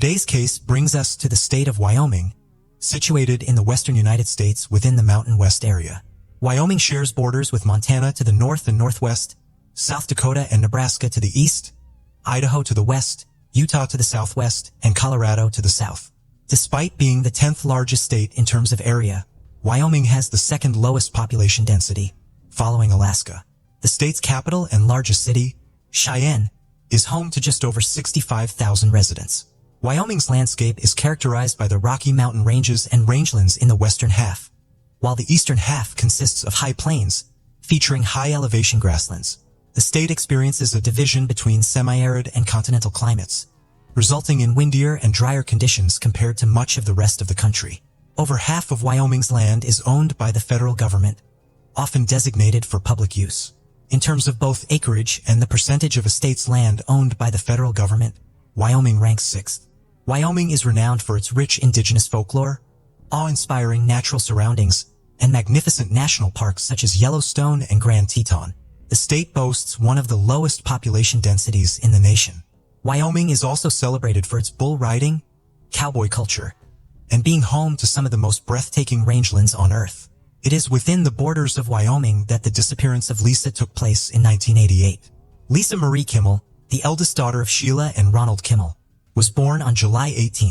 Today's case brings us to the state of Wyoming, situated in the western United States within the Mountain West area. Wyoming shares borders with Montana to the north and northwest, South Dakota and Nebraska to the east, Idaho to the west, Utah to the southwest, and Colorado to the south. Despite being the 10th largest state in terms of area, Wyoming has the second lowest population density, following Alaska. The state's capital and largest city, Cheyenne, is home to just over 65,000 residents. Wyoming's landscape is characterized by the Rocky Mountain ranges and rangelands in the western half, while the eastern half consists of high plains, featuring high-elevation grasslands. The state experiences a division between semi-arid and continental climates, resulting in windier and drier conditions compared to much of the rest of the country. Over half of Wyoming's land is owned by the federal government, often designated for public use. In terms of both acreage and the percentage of a state's land owned by the federal government, Wyoming ranks 6th. Wyoming is renowned for its rich indigenous folklore, awe-inspiring natural surroundings, and magnificent national parks such as Yellowstone and Grand Teton. The state boasts one of the lowest population densities in the nation. Wyoming is also celebrated for its bull riding, cowboy culture, and being home to some of the most breathtaking rangelands on Earth. It is within the borders of Wyoming that the disappearance of Lisa took place in 1988. Lisa Marie Kimmel, the eldest daughter of Sheila and Ronald Kimmel, was born on July 18,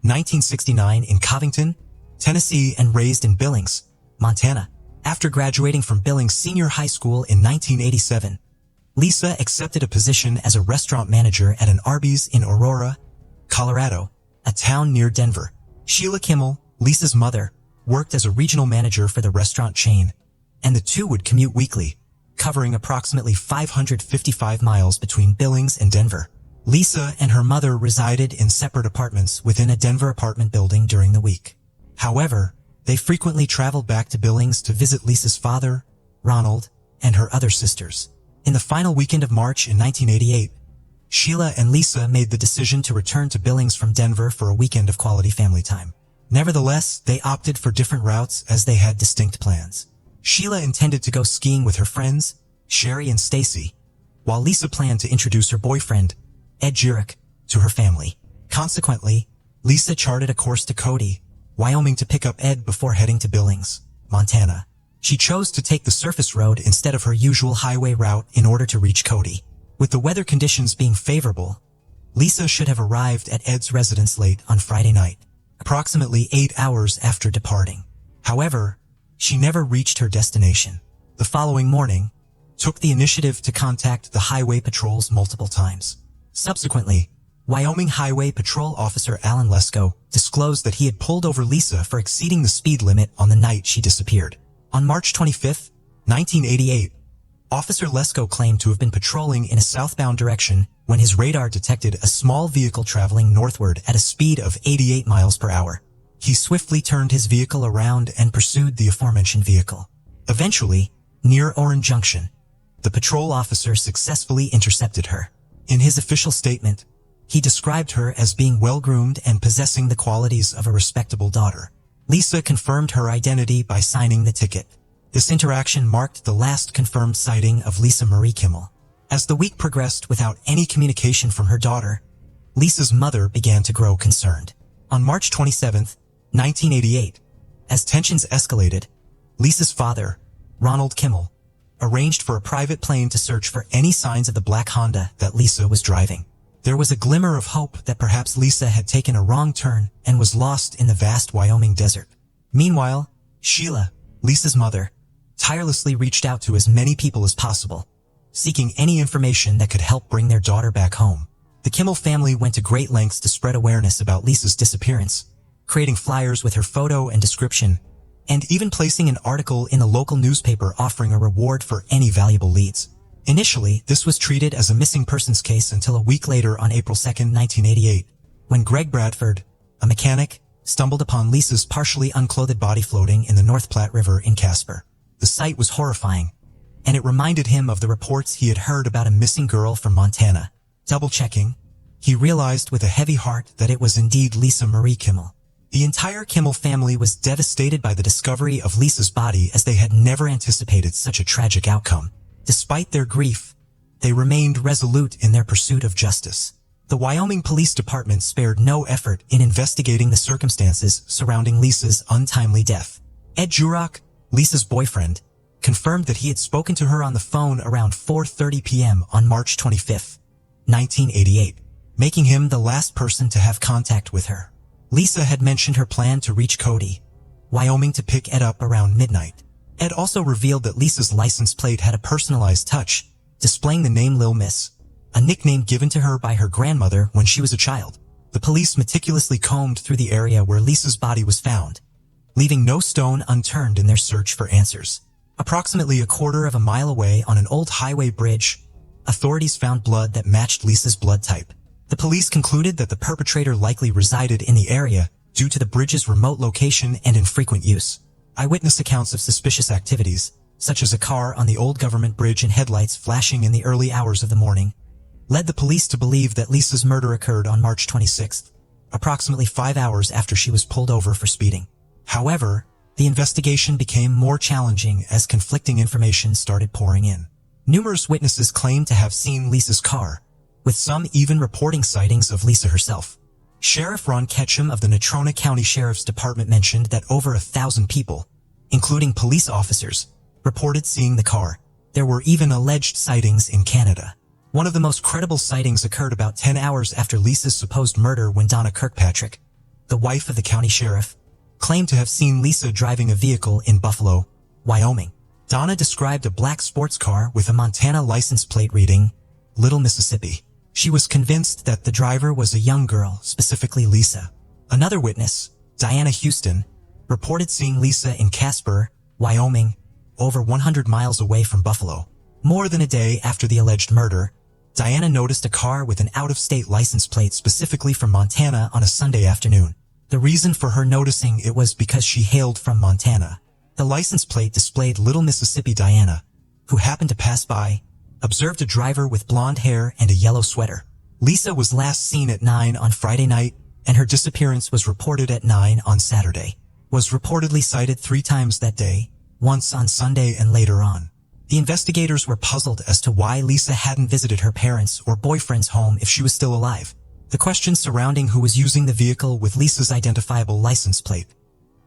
1969 in Covington, Tennessee, and raised in Billings, Montana. After graduating from Billings Senior High School in 1987, Lisa accepted a position as a restaurant manager at an Arby's in Aurora, Colorado, a town near Denver. Sheila Kimmel, Lisa's mother, worked as a regional manager for the restaurant chain, and the two would commute weekly, covering approximately 555 miles between Billings and Denver. Lisa and her mother resided in separate apartments within a Denver apartment building during the week. However, they frequently traveled back to Billings to visit Lisa's father, Ronald, and her other sisters. In the final weekend of March in 1988, Sheila and Lisa made the decision to return to Billings from Denver for a weekend of quality family time. Nevertheless, they opted for different routes as they had distinct plans. Sheila intended to go skiing with her friends, Sherry and Stacy, while Lisa planned to introduce her boyfriend, Ed Jurek, to her family. Consequently, Lisa charted a course to Cody, Wyoming to pick up Ed before heading to Billings, Montana. She chose to take the surface road instead of her usual highway route in order to reach Cody. With the weather conditions being favorable, Lisa should have arrived at Ed's residence late on Friday night, approximately 8 hours after departing. However, she never reached her destination. The following morning, took the initiative to contact the highway patrols multiple times. Subsequently, Wyoming Highway Patrol Officer Alan Lesko disclosed that he had pulled over Lisa for exceeding the speed limit on the night she disappeared. On March 25, 1988, Officer Lesko claimed to have been patrolling in a southbound direction when his radar detected a small vehicle traveling northward at a speed of 88 miles per hour. He swiftly turned his vehicle around and pursued the aforementioned vehicle. Eventually, near Orange Junction, the patrol officer successfully intercepted her. In his official statement, he described her as being well-groomed and possessing the qualities of a respectable daughter. Lisa confirmed her identity by signing the ticket. This interaction marked the last confirmed sighting of Lisa Marie Kimmel. As the week progressed without any communication from her daughter, Lisa's mother began to grow concerned. On March 27, 1988, as tensions escalated, Lisa's father, Ronald Kimmel, arranged for a private plane to search for any signs of the black Honda that Lisa was driving. There was a glimmer of hope that perhaps Lisa had taken a wrong turn and was lost in the vast Wyoming desert. Meanwhile, Sheila, Lisa's mother, tirelessly reached out to as many people as possible, seeking any information that could help bring their daughter back home. The Kimmel family went to great lengths to spread awareness about Lisa's disappearance, creating flyers with her photo and description, and even placing an article in a local newspaper offering a reward for any valuable leads. Initially, this was treated as a missing persons case until a week later on April 2, 1988, when Greg Bradford, a mechanic, stumbled upon Lisa's partially unclothed body floating in the North Platte River in Casper. The sight was horrifying, and it reminded him of the reports he had heard about a missing girl from Montana. Double-checking, he realized with a heavy heart that it was indeed Lisa Marie Kimmel. The entire Kimmel family was devastated by the discovery of Lisa's body, as they had never anticipated such a tragic outcome. Despite their grief, they remained resolute in their pursuit of justice. The Wyoming Police Department spared no effort in investigating the circumstances surrounding Lisa's untimely death. Ed Jurok, Lisa's boyfriend, confirmed that he had spoken to her on the phone around 4:30 p.m. on March 25, 1988, making him the last person to have contact with her. Lisa had mentioned her plan to reach Cody, Wyoming to pick Ed up around midnight. Ed also revealed that Lisa's license plate had a personalized touch, displaying the name Lil Miss, a nickname given to her by her grandmother when she was a child. The police meticulously combed through the area where Lisa's body was found, leaving no stone unturned in their search for answers. Approximately a quarter of a mile away on an old highway bridge, authorities found blood that matched Lisa's blood type. The police concluded that the perpetrator likely resided in the area due to the bridge's remote location and infrequent use. Eyewitness accounts of suspicious activities, such as a car on the old government bridge and headlights flashing in the early hours of the morning, led the police to believe that Lisa's murder occurred on March 26th, approximately 5 hours after she was pulled over for speeding. However, the investigation became more challenging as conflicting information started pouring in. Numerous witnesses claimed to have seen Lisa's car, with some even reporting sightings of Lisa herself. Sheriff Ron Ketchum of the Natrona County Sheriff's Department mentioned that over 1,000 people, including police officers, reported seeing the car. There were even alleged sightings in Canada. One of the most credible sightings occurred about 10 hours after Lisa's supposed murder when Donna Kirkpatrick, the wife of the county sheriff, claimed to have seen Lisa driving a vehicle in Buffalo, Wyoming. Donna described a black sports car with a Montana license plate reading, Little Mississippi. She was convinced that the driver was a young girl, specifically Lisa. Another witness, Diana Houston, reported seeing Lisa in Casper, Wyoming, over 100 miles away from Buffalo. More than a day after the alleged murder, Diana noticed a car with an out-of-state license plate specifically from Montana on a Sunday afternoon. The reason for her noticing it was because she hailed from Montana. The license plate displayed Little Mississippi. Diana, who happened to pass by, observed a driver with blonde hair and a yellow sweater. Lisa was last seen at 9 on Friday night, and her disappearance was reported at 9 on Saturday. Was reportedly sighted 3 times that day, once on Sunday and later on. The investigators were puzzled as to why Lisa hadn't visited her parents' or boyfriend's home if she was still alive. The questions surrounding who was using the vehicle with Lisa's identifiable license plate,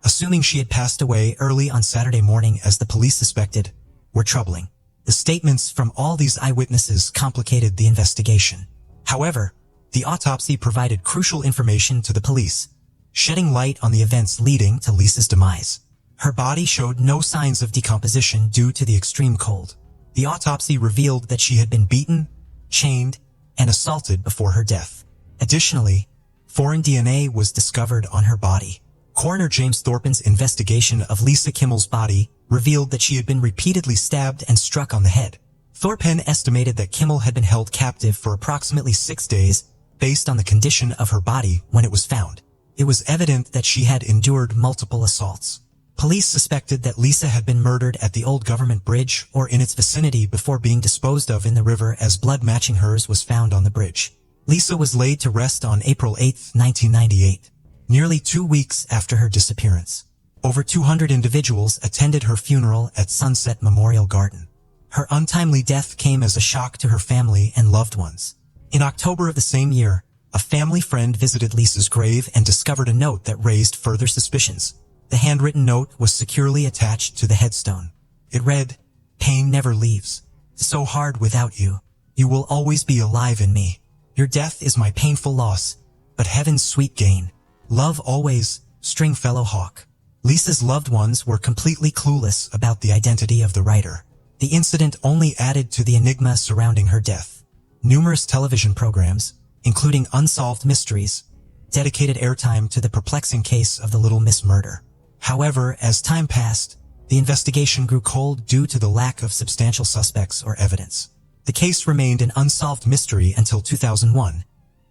assuming she had passed away early on Saturday morning as the police suspected, were troubling. The statements from all these eyewitnesses complicated the investigation. However, the autopsy provided crucial information to the police, shedding light on the events leading to Lisa's demise. Her body showed no signs of decomposition due to the extreme cold. The autopsy revealed that she had been beaten, chained, and assaulted before her death. Additionally, foreign DNA was discovered on her body. Coroner James Thorpen's investigation of Lisa Kimmel's body revealed that she had been repeatedly stabbed and struck on the head. Thorpen estimated that Kimmel had been held captive for approximately 6 days based on the condition of her body when it was found. It was evident that she had endured multiple assaults. Police suspected that Lisa had been murdered at the old government bridge or in its vicinity before being disposed of in the river, as blood matching hers was found on the bridge. Lisa was laid to rest on April 8, 1998, nearly 2 weeks after her disappearance. Over 200 individuals attended her funeral at Sunset Memorial Garden. Her untimely death came as a shock to her family and loved ones. In October of the same year, a family friend visited Lisa's grave and discovered a note that raised further suspicions. The handwritten note was securely attached to the headstone. It read, "Pain never leaves. So hard without you. You will always be alive in me. Your death is my painful loss, but heaven's sweet gain. Love always, Stringfellow Hawk." Lisa's loved ones were completely clueless about the identity of the writer. The incident only added to the enigma surrounding her death. Numerous television programs, including Unsolved Mysteries, dedicated airtime to the perplexing case of the Little Miss murder. However, as time passed, the investigation grew cold due to the lack of substantial suspects or evidence. The case remained an unsolved mystery until 2001,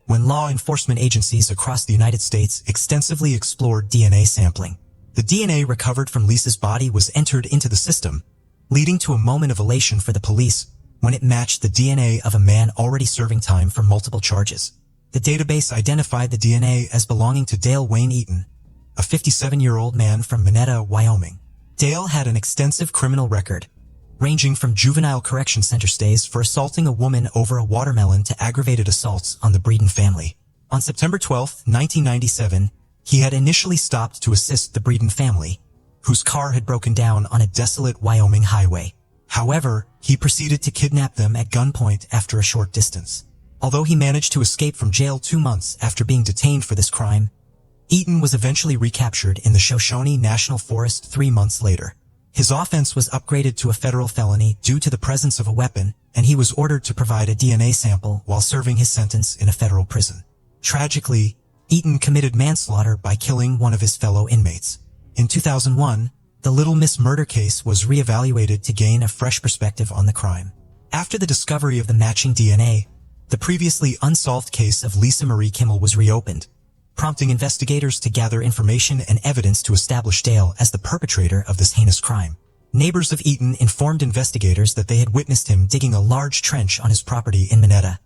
when law enforcement agencies across the United States extensively explored DNA sampling. The DNA recovered from Lisa's body was entered into the system, leading to a moment of elation for the police when it matched the DNA of a man already serving time for multiple charges. The database identified the DNA as belonging to Dale Wayne Eaton, a 57-year-old man from Minetta, Wyoming. Dale had an extensive criminal record, ranging from juvenile correction center stays for assaulting a woman over a watermelon to aggravated assaults on the Breeden family. On September 12, 1997, he had initially stopped to assist the Breeden family, whose car had broken down on a desolate Wyoming highway. However, he proceeded to kidnap them at gunpoint after a short distance. Although he managed to escape from jail 2 months after being detained for this crime, Eaton was eventually recaptured in the Shoshone National Forest 3 months later. His offense was upgraded to a federal felony due to the presence of a weapon, and he was ordered to provide a DNA sample while serving his sentence in a federal prison. Tragically, Eaton committed manslaughter by killing one of his fellow inmates. In 2001, the Little Miss murder case was reevaluated to gain a fresh perspective on the crime. After the discovery of the matching DNA, the previously unsolved case of Lisa Marie Kimmel was reopened, prompting investigators to gather information and evidence to establish Dale as the perpetrator of this heinous crime. Neighbors of Eaton informed investigators that they had witnessed him digging a large trench on his property in Minetta,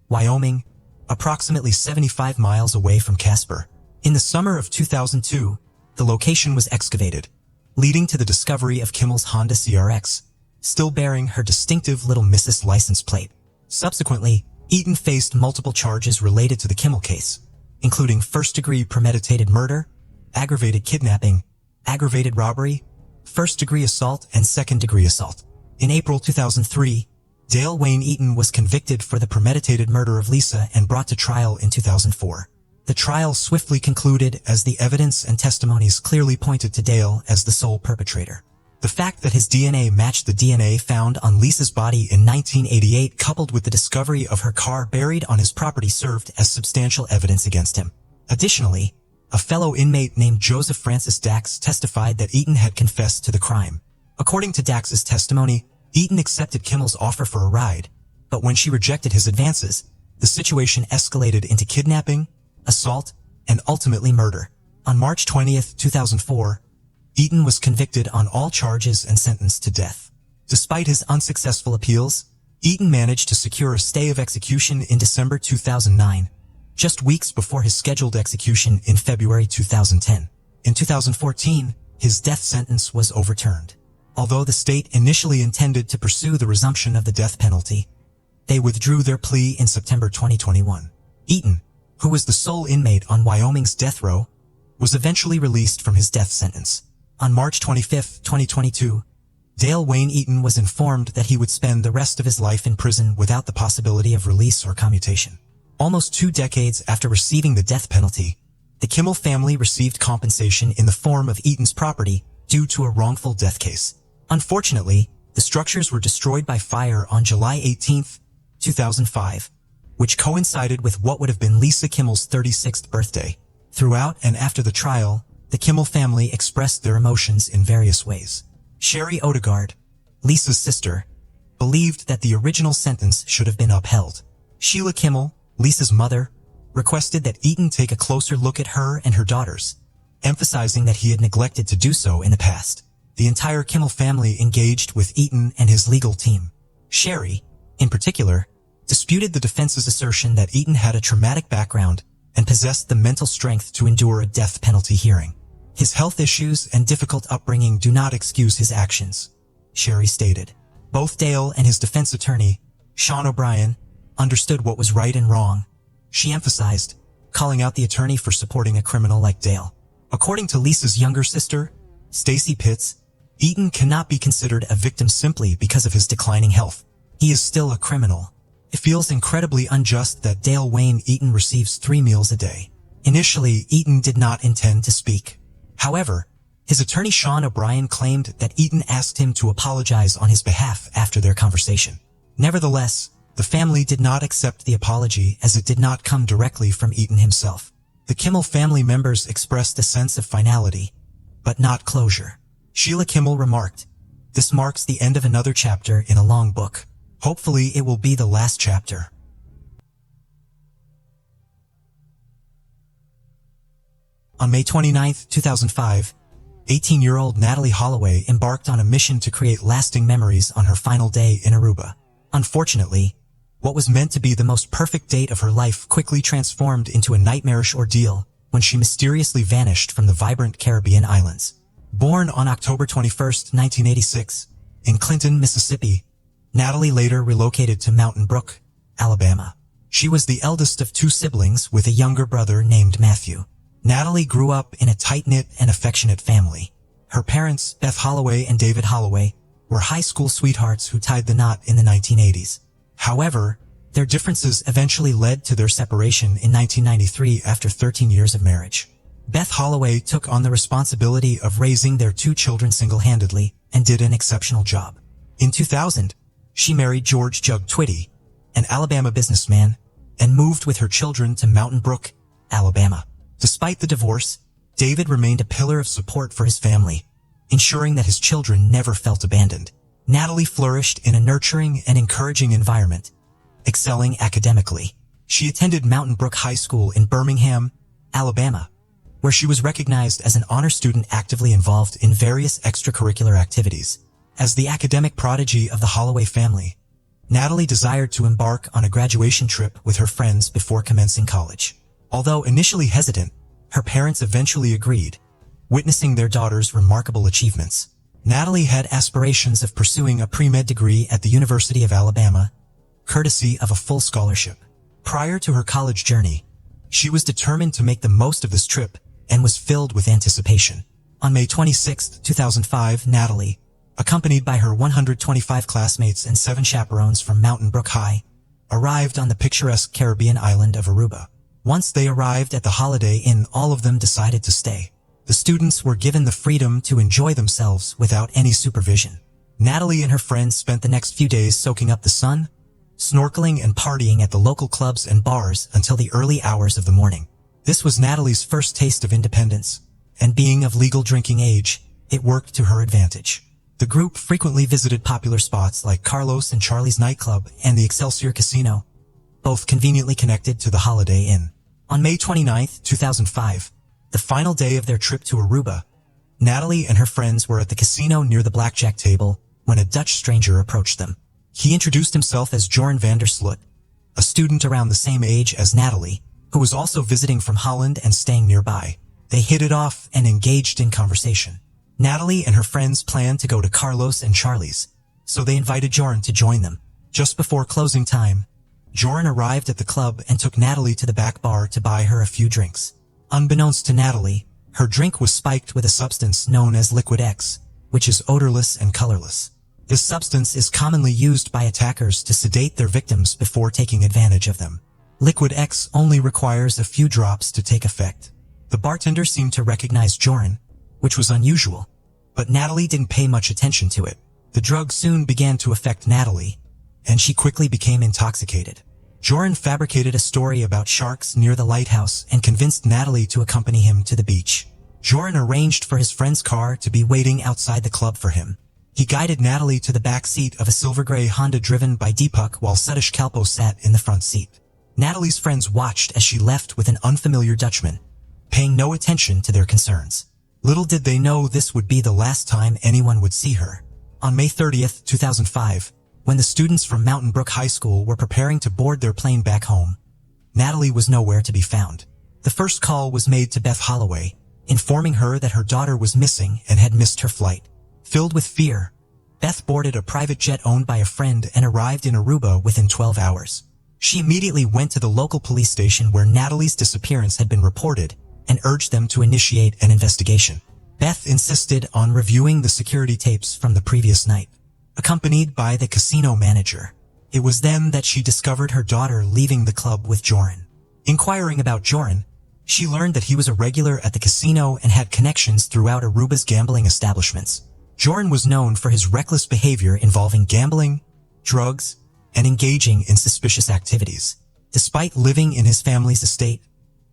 Wyoming, approximately 75 miles away from Casper. In the summer of 2002, the location was excavated, leading to the discovery of Kimmel's Honda CRX, still bearing her distinctive Little Mrs. license plate. Subsequently, Eaton faced multiple charges related to the Kimmel case, including first-degree premeditated murder, aggravated kidnapping, aggravated robbery, first-degree assault, and second-degree assault. In April 2003, Dale Wayne Eaton was convicted for the premeditated murder of Lisa and brought to trial in 2004. The trial swiftly concluded as the evidence and testimonies clearly pointed to Dale as the sole perpetrator. The fact that his DNA matched the DNA found on Lisa's body in 1988, coupled with the discovery of her car buried on his property, served as substantial evidence against him. Additionally, a fellow inmate named Joseph Francis Dax testified that Eaton had confessed to the crime. According to Dax's testimony, Eaton accepted Kimmel's offer for a ride, but when she rejected his advances, the situation escalated into kidnapping, assault, and ultimately murder. On March 20, 2004, Eaton was convicted on all charges and sentenced to death. Despite his unsuccessful appeals, Eaton managed to secure a stay of execution in December 2009, just weeks before his scheduled execution in February 2010. In 2014, his death sentence was overturned. Although the state initially intended to pursue the resumption of the death penalty, they withdrew their plea in September 2021. Eaton, who was the sole inmate on Wyoming's death row, was eventually released from his death sentence. On March 25, 2022, Dale Wayne Eaton was informed that he would spend the rest of his life in prison without the possibility of release or commutation. Almost 2 decades after receiving the death penalty, the Kimmel family received compensation in the form of Eaton's property due to a wrongful death case. Unfortunately, the structures were destroyed by fire on July 18, 2005, which coincided with what would have been Lisa Kimmel's 36th birthday. Throughout and after the trial, the Kimmel family expressed their emotions in various ways. Sherry Odegaard, Lisa's sister, believed that the original sentence should have been upheld. Sheila Kimmel, Lisa's mother, requested that Eaton take a closer look at her and her daughters, emphasizing that he had neglected to do so in the past. The entire Kimmel family engaged with Eaton and his legal team. Sherry, in particular, disputed the defense's assertion that Eaton had a traumatic background and possessed the mental strength to endure a death penalty hearing. His health issues and difficult upbringing do not excuse his actions, Sherry stated. Both Dale and his defense attorney, Sean O'Brien, understood what was right and wrong. She emphasized, calling out the attorney for supporting a criminal like Dale. According to Lisa's younger sister, Stacy Pitts, Eaton cannot be considered a victim simply because of his declining health. He is still a criminal. It feels incredibly unjust that Dale Wayne Eaton receives 3 meals a day. Initially, Eaton did not intend to speak. However, his attorney Sean O'Brien claimed that Eaton asked him to apologize on his behalf after their conversation. Nevertheless, the family did not accept the apology as it did not come directly from Eaton himself. The Kimmel family members expressed a sense of finality, but not closure. Sheila Kimmel remarked, "This marks the end of another chapter in a long book. Hopefully it will be the last chapter." On May 29, 2005, 18-year-old Natalie Holloway embarked on a mission to create lasting memories on her final day in Aruba. Unfortunately, what was meant to be the most perfect date of her life quickly transformed into a nightmarish ordeal when she mysteriously vanished from the vibrant Caribbean islands. Born on October 21, 1986, in Clinton, Mississippi. Natalie later relocated to Mountain Brook, Alabama. She was the eldest of two siblings with a younger brother named Matthew. Natalie grew up in a tight-knit and affectionate family. Her parents, Beth Holloway and David Holloway, were high school sweethearts who tied the knot in the 1980s. However, their differences eventually led to their separation in 1993 after 13 years of marriage. Beth Holloway took on the responsibility of raising their two children single-handedly and did an exceptional job. In 2000, she married George Jug Twitty, an Alabama businessman, and moved with her children to Mountain Brook, Alabama. Despite the divorce, David remained a pillar of support for his family, ensuring that his children never felt abandoned. Natalie flourished in a nurturing and encouraging environment, excelling academically. She attended Mountain Brook High School in Birmingham, Alabama, where she was recognized as an honor student actively involved in various extracurricular activities. As the academic prodigy of the Holloway family, Natalie desired to embark on a graduation trip with her friends before commencing college. Although initially hesitant, her parents eventually agreed, witnessing their daughter's remarkable achievements. Natalie had aspirations of pursuing a pre-med degree at the University of Alabama, courtesy of a full scholarship. Prior to her college journey, she was determined to make the most of this trip and was filled with anticipation. On May 26, 2005, Natalie, accompanied by her 125 classmates and 7 chaperones from Mountain Brook High, arrived on the picturesque Caribbean island of Aruba. Once they arrived at the Holiday Inn, all of them decided to stay. The students were given the freedom to enjoy themselves without any supervision. Natalie and her friends spent the next few days soaking up the sun, snorkeling and partying at the local clubs and bars until the early hours of the morning. This was Natalie's first taste of independence, and being of legal drinking age, it worked to her advantage. The group frequently visited popular spots like Carlos and Charlie's nightclub and the Excelsior Casino, both conveniently connected to the Holiday Inn. On May 29, 2005, the final day of their trip to Aruba, Natalie and her friends were at the casino near the blackjack table when a Dutch stranger approached them. He introduced himself as Joran van der Sloot, a student around the same age as Natalie, who was also visiting from Holland and staying nearby. They hit it off and engaged in conversation. Natalie and her friends planned to go to Carlos and Charlie's, so they invited Joran to join them. Just before closing time, Joran arrived at the club and took Natalie to the back bar to buy her a few drinks. Unbeknownst to Natalie, her drink was spiked with a substance known as Liquid X, which is odorless and colorless. This substance is commonly used by attackers to sedate their victims before taking advantage of them. Liquid X only requires a few drops to take effect. The bartender seemed to recognize Joran, which was unusual, but Natalie didn't pay much attention to it. The drug soon began to affect Natalie, and she quickly became intoxicated. Joran fabricated a story about sharks near the lighthouse and convinced Natalie to accompany him to the beach. Joran arranged for his friend's car to be waiting outside the club for him. He guided Natalie to the back seat of a silver-gray Honda driven by Deepak while Satish Kalpo sat in the front seat. Natalie's friends watched as she left with an unfamiliar Dutchman, paying no attention to their concerns. Little did they know this would be the last time anyone would see her. On May 30, 2005, when the students from Mountain Brook High School were preparing to board their plane back home, Natalie was nowhere to be found. The first call was made to Beth Holloway, informing her that her daughter was missing and had missed her flight. Filled with fear, Beth boarded a private jet owned by a friend and arrived in Aruba within 12 hours. She immediately went to the local police station where Natalie's disappearance had been reported and urged them to initiate an investigation. Beth insisted on reviewing the security tapes from the previous night, accompanied by the casino manager. It was then that she discovered her daughter leaving the club with Joran. Inquiring about Joran, she learned that he was a regular at the casino and had connections throughout Aruba's gambling establishments. Joran was known for his reckless behavior involving gambling, drugs, and engaging in suspicious activities. Despite living in his family's estate,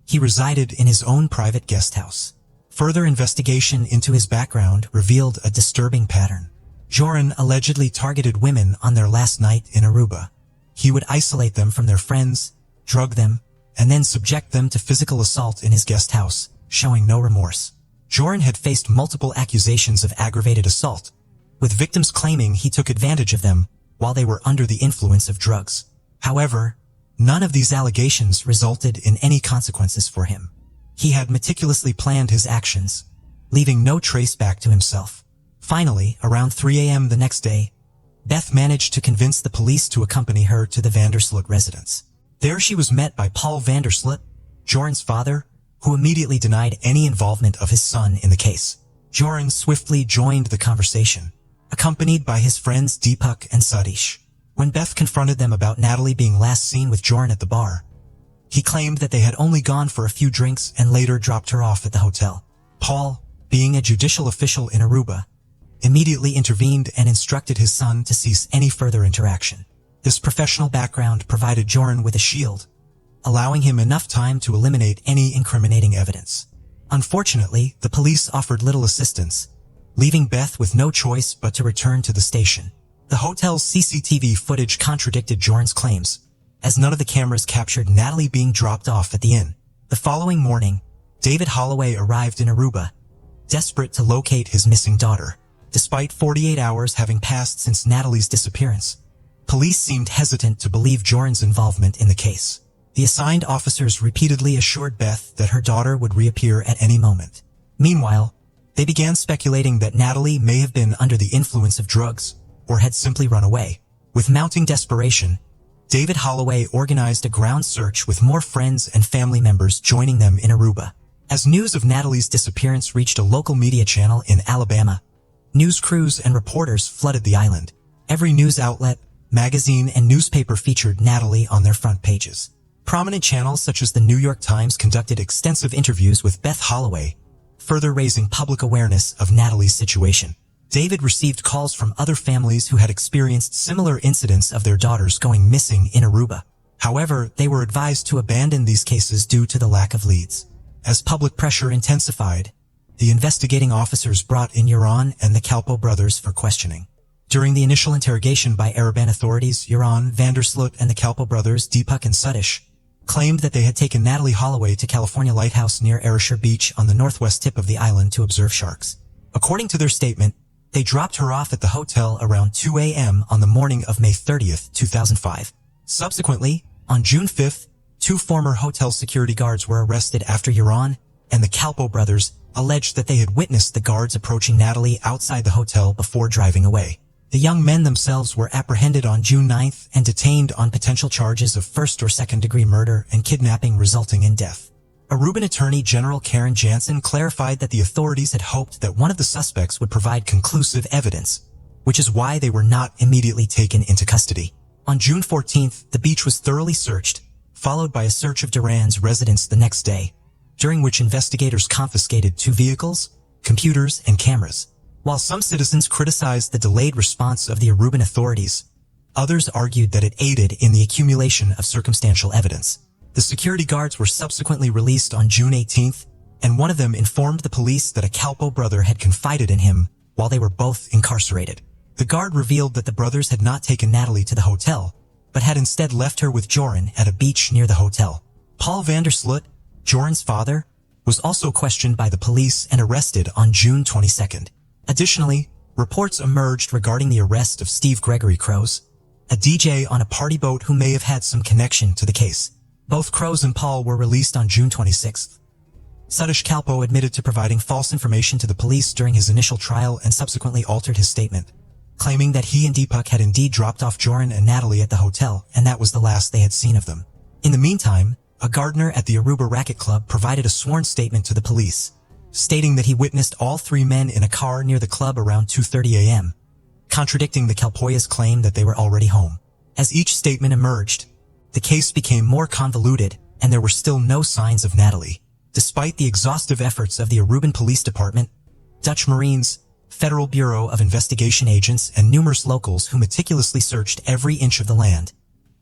he resided in his own private guest house. Further investigation into his background revealed a disturbing pattern. Joran allegedly targeted women on their last night in Aruba. He would isolate them from their friends, drug them, and then subject them to physical assault in his guest house, showing no remorse. Joran had faced multiple accusations of aggravated assault, with victims claiming he took advantage of them while they were under the influence of drugs. However, none of these allegations resulted in any consequences for him. He had meticulously planned his actions, leaving no trace back to himself. Finally, around 3 a.m. the next day, Beth managed to convince the police to accompany her to the Vandersloot residence. There she was met by Paul Vandersloot, Joran's father, who immediately denied any involvement of his son in the case. Joran swiftly joined the conversation, accompanied by his friends Deepak and Satish. When Beth confronted them about Natalie being last seen with Joran at the bar, he claimed that they had only gone for a few drinks and later dropped her off at the hotel. Paul, being a judicial official in Aruba, immediately intervened and instructed his son to cease any further interaction. This professional background provided Joran with a shield, allowing him enough time to eliminate any incriminating evidence. Unfortunately, the police offered little assistance, leaving Beth with no choice but to return to the station. The hotel's CCTV footage contradicted Joran's claims, as none of the cameras captured Natalie being dropped off at the inn. The following morning, David Holloway arrived in Aruba, desperate to locate his missing daughter. Despite 48 hours having passed since Natalie's disappearance, police seemed hesitant to believe Joran's involvement in the case. The assigned officers repeatedly assured Beth that her daughter would reappear at any moment. Meanwhile, they began speculating that Natalie may have been under the influence of drugs or had simply run away. With mounting desperation, David Holloway organized a ground search with more friends and family members joining them in Aruba. As news of Natalie's disappearance reached a local media channel in Alabama, news crews and reporters flooded the island. Every news outlet, magazine, and newspaper featured Natalie on their front pages. Prominent channels such as the New York Times conducted extensive interviews with Beth Holloway, further raising public awareness of Natalie's situation. David received calls from other families who had experienced similar incidents of their daughters going missing in Aruba. However, they were advised to abandon these cases due to the lack of leads. As public pressure intensified, the investigating officers brought in Joran and the Kalpoe brothers for questioning. During the initial interrogation by Araban authorities, Joran, Vandersloot, and the Kalpoe brothers, Deepak and Satish, claimed that they had taken Natalie Holloway to California Lighthouse near Ayrshire Beach on the northwest tip of the island to observe sharks. According to their statement, they dropped her off at the hotel around 2 a.m. on the morning of May 30th, 2005. Subsequently, on June 5th, 2 former hotel security guards were arrested after Joran and the Kalpoe brothers alleged that they had witnessed the guards approaching Natalie outside the hotel before driving away. The young men themselves were apprehended on June 9th and detained on potential charges of first or second-degree murder and kidnapping resulting in death. Aruban Attorney General Karen Jansen clarified that the authorities had hoped that one of the suspects would provide conclusive evidence, which is why they were not immediately taken into custody. On June 14th, the beach was thoroughly searched, followed by a search of Duran's residence the next day, during which investigators confiscated 2 vehicles, computers, and cameras. While some citizens criticized the delayed response of the Aruban authorities, others argued that it aided in the accumulation of circumstantial evidence. The security guards were subsequently released on June 18th, and one of them informed the police that a Kalpoe brother had confided in him while they were both incarcerated. The guard revealed that the brothers had not taken Natalie to the hotel, but had instead left her with Joran at a beach near the hotel. Paul Vandersloot, Joran's father, was also questioned by the police and arrested on June 22nd. Additionally, reports emerged regarding the arrest of Steve Gregory Crows, a DJ on a party boat who may have had some connection to the case. Both Crows and Paul were released on June 26th. Satish Kalpoe admitted to providing false information to the police during his initial trial and subsequently altered his statement, claiming that he and Deepak had indeed dropped off Joran and Natalie at the hotel, and that was the last they had seen of them. In the meantime, a gardener at the Aruba Racket Club provided a sworn statement to the police, stating that he witnessed all 3 men in a car near the club around 2:30 a.m., contradicting the Kalpoe's claim that they were already home. As each statement emerged, the case became more convoluted, and there were still no signs of Natalie. Despite the exhaustive efforts of the Aruban Police Department, Dutch Marines, Federal Bureau of Investigation agents, and numerous locals who meticulously searched every inch of the land,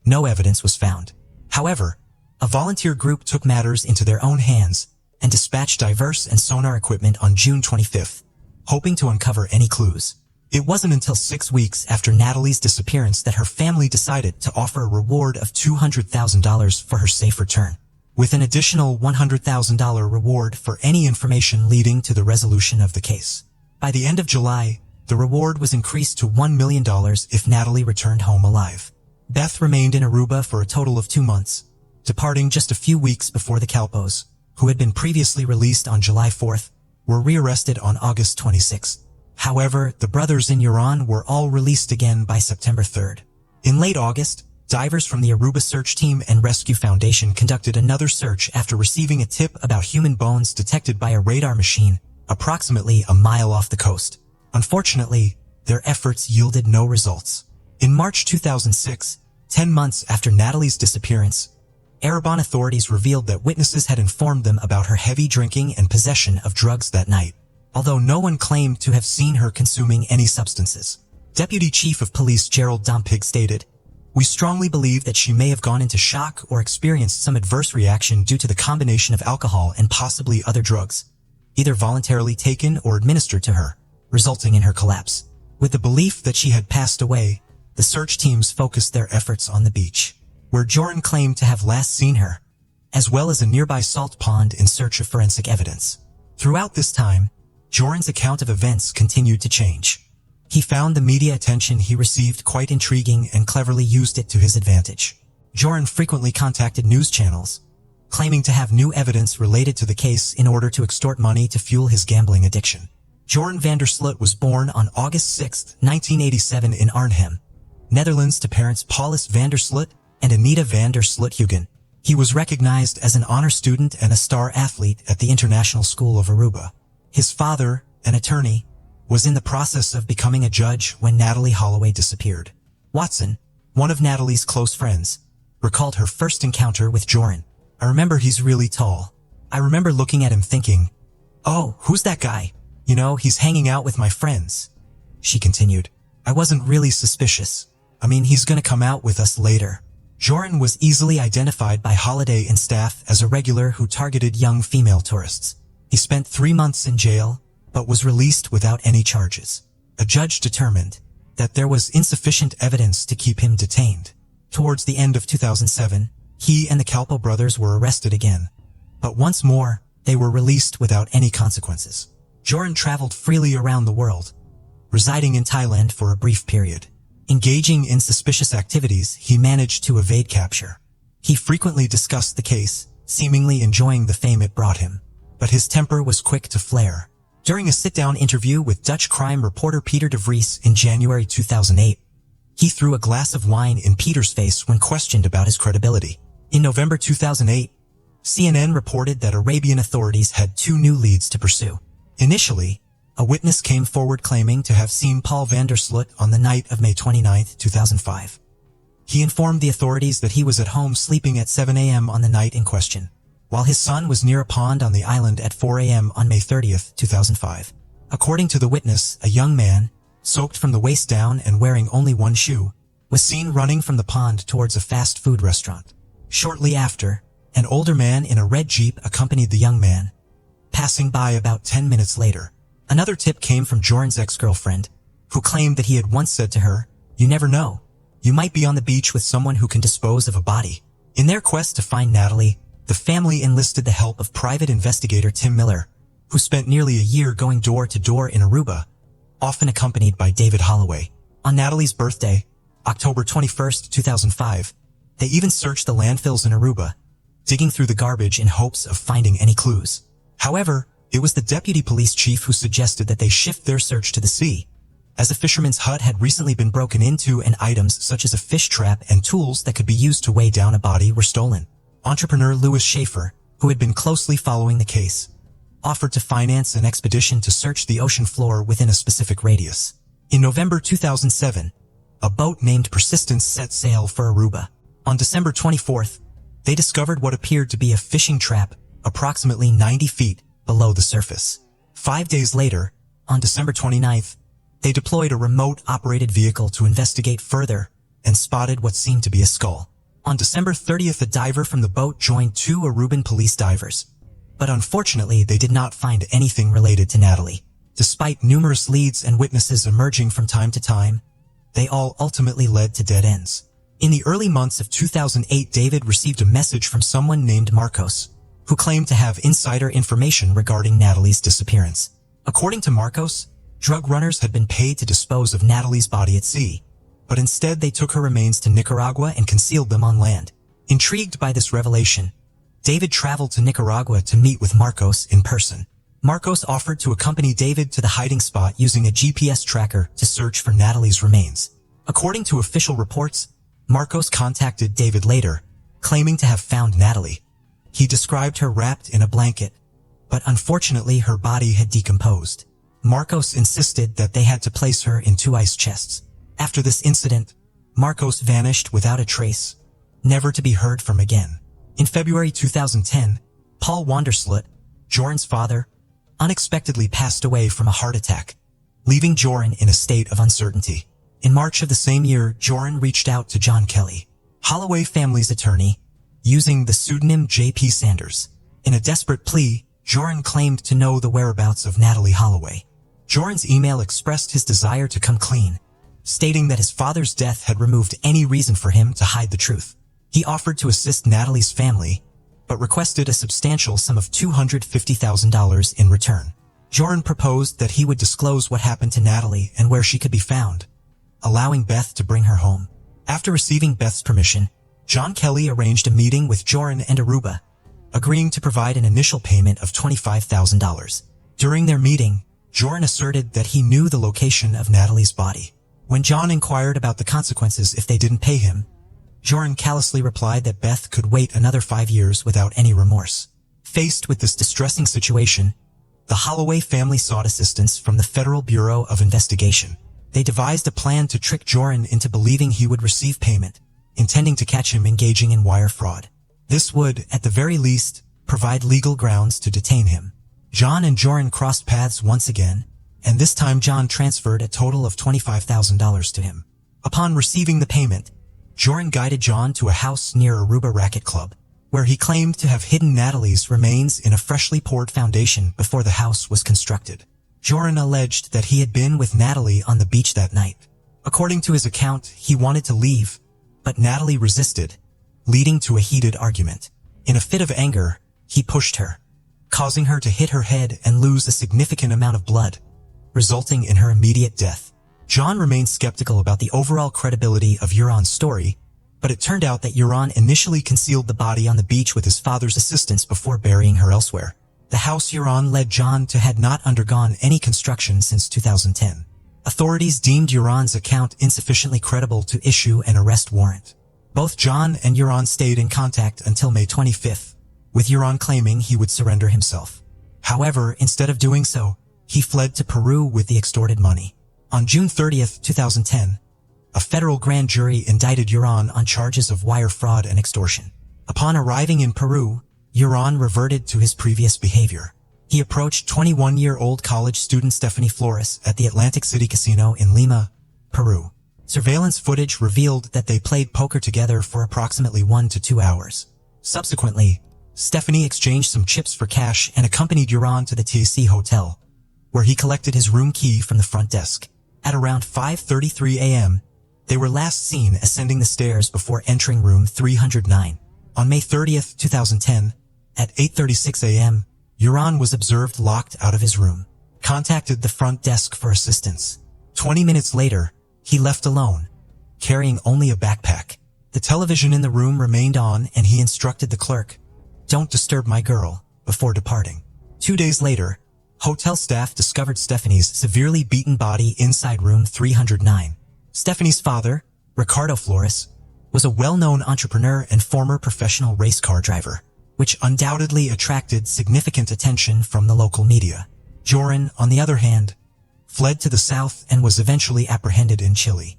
no evidence was found. However, a volunteer group took matters into their own hands and dispatched diverse and sonar equipment on June 25th, hoping to uncover any clues. It wasn't until 6 weeks after Natalie's disappearance that her family decided to offer a reward of $200,000 for her safe return, with an additional $100,000 reward for any information leading to the resolution of the case. By the end of July, the reward was increased to $1 million if Natalie returned home alive. Beth remained in Aruba for a total of 2 months, departing just a few weeks before the Kalpoes, who had been previously released on July 4th, were rearrested on August 26th. However, the brothers in Iran were all released again by September 3rd. In late August, divers from the Aruba Search Team and Rescue Foundation conducted another search after receiving a tip about human bones detected by a radar machine approximately a mile off the coast. Unfortunately, their efforts yielded no results. In March 2006, 10 months after Natalie's disappearance, Ereban authorities revealed that witnesses had informed them about her heavy drinking and possession of drugs that night, although no one claimed to have seen her consuming any substances. Deputy Chief of Police Gerald Dompig stated, "We strongly believe that she may have gone into shock or experienced some adverse reaction due to the combination of alcohol and possibly other drugs, either voluntarily taken or administered to her, resulting in her collapse." With the belief that she had passed away, the search teams focused their efforts on the beach, where Joran claimed to have last seen her, as well as a nearby salt pond in search of forensic evidence. Throughout this time, Joran's account of events continued to change. He found the media attention he received quite intriguing and cleverly used it to his advantage. Joran frequently contacted news channels, claiming to have new evidence related to the case in order to extort money to fuel his gambling addiction. Joran van der Sloot was born on August 6, 1987 in Arnhem, Netherlands, to parents Paulus van der Sloot and Anita van der Sloot-Hugen. He was recognized as an honor student and a star athlete at the International School of Aruba. His father, an attorney, was in the process of becoming a judge when Natalie Holloway disappeared. Watson, one of Natalie's close friends, recalled her first encounter with Joran. "I remember he's really tall. I remember looking at him thinking, 'Oh, who's that guy? You know, he's hanging out with my friends.'" She continued, "I wasn't really suspicious. I mean, he's gonna come out with us later." Joran was easily identified by Holiday and staff as a regular who targeted young female tourists. He spent 3 months in jail, but was released without any charges. A judge determined that there was insufficient evidence to keep him detained. Towards the end of 2007, he and the Kalpo brothers were arrested again, but once more, they were released without any consequences. Joran traveled freely around the world, residing in Thailand for a brief period. Engaging in suspicious activities, he managed to evade capture. He frequently discussed the case, seemingly enjoying the fame it brought him, but his temper was quick to flare. During a sit-down interview with Dutch crime reporter Peter de Vries in January 2008, he threw a glass of wine in Peter's face when questioned about his credibility. In November 2008, CNN reported that Arabian authorities had 2 new leads to pursue. Initially, a witness came forward claiming to have seen Paul van der Sloot on the night of May 29, 2005. He informed the authorities that he was at home sleeping at 7 a.m. on the night in question, while his son was near a pond on the island at 4 a.m. on May 30, 2005. According to the witness, a young man, soaked from the waist down and wearing only one shoe, was seen running from the pond towards a fast food restaurant. Shortly after, an older man in a red Jeep accompanied the young man, passing by about 10 minutes later. Another tip came from Joran's ex-girlfriend, who claimed that he had once said to her, "You never know. You might be on the beach with someone who can dispose of a body." In their quest to find Natalie, the family enlisted the help of private investigator Tim Miller, who spent nearly a year going door to door in Aruba, often accompanied by David Holloway. On Natalie's birthday, October 21, 2005, they even searched the landfills in Aruba, digging through the garbage in hopes of finding any clues. However, it was the deputy police chief who suggested that they shift their search to the sea, as a fisherman's hut had recently been broken into and items such as a fish trap and tools that could be used to weigh down a body were stolen. Entrepreneur Louis Schaefer, who had been closely following the case, offered to finance an expedition to search the ocean floor within a specific radius. In November 2007, a boat named Persistence set sail for Aruba. On December 24th, they discovered what appeared to be a fishing trap approximately 90 feet below the surface. 5 days later, on December 29th, they deployed a remote-operated vehicle to investigate further and spotted what seemed to be a skull. On December 30th, a diver from the boat joined 2 Aruban police divers, but unfortunately they did not find anything related to Natalie. Despite numerous leads and witnesses emerging from time to time, they all ultimately led to dead ends. In the early months of 2008, David received a message from someone named Marcos, who claimed to have insider information regarding Natalie's disappearance. According to Marcos, drug runners had been paid to dispose of Natalie's body at sea, but instead they took her remains to Nicaragua and concealed them on land. Intrigued by this revelation, David traveled to Nicaragua to meet with Marcos in person. Marcos offered to accompany David to the hiding spot using a GPS tracker to search for Natalie's remains. According to official reports, Marcos contacted David later, claiming to have found Natalie. He described her wrapped in a blanket, but unfortunately her body had decomposed. Marcos insisted that they had to place her in 2 ice chests. After this incident, Marcos vanished without a trace, never to be heard from again. In February 2010, Paul Wandersloot, Joran's father, unexpectedly passed away from a heart attack, leaving Joran in a state of uncertainty. In March of the same year, Joran reached out to John Kelly, Holloway family's attorney, using the pseudonym J.P. Sanders. In a desperate plea, Joran claimed to know the whereabouts of Natalie Holloway. Joran's email expressed his desire to come clean, stating that his father's death had removed any reason for him to hide the truth. He offered to assist Natalie's family, but requested a substantial sum of $250,000 in return. Joran proposed that he would disclose what happened to Natalie and where she could be found, allowing Beth to bring her home. After receiving Beth's permission, John Kelly arranged a meeting with Joran and Aruba, agreeing to provide an initial payment of $25,000. During their meeting, Joran asserted that he knew the location of Natalie's body. When John inquired about the consequences if they didn't pay him, Joran callously replied that Beth could wait another 5 years without any remorse. Faced with this distressing situation, the Holloway family sought assistance from the Federal Bureau of Investigation. They devised a plan to trick Joran into believing he would receive payment, intending to catch him engaging in wire fraud. This would, at the very least, provide legal grounds to detain him. John and Joran crossed paths once again, and this time John transferred a total of $25,000 to him. Upon receiving the payment, Joran guided John to a house near Aruba Racket Club, where he claimed to have hidden Natalie's remains in a freshly poured foundation before the house was constructed. Joran alleged that he had been with Natalie on the beach that night. According to his account, he wanted to leave, but Natalie resisted, leading to a heated argument. In a fit of anger, he pushed her, causing her to hit her head and lose a significant amount of blood, resulting in her immediate death. John remained skeptical about the overall credibility of Joran's story, but it turned out that Joran initially concealed the body on the beach with his father's assistance before burying her elsewhere. The house Joran led John to had not undergone any construction since 2010. Authorities deemed Joran's account insufficiently credible to issue an arrest warrant. Both John and Joran stayed in contact until May 25th, with Joran claiming he would surrender himself. However, instead of doing so, he fled to Peru with the extorted money. On June 30th, 2010, a federal grand jury indicted Joran on charges of wire fraud and extortion. Upon arriving in Peru, Joran reverted to his previous behavior. He approached 21-year-old college student Stephanie Flores at the Atlantic City Casino in Lima, Peru. Surveillance footage revealed that they played poker together for approximately 1 to 2 hours. Subsequently, Stephanie exchanged some chips for cash and accompanied Joran to the TC Hotel, where he collected his room key from the front desk. At around 5:33 a.m., they were last seen ascending the stairs before entering room 309. On May 30th, 2010, at 8:36 a.m., Joran was observed locked out of his room, contacted the front desk for assistance. 20 minutes later, he left alone, carrying only a backpack. The television in the room remained on and he instructed the clerk, "Don't disturb my girl," before departing. 2 days later, hotel staff discovered Stephanie's severely beaten body inside room 309. Stephanie's father, Ricardo Flores, was a well-known entrepreneur and former professional race car driver, which undoubtedly attracted significant attention from the local media. Joran, on the other hand, fled to the south and was eventually apprehended in Chile.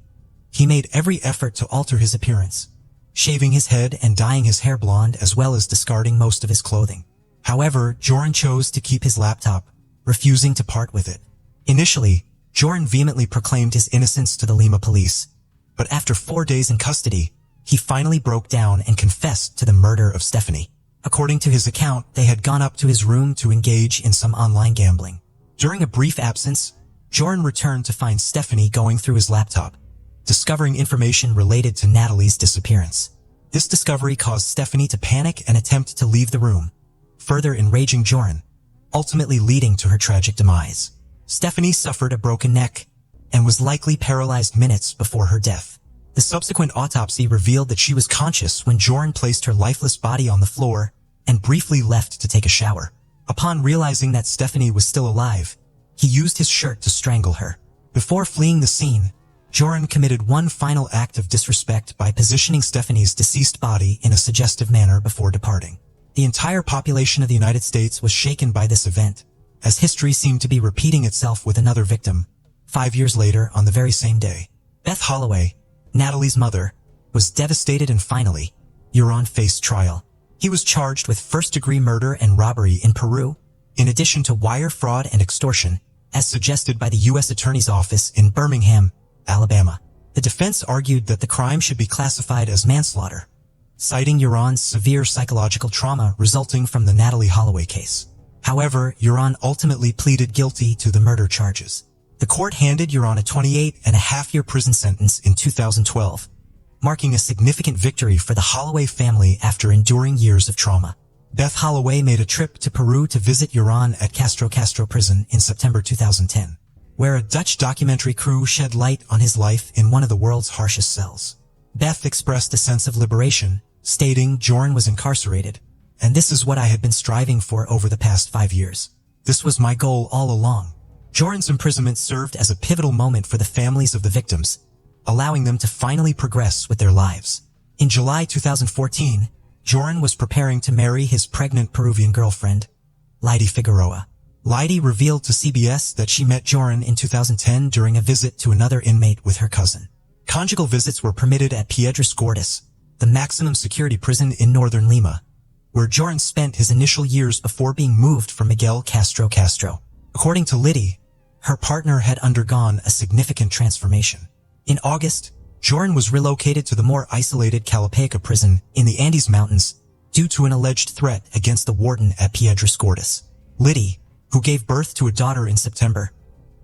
He made every effort to alter his appearance, shaving his head and dyeing his hair blonde as well as discarding most of his clothing. However, Joran chose to keep his laptop, refusing to part with it. Initially, Joran vehemently proclaimed his innocence to the Lima police, but after 4 days in custody, he finally broke down and confessed to the murder of Stephanie. According to his account, they had gone up to his room to engage in some online gambling. During a brief absence, Joran returned to find Stephanie going through his laptop, discovering information related to Natalie's disappearance. This discovery caused Stephanie to panic and attempt to leave the room, further enraging Joran, ultimately leading to her tragic demise. Stephanie suffered a broken neck and was likely paralyzed minutes before her death. The subsequent autopsy revealed that she was conscious when Joran placed her lifeless body on the floor and briefly left to take a shower. Upon realizing that Stephanie was still alive, he used his shirt to strangle her. Before fleeing the scene, Joran committed one final act of disrespect by positioning Stephanie's deceased body in a suggestive manner before departing. The entire population of the United States was shaken by this event, as history seemed to be repeating itself with another victim. 5 years later, on the very same day, Beth Holloway, Natalie's mother, was devastated, and finally, Joran faced trial. He was charged with first-degree murder and robbery in Peru, in addition to wire fraud and extortion, as suggested by the U.S. Attorney's Office in Birmingham, Alabama. The defense argued that the crime should be classified as manslaughter, citing Joran's severe psychological trauma resulting from the Natalie Holloway case. However, Joran ultimately pleaded guilty to the murder charges. The court handed Joran a 28.5-year prison sentence in 2012, marking a significant victory for the Holloway family after enduring years of trauma. Beth Holloway made a trip to Peru to visit Joran at Castro prison in September 2010, where a Dutch documentary crew shed light on his life in one of the world's harshest cells. Beth expressed a sense of liberation, stating Joran was incarcerated, and this is what I had been striving for over the past 5 years. This was my goal all along. Joran's imprisonment served as a pivotal moment for the families of the victims, allowing them to finally progress with their lives. In July 2014, Joran was preparing to marry his pregnant Peruvian girlfriend, Lydie Figueroa. Lydie revealed to CBS that she met Joran in 2010 during a visit to another inmate with her cousin. Conjugal visits were permitted at Piedras Gordas, the maximum security prison in northern Lima, where Joran spent his initial years before being moved from Miguel Castro. According to Lydie, her partner had undergone a significant transformation. In August, Joran was relocated to the more isolated Calapaica prison in the Andes Mountains due to an alleged threat against the warden at Piedras Gordas. Lydie, who gave birth to a daughter in September,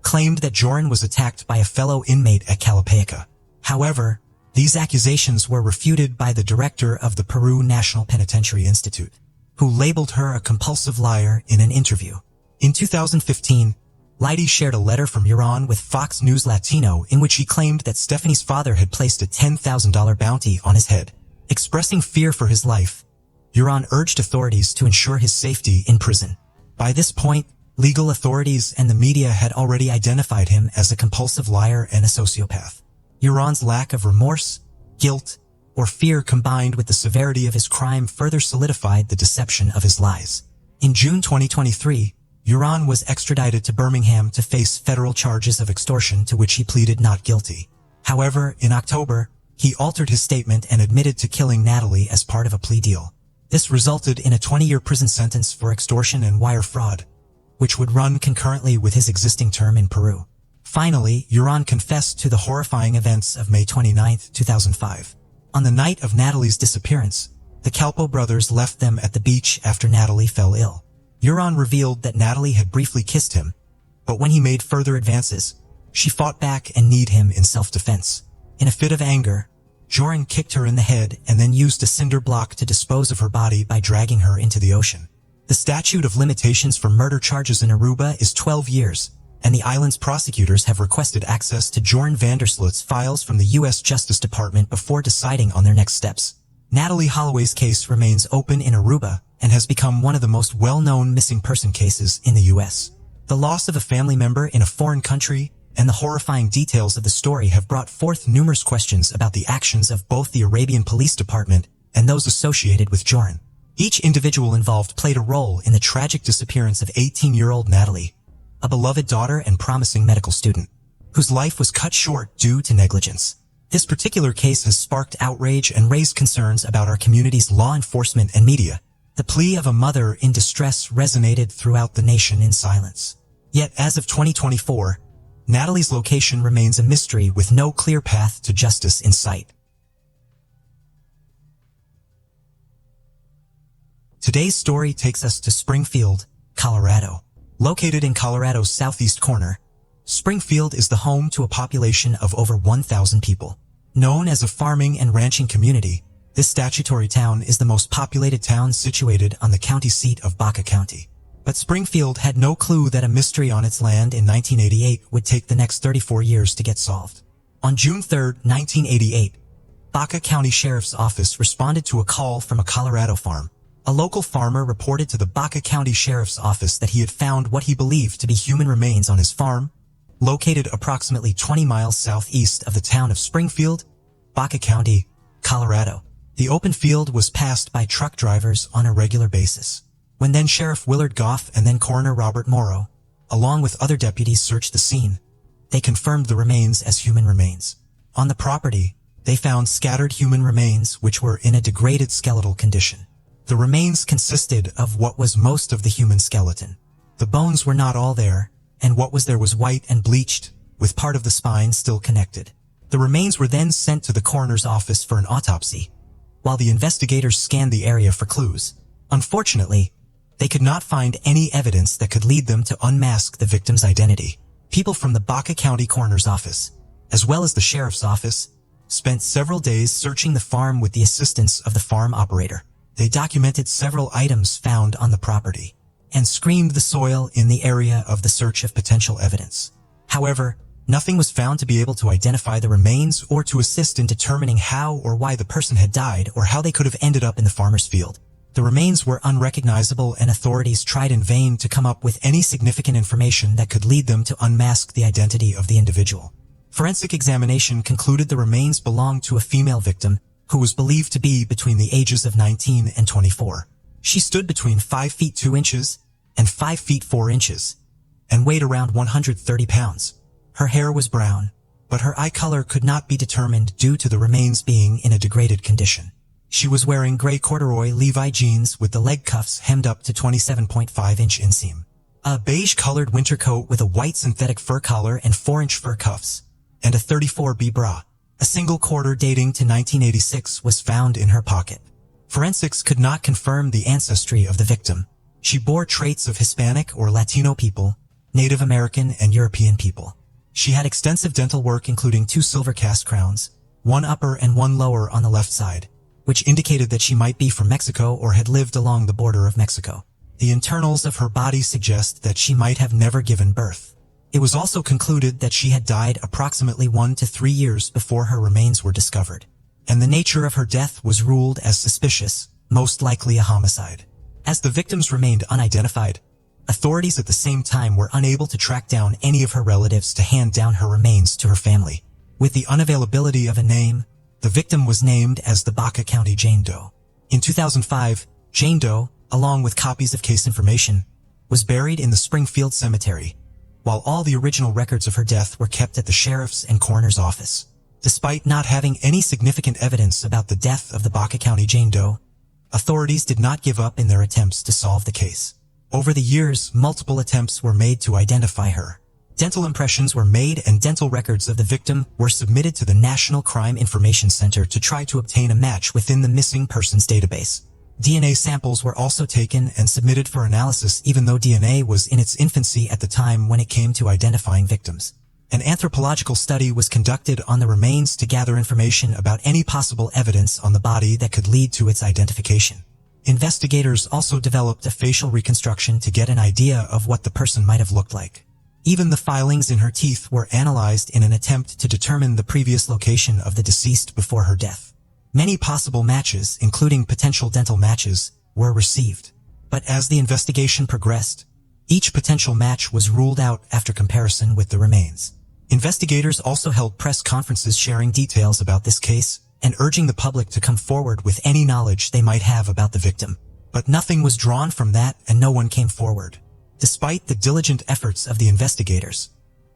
claimed that Joran was attacked by a fellow inmate at Calapaica. However, these accusations were refuted by the director of the Peru National Penitentiary Institute, who labeled her a compulsive liar in an interview. In 2015, Lydie shared a letter from Joran with Fox News Latino in which he claimed that Stephanie's father had placed a $10,000 bounty on his head. Expressing fear for his life, Joran urged authorities to ensure his safety in prison. By this point, legal authorities and the media had already identified him as a compulsive liar and a sociopath. Joran's lack of remorse, guilt, or fear combined with the severity of his crime further solidified the deception of his lies. In June 2023, Joran was extradited to Birmingham to face federal charges of extortion to which he pleaded not guilty. However, in October, he altered his statement and admitted to killing Natalie as part of a plea deal. This resulted in a 20-year prison sentence for extortion and wire fraud, which would run concurrently with his existing term in Peru. Finally, Joran confessed to the horrifying events of May 29, 2005. On the night of Natalie's disappearance, the Calpo brothers left them at the beach after Natalie fell ill. Joran revealed that Natalie had briefly kissed him, but when he made further advances, she fought back and kneed him in self-defense. In a fit of anger, Joran kicked her in the head and then used a cinder block to dispose of her body by dragging her into the ocean. The statute of limitations for murder charges in Aruba is 12 years, and the island's prosecutors have requested access to Joran Vandersloot's files from the U.S. Justice Department before deciding on their next steps. Natalie Holloway's case remains open in Aruba and has become one of the most well-known missing person cases in the U.S. The loss of a family member in a foreign country and the horrifying details of the story have brought forth numerous questions about the actions of both the Arabian Police Department and those associated with Joran. Each individual involved played a role in the tragic disappearance of 18-year-old Natalie, a beloved daughter and promising medical student, whose life was cut short due to negligence. This particular case has sparked outrage and raised concerns about our community's law enforcement and media. The plea of a mother in distress resonated throughout the nation in silence. Yet, as of 2024, Natalie's location remains a mystery with no clear path to justice in sight. Today's story takes us to Springfield, Colorado. Located in Colorado's southeast corner, Springfield is the home to a population of over 1,000 people. Known as a farming and ranching community, this statutory town is the most populated town situated on the county seat of Baca County. But Springfield had no clue that a mystery on its land in 1988 would take the next 34 years to get solved. On June 3, 1988, Baca County Sheriff's Office responded to a call from a Colorado farm, A local farmer reported to the Baca County Sheriff's Office that he had found what he believed to be human remains on his farm, located approximately 20 miles southeast of the town of Springfield, Baca County, Colorado. The open field was passed by truck drivers on a regular basis. When then Sheriff Willard Goff and then Coroner Robert Morrow, along with other deputies, searched the scene, they confirmed the remains as human remains. On the property, they found scattered human remains which were in a degraded skeletal condition. The remains consisted of what was most of the human skeleton. The bones were not all there, and what was there was white and bleached, with part of the spine still connected. The remains were then sent to the coroner's office for an autopsy, while the investigators scanned the area for clues. Unfortunately, they could not find any evidence that could lead them to unmask the victim's identity. People from the Baca County Coroner's Office, as well as the Sheriff's Office, spent several days searching the farm with the assistance of the farm operator. They documented several items found on the property and screened the soil in the area of the search of potential evidence. However, nothing was found to be able to identify the remains or to assist in determining how or why the person had died or how they could have ended up in the farmer's field. The remains were unrecognizable, and authorities tried in vain to come up with any significant information that could lead them to unmask the identity of the individual. Forensic examination concluded the remains belonged to a female victim who was believed to be between the ages of 19 and 24. She stood between 5 feet 2 inches and 5 feet 4 inches and weighed around 130 pounds. Her hair was brown, but her eye color could not be determined due to the remains being in a degraded condition. She was wearing gray corduroy Levi jeans with the leg cuffs hemmed up to 27.5-inch inseam, a beige-colored winter coat with a white synthetic fur collar and 4-inch fur cuffs, and a 34B bra. A single quarter dating to 1986 was found in her pocket. Forensics could not confirm the ancestry of the victim. She bore traits of Hispanic or Latino people, Native American and European people. She had extensive dental work including 2 silver cast crowns, 1 upper and 1 lower on the left side, which indicated that she might be from Mexico or had lived along the border of Mexico. The internals of her body suggest that she might have never given birth. It was also concluded that she had died approximately 1 to 3 years before her remains were discovered, and the nature of her death was ruled as suspicious, most likely a homicide. As the victims remained unidentified, authorities at the same time were unable to track down any of her relatives to hand down her remains to her family. With the unavailability of a name, the victim was named as the Baca County Jane Doe. In 2005, Jane Doe, along with copies of case information, was buried in the Springfield Cemetery, while all the original records of her death were kept at the Sheriff's and Coroner's Office. Despite not having any significant evidence about the death of the Baca County Jane Doe, authorities did not give up in their attempts to solve the case. Over the years, multiple attempts were made to identify her. Dental impressions were made and dental records of the victim were submitted to the National Crime Information Center to try to obtain a match within the missing persons database. DNA samples were also taken and submitted for analysis, even though DNA was in its infancy at the time when it came to identifying victims. An anthropological study was conducted on the remains to gather information about any possible evidence on the body that could lead to its identification. Investigators also developed a facial reconstruction to get an idea of what the person might have looked like. Even the filings in her teeth were analyzed in an attempt to determine the previous location of the deceased before her death. Many possible matches, including potential dental matches, were received. But as the investigation progressed, each potential match was ruled out after comparison with the remains. Investigators also held press conferences sharing details about this case and urging the public to come forward with any knowledge they might have about the victim. But nothing was drawn from that and no one came forward. Despite the diligent efforts of the investigators,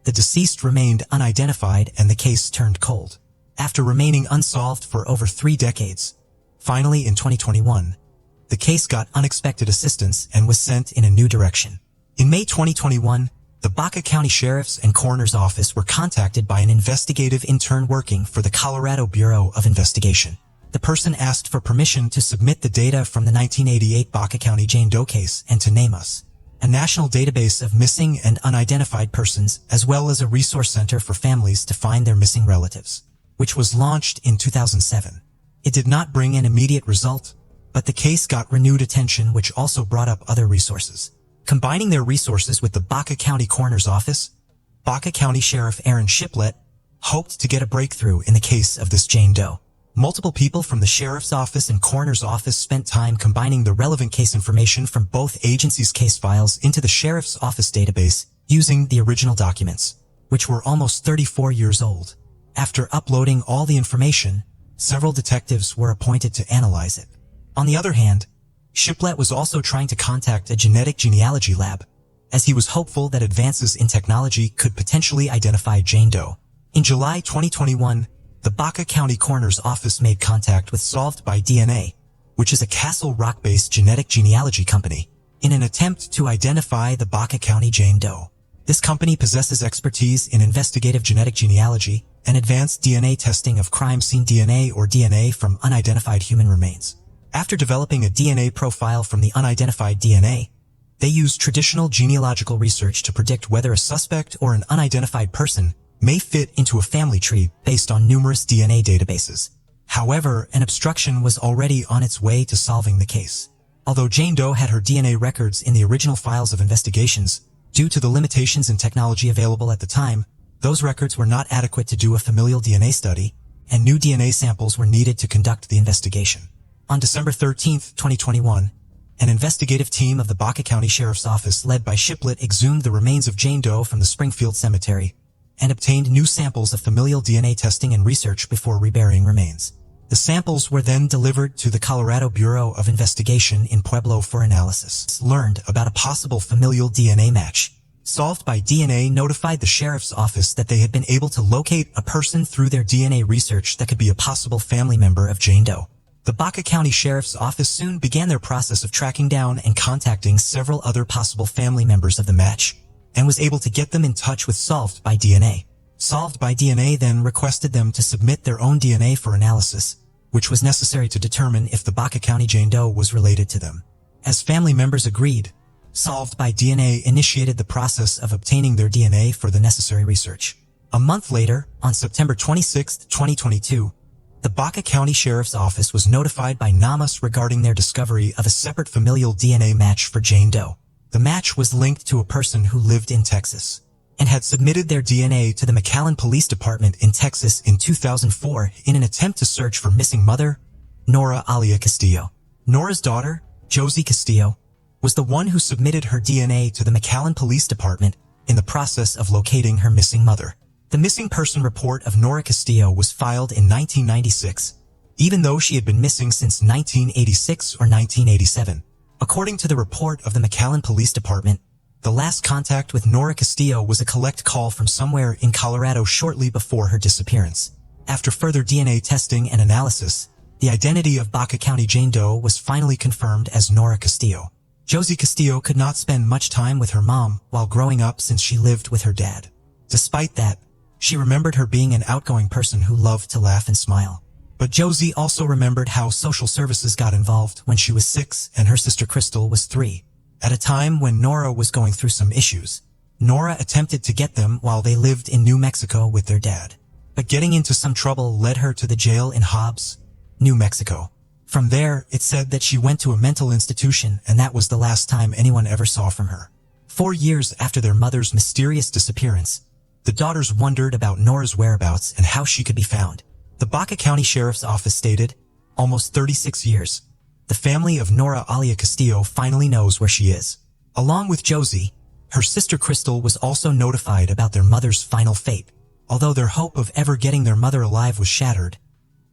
the deceased remained unidentified and the case turned cold. After remaining unsolved for over 3 decades, finally in 2021, the case got unexpected assistance and was sent in a new direction. In May 2021, the Baca County Sheriff's and Coroner's Office were contacted by an investigative intern working for the Colorado Bureau of Investigation. The person asked for permission to submit the data from the 1988 Baca County Jane Doe case and to name us, a national database of missing and unidentified persons, as well as a resource center for families to find their missing relatives, which was launched in 2007. It did not bring an immediate result, but the case got renewed attention, which also brought up other resources. Combining their resources with the Baca County Coroner's Office, Baca County Sheriff Aaron Shiplett hoped to get a breakthrough in the case of this Jane Doe. Multiple people from the sheriff's office and coroner's office spent time combining the relevant case information from both agencies' case files into the sheriff's office database using the original documents, which were almost 34 years old. After uploading all the information, several detectives were appointed to analyze it. On the other hand, Shiplet was also trying to contact a genetic genealogy lab, as he was hopeful that advances in technology could potentially identify Jane Doe. In July 2021, the Baca County Coroner's Office made contact with Solved by DNA, which is a Castle Rock-based genetic genealogy company, in an attempt to identify the Baca County Jane Doe. This company possesses expertise in investigative genetic genealogy and advanced DNA testing of crime scene DNA or DNA from unidentified human remains. After developing a DNA profile from the unidentified DNA, they used traditional genealogical research to predict whether a suspect or an unidentified person may fit into a family tree based on numerous DNA databases. However, an obstruction was already on its way to solving the case. Although Jane Doe had her DNA records in the original files of investigations, due to the limitations in technology available at the time, those records were not adequate to do a familial DNA study, and new DNA samples were needed to conduct the investigation. On December 13, 2021, an investigative team of the Baca County Sheriff's Office led by Shiplet exhumed the remains of Jane Doe from the Springfield Cemetery and obtained new samples of familial DNA testing and research before reburying remains. The samples were then delivered to the Colorado Bureau of Investigation in Pueblo for analysis. Learned about a possible familial DNA match. Solved by DNA notified the sheriff's office that they had been able to locate a person through their DNA research that could be a possible family member of Jane Doe. The Baca County Sheriff's Office soon began their process of tracking down and contacting several other possible family members of the match, and was able to get them in touch with Solved by DNA. Solved by DNA then requested them to submit their own DNA for analysis, which was necessary to determine if the Baca County Jane Doe was related to them. As family members agreed, Solved by DNA initiated the process of obtaining their DNA for the necessary research. A month later, on September 26, 2022, the Baca County Sheriff's Office was notified by NAMUS regarding their discovery of a separate familial DNA match for Jane Doe. The match was linked to a person who lived in Texas and had submitted their DNA to the McAllen Police Department in Texas in 2004 in an attempt to search for missing mother, Nora Alia Castillo. Nora's daughter, Josie Castillo, was the one who submitted her DNA to the McAllen Police Department in the process of locating her missing mother. The missing person report of Nora Castillo was filed in 1996, even though she had been missing since 1986 or 1987. According to the report of the McAllen Police Department, the last contact with Nora Castillo was a collect call from somewhere in Colorado shortly before her disappearance. After further DNA testing and analysis, the identity of Baca County Jane Doe was finally confirmed as Nora Castillo. Josie Castillo could not spend much time with her mom while growing up since she lived with her dad. Despite that, she remembered her being an outgoing person who loved to laugh and smile. But Josie also remembered how social services got involved when she was 6 and her sister Crystal was 3. At a time when Nora was going through some issues, Nora attempted to get them while they lived in New Mexico with their dad. But getting into some trouble led her to the jail in Hobbs, New Mexico. From there, it said that she went to a mental institution and that was the last time anyone ever saw from her. 4 years after their mother's mysterious disappearance, the daughters wondered about Nora's whereabouts and how she could be found. The Baca County Sheriff's Office stated, almost 36 years. The family of Nora Alia Castillo finally knows where she is. Along with Josie, her sister Crystal was also notified about their mother's final fate. Although their hope of ever getting their mother alive was shattered,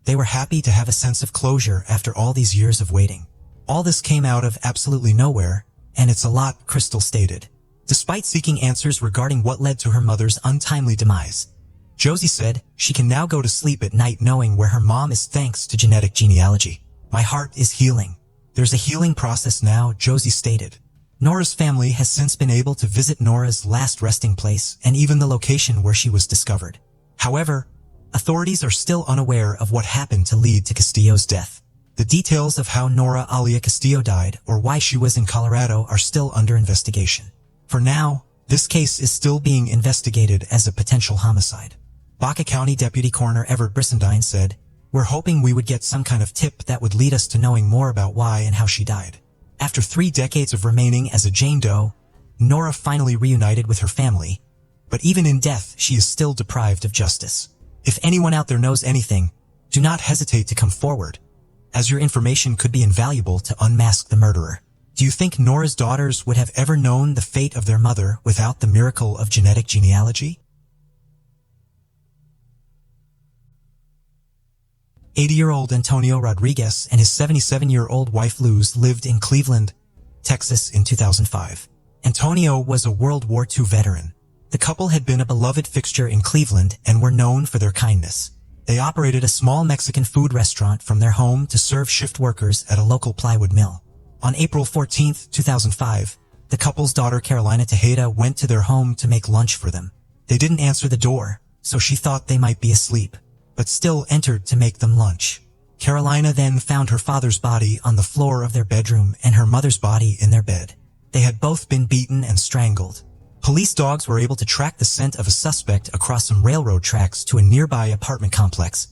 they were happy to have a sense of closure after all these years of waiting. All this came out of absolutely nowhere, and it's a lot, Crystal stated. Despite seeking answers regarding what led to her mother's untimely demise, Josie said she can now go to sleep at night knowing where her mom is thanks to genetic genealogy. My heart is healing. There's a healing process now, Josie stated. Nora's family has since been able to visit Nora's last resting place and even the location where she was discovered. However, authorities are still unaware of what happened to lead to Castillo's death. The details of how Nora Alia Castillo died or why she was in Colorado are still under investigation. For now, this case is still being investigated as a potential homicide. Baca County Deputy Coroner Everett Brissendine said, "We're hoping we would get some kind of tip that would lead us to knowing more about why and how she died." After 3 decades of remaining as a Jane Doe, Nora finally reunited with her family, but even in death she is still deprived of justice. If anyone out there knows anything, Do not hesitate to come forward, as your information could be invaluable to unmask the murderer. Do you think Nora's daughters would have ever known the fate of their mother without the miracle of genetic genealogy? 80-year-old Antonio Rodriguez and his 77-year-old wife Luz lived in Cleveland, Texas in 2005. Antonio was a World War II veteran. The couple had been a beloved fixture in Cleveland and were known for their kindness. They operated a small Mexican food restaurant from their home to serve shift workers at a local plywood mill. On April 14, 2005, the couple's daughter Carolina Tejeda went to their home to make lunch for them. They didn't answer the door, so she thought they might be asleep, but still entered to make them lunch. Carolina then found her father's body on the floor of their bedroom and her mother's body in their bed. They had both been beaten and strangled. Police dogs were able to track the scent of a suspect across some railroad tracks to a nearby apartment complex,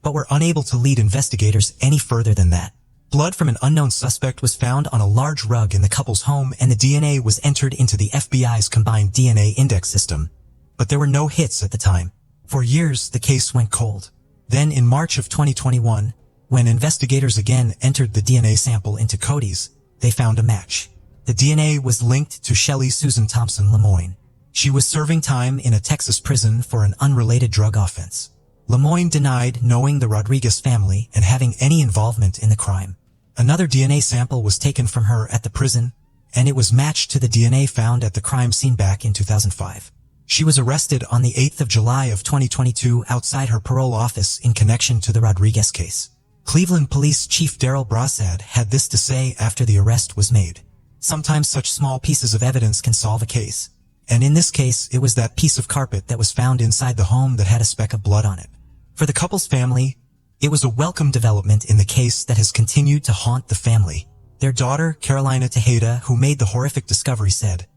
but were unable to lead investigators any further than that. Blood from an unknown suspect was found on a large rug in the couple's home and the DNA was entered into the FBI's combined DNA index system, but there were no hits at the time. For years, the case went cold. Then in March of 2021, when investigators again entered the DNA sample into Cody's, they found a match. The DNA was linked to Shelley Susan Thompson Lemoyne. She was serving time in a Texas prison for an unrelated drug offense. Lemoyne denied knowing the Rodriguez family and having any involvement in the crime. Another DNA sample was taken from her at the prison, and it was matched to the DNA found at the crime scene back in 2005. She was arrested on the 8th of July of 2022 outside her parole office in connection to the Rodriguez case. Cleveland Police Chief Daryl Brassad had this to say after the arrest was made. Sometimes such small pieces of evidence can solve a case. And in this case, it was that piece of carpet that was found inside the home that had a speck of blood on it. For the couple's family, it was a welcome development in the case that has continued to haunt the family. Their daughter, Carolina Tejeda, who made the horrific discovery, said,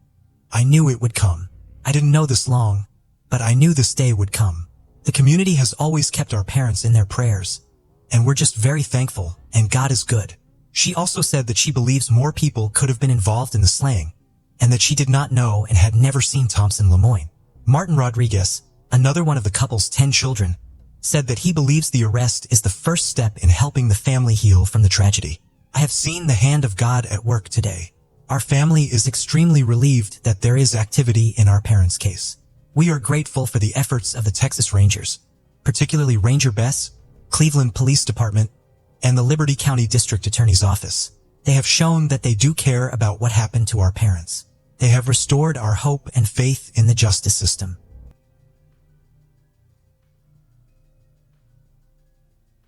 "I knew it would come. I didn't know this long, but I knew this day would come. The community has always kept our parents in their prayers, and we're just very thankful, and God is good." She also said that she believes more people could have been involved in the slaying, and that she did not know and had never seen Thompson Lemoyne. Martin Rodriguez, another one of the couple's 10 children, said that he believes the arrest is the first step in helping the family heal from the tragedy. "I have seen the hand of God at work today. Our family is extremely relieved that there is activity in our parents' case. We are grateful for the efforts of the Texas Rangers, particularly Ranger Bess, Cleveland Police Department, and the Liberty County District Attorney's Office. They have shown that they do care about what happened to our parents. They have restored our hope and faith in the justice system."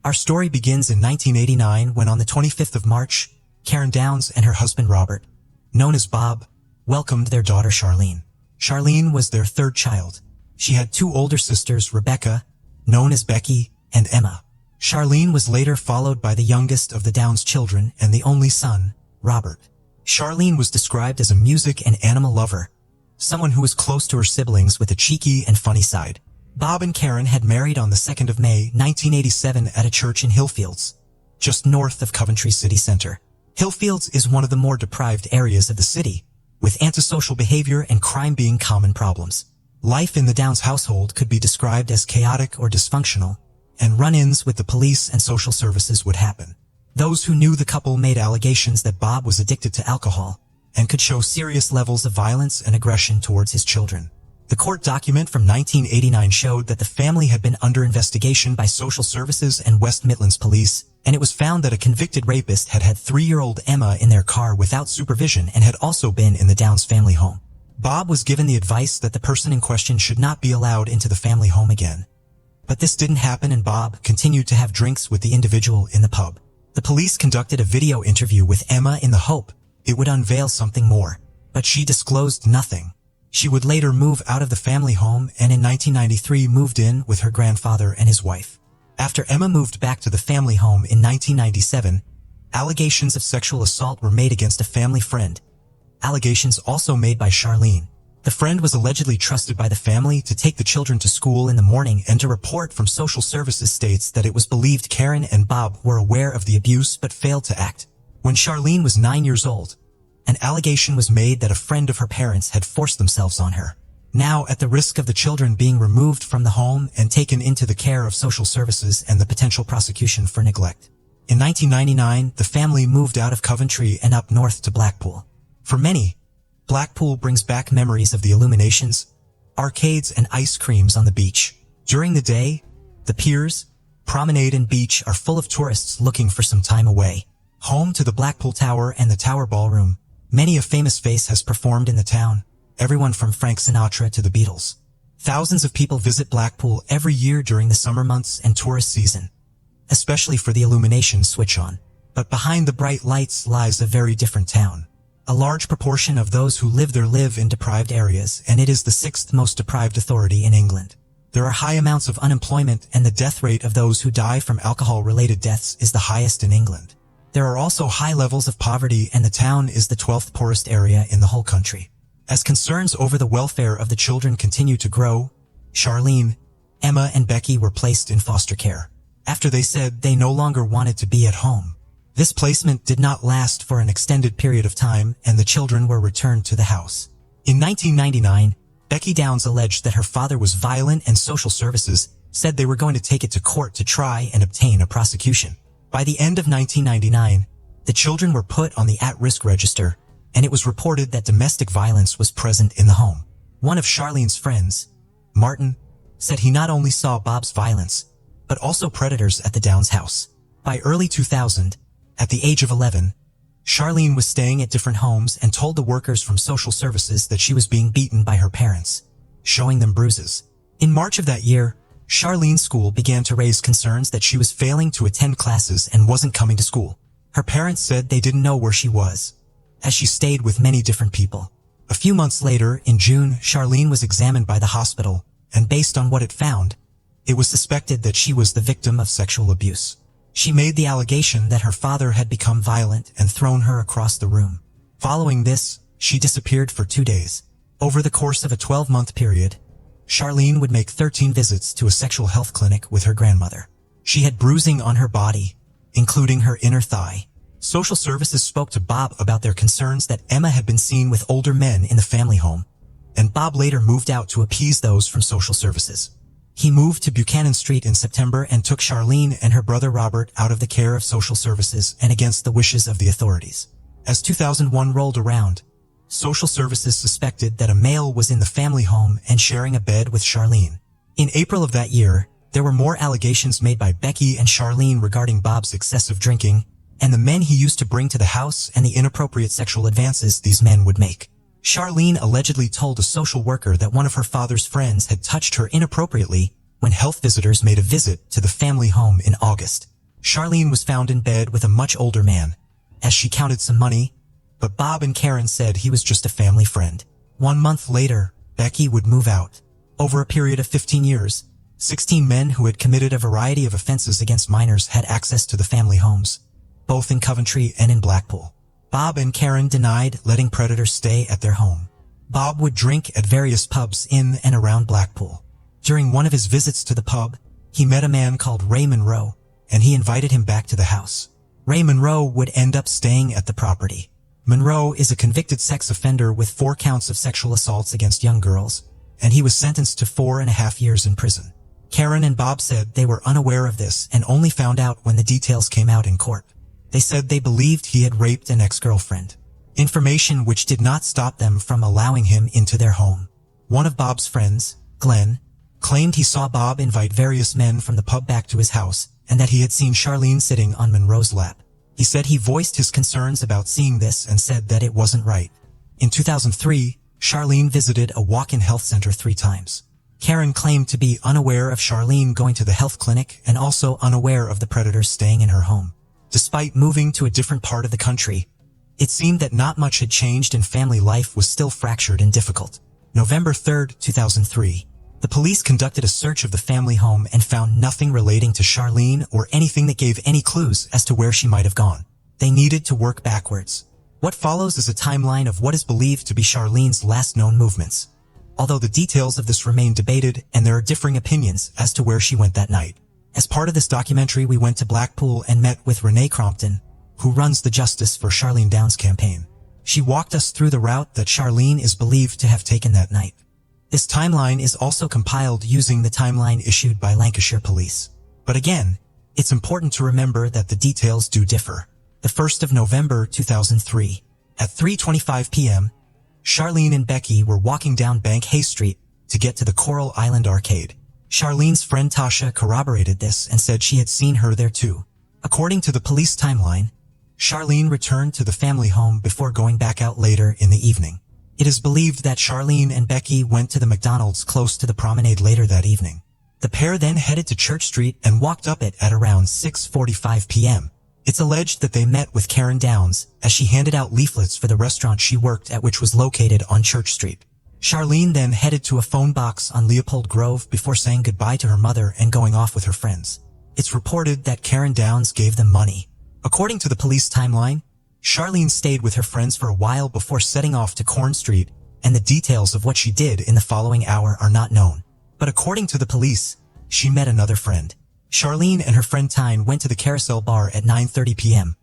Our story begins in 1989 when on the 25th of March, Karen Downs and her husband Robert, known as Bob, welcomed their daughter Charlene. Charlene was their third child. She had two older sisters, Rebecca, known as Becky, and Emma. Charlene was later followed by the youngest of the Downs children and the only son, Robert. Charlene was described as a music and animal lover, someone who was close to her siblings with a cheeky and funny side. Bob and Karen had married on the 2nd of May, 1987 at a church in Hillfields, just north of Coventry City Center. Hillfields is one of the more deprived areas of the city, with antisocial behavior and crime being common problems. Life in the Downs household could be described as chaotic or dysfunctional, and run-ins with the police and social services would happen. Those who knew the couple made allegations that Bob was addicted to alcohol and could show serious levels of violence and aggression towards his children. The court document from 1989 showed that the family had been under investigation by social services and West Midlands police, and it was found that a convicted rapist had had 3-year-old Emma in their car without supervision and had also been in the Downs family home. Bob was given the advice that the person in question should not be allowed into the family home again. But this didn't happen, and Bob continued to have drinks with the individual in the pub. The police conducted a video interview with Emma in the hope it would unveil something more, but she disclosed nothing. She would later move out of the family home and in 1993 moved in with her grandfather and his wife. After Emma moved back to the family home in 1997, allegations of sexual assault were made against a family friend. Allegations also made by Charlene. The friend was allegedly trusted by the family to take the children to school in the morning, and a report from social services states that it was believed Karen and Bob were aware of the abuse but failed to act. When Charlene was 9 years old, an allegation was made that a friend of her parents had forced themselves on her. Now, at the risk of the children being removed from the home and taken into the care of social services and the potential prosecution for neglect. In 1999, the family moved out of Coventry and up north to Blackpool. For many, Blackpool brings back memories of the illuminations, arcades and ice creams on the beach. During the day, the piers, promenade and beach are full of tourists looking for some time away. Home to the Blackpool Tower and the Tower Ballroom, many a famous face has performed in the town, everyone from Frank Sinatra to the Beatles. Thousands of people visit Blackpool every year during the summer months and tourist season, especially for the illumination switch on. But behind the bright lights lies a very different town. A large proportion of those who live there live in deprived areas, and it is the sixth most deprived authority in England. There are high amounts of unemployment, and the death rate of those who die from alcohol-related deaths is the highest in England. There are also high levels of poverty, and the town is the 12th poorest area in the whole country. As concerns over the welfare of the children continue to grow, Charlene, Emma, and Becky were placed in foster care after they said they no longer wanted to be at home. This placement did not last for an extended period of time, and the children were returned to the house. In 1999, Becky Downs alleged that her father was violent, and social services said they were going to take it to court to try and obtain a prosecution. By the end of 1999, the children were put on the at-risk register, and it was reported that domestic violence was present in the home. One of Charlene's friends, Martin, said he not only saw Bob's violence, but also predators at the Downs house. By early 2000, at the age of 11, Charlene was staying at different homes and told the workers from social services that she was being beaten by her parents, showing them bruises. In March of that year, Charlene's school began to raise concerns that she was failing to attend classes and wasn't coming to school. Her parents said they didn't know where she was, as she stayed with many different people. A few months later, in June, Charlene was examined by the hospital, and based on what it found, it was suspected that she was the victim of sexual abuse. She made the allegation that her father had become violent and thrown her across the room. Following this, she disappeared for 2 days. Over the course of a 12-month period, Charlene would make 13 visits to a sexual health clinic with her grandmother. She had bruising on her body, including her inner thigh. Social services spoke to Bob about their concerns that Emma had been seen with older men in the family home, and Bob later moved out to appease those from social services. He moved to Buchanan Street in September and took Charlene and her brother Robert out of the care of social services and against the wishes of the authorities. As 2001 rolled around, social services suspected that a male was in the family home and sharing a bed with Charlene. In April of that year, there were more allegations made by Becky and Charlene regarding Bob's excessive drinking, and the men he used to bring to the house and the inappropriate sexual advances these men would make. Charlene allegedly told a social worker that one of her father's friends had touched her inappropriately when health visitors made a visit to the family home in August. Charlene was found in bed with a much older man, as she counted some money, but Bob and Karen said he was just a family friend. 1 month later, Becky would move out. Over a period of 15 years, 16 men who had committed a variety of offenses against minors had access to the family homes, both in Coventry and in Blackpool. Bob and Karen denied letting predators stay at their home. Bob would drink at various pubs in and around Blackpool. During one of his visits to the pub, he met a man called Ray Monroe, and he invited him back to the house. Ray Monroe would end up staying at the property. Monroe is a convicted sex offender with 4 counts of sexual assaults against young girls, and he was sentenced to 4.5 years in prison. Karen and Bob said they were unaware of this and only found out when the details came out in court. They said they believed he had raped an ex-girlfriend, information which did not stop them from allowing him into their home. One of Bob's friends, Glenn, claimed he saw Bob invite various men from the pub back to his house and that he had seen Charlene sitting on Monroe's lap. He said he voiced his concerns about seeing this and said that it wasn't right. In 2003, Charlene visited a walk-in health center 3 times. Karen claimed to be unaware of Charlene going to the health clinic and also unaware of the predators staying in her home. Despite moving to a different part of the country, it seemed that not much had changed and family life was still fractured and difficult. November 3, 2003, the police conducted a search of the family home and found nothing relating to Charlene or anything that gave any clues as to where she might have gone. They needed to work backwards. What follows is a timeline of what is believed to be Charlene's last known movements, although the details of this remain debated and there are differing opinions as to where she went that night. As part of this documentary, we went to Blackpool and met with Renee Crompton, who runs the Justice for Charlene Downs campaign. She walked us through the route that Charlene is believed to have taken that night. This timeline is also compiled using the timeline issued by Lancashire Police. But again, it's important to remember that the details do differ. The 1st of November 2003, at 3:25 p.m., Charlene and Becky were walking down Bank Hay Street to get to the Coral Island Arcade. Charlene's friend Tasha corroborated this and said she had seen her there too. According to the police timeline, Charlene returned to the family home before going back out later in the evening. It is believed that Charlene and Becky went to the McDonald's close to the promenade later that evening. The pair then headed to Church Street and walked up it at around 6:45 p.m. It's alleged that they met with Karen Downs as she handed out leaflets for the restaurant she worked at, which was located on Church Street. Charlene then headed to a phone box on Leopold Grove before saying goodbye to her mother and going off with her friends. It's reported that Karen Downs gave them money. According to the police timeline, Charlene stayed with her friends for a while before setting off to Corn Street, and the details of what she did in the following hour are not known. But according to the police, she met another friend. Charlene and her friend Tyne went to the Carousel Bar at 9:30 p.m.,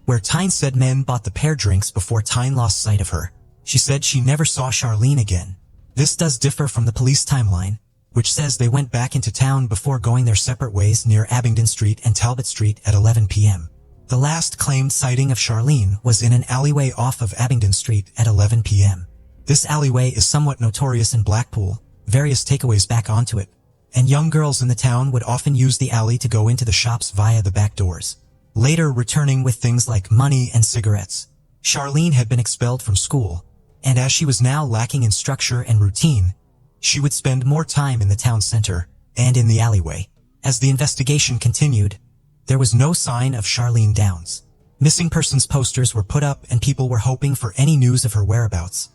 where Tyne said men bought the pair drinks before Tyne lost sight of her. She said she never saw Charlene again. This does differ from the police timeline, which says they went back into town before going their separate ways near Abingdon Street and Talbot Street at 11 p.m. The last claimed sighting of Charlene was in an alleyway off of Abingdon Street at 11 p.m. This alleyway is somewhat notorious in Blackpool, various takeaways back onto it, and young girls in the town would often use the alley to go into the shops via the back doors, later returning with things like money and cigarettes. Charlene had been expelled from school, and as she was now lacking in structure and routine, she would spend more time in the town center and in the alleyway. As the investigation continued, there was no sign of Charlene Downs. Missing persons posters were put up and people were hoping for any news of her whereabouts.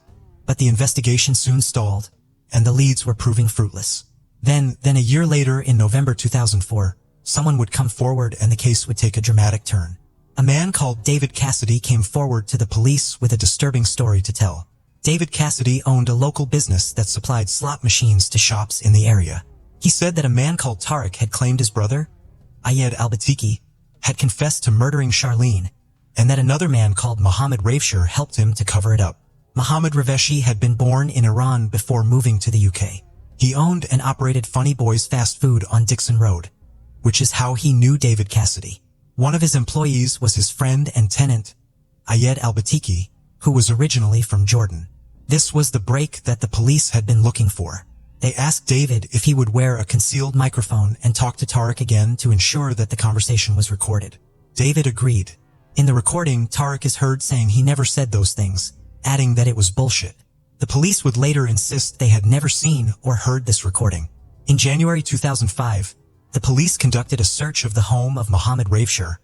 But the investigation soon stalled, and the leads were proving fruitless. Then a year later in November 2004, someone would come forward and the case would take a dramatic turn. A man called David Cassidy came forward to the police with a disturbing story to tell. David Cassidy owned a local business that supplied slot machines to shops in the area. He said that a man called Tariq had claimed his brother, Ayed Al-Batiki, had confessed to murdering Charlene, and that another man called Mohammed Raveshir helped him to cover it up. Mohammed Raveshi had been born in Iran before moving to the UK. He owned and operated Funny Boys fast food on Dixon Road, which is how he knew David Cassidy. One of his employees was his friend and tenant, Ayed Al-Batiki, who was originally from Jordan. This was the break that the police had been looking for. They asked David if he would wear a concealed microphone and talk to Tariq again to ensure that the conversation was recorded. David agreed. In the recording, Tariq is heard saying he never said those things, adding that it was bullshit. The police would later insist they had never seen or heard this recording. In January 2005, the police conducted a search of the home of Mohammed Raveshir,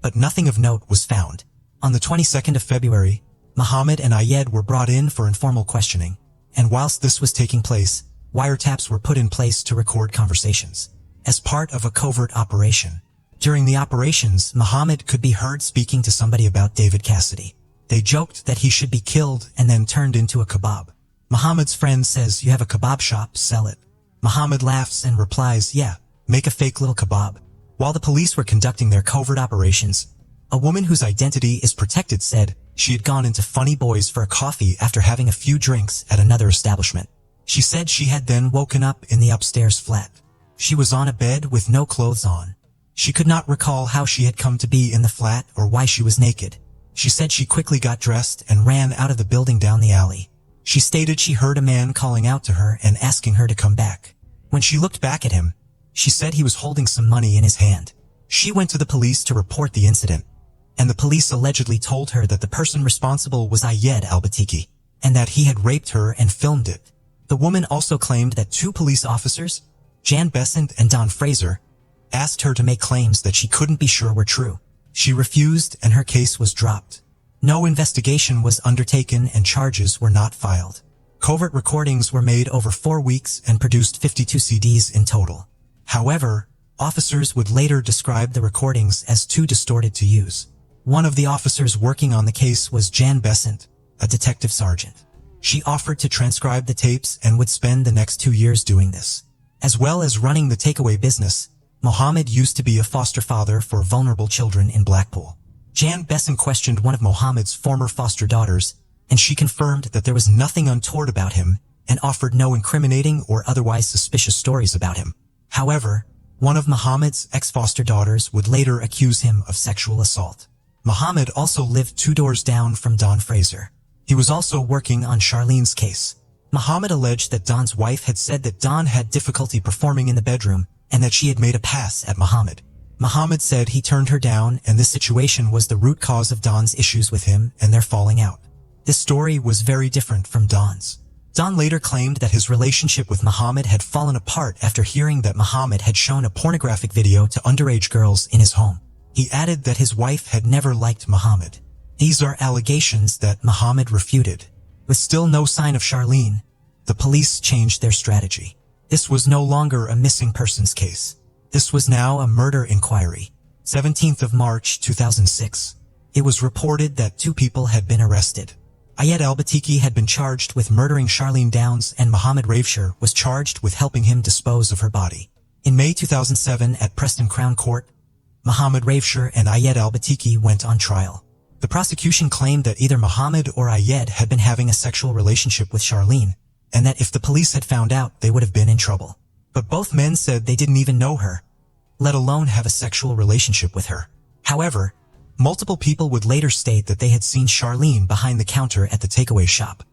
but nothing of note was found. On the 22nd of February, Mohammed and Ayed were brought in for informal questioning, and whilst this was taking place, wiretaps were put in place to record conversations. As part of a covert operation. During the operations, Mohammed could be heard speaking to somebody about David Cassidy. They joked that he should be killed and then turned into a kebab. Mohammed's friend says, "You have a kebab shop, sell it." Mohammed laughs and replies, "Yeah, make a fake little kebab." While the police were conducting their covert operations, a woman whose identity is protected said she had gone into Funny Boys for a coffee after having a few drinks at another establishment. She said she had then woken up in the upstairs flat. She was on a bed with no clothes on. She could not recall how she had come to be in the flat or why she was naked. She said she quickly got dressed and ran out of the building down the alley. She stated she heard a man calling out to her and asking her to come back. When she looked back at him, she said he was holding some money in his hand. She went to the police to report the incident, and the police allegedly told her that the person responsible was Ayed Al-Batiki, and that he had raped her and filmed it. The woman also claimed that two police officers, Jan Besant and Don Fraser, asked her to make claims that she couldn't be sure were true. She refused and her case was dropped. No investigation was undertaken and charges were not filed. Covert recordings were made over 4 weeks and produced 52 CDs in total. However, officers would later describe the recordings as too distorted to use. One of the officers working on the case was Jan Besant, a detective sergeant. She offered to transcribe the tapes and would spend the next 2 years doing this. As well as running the takeaway business, Mohammed used to be a foster father for vulnerable children in Blackpool. Jan Besant questioned one of Mohammed's former foster daughters, and she confirmed that there was nothing untoward about him and offered no incriminating or otherwise suspicious stories about him. However, one of Muhammad's ex-foster daughters would later accuse him of sexual assault. Muhammad also lived 2 doors down from Dawn Fraser. He was also working on Charlene's case. Muhammad alleged that Dawn's wife had said that Dawn had difficulty performing in the bedroom and that she had made a pass at Muhammad. Muhammad said he turned her down and this situation was the root cause of Dawn's issues with him and their falling out. This story was very different from Dawn's. Dawn later claimed that his relationship with Muhammad had fallen apart after hearing that Muhammad had shown a pornographic video to underage girls in his home. He added that his wife had never liked Muhammad. These are allegations that Muhammad refuted. With still no sign of Charlene, the police changed their strategy. This was no longer a missing persons case. This was now a murder inquiry. 17th of March 2006. It was reported that 2 people had been arrested. Ayed al-Batiki had been charged with murdering Charlene Downs and Muhammad Raveshar was charged with helping him dispose of her body. In May 2007 at Preston Crown Court, Muhammad Raveshar and Ayed al-Batiki went on trial. The prosecution claimed that either Muhammad or Ayed had been having a sexual relationship with Charlene, and that if the police had found out, they would have been in trouble. But both men said they didn't even know her, let alone have a sexual relationship with her. However, multiple people would later state that they had seen Charlene behind the counter at the takeaway shop,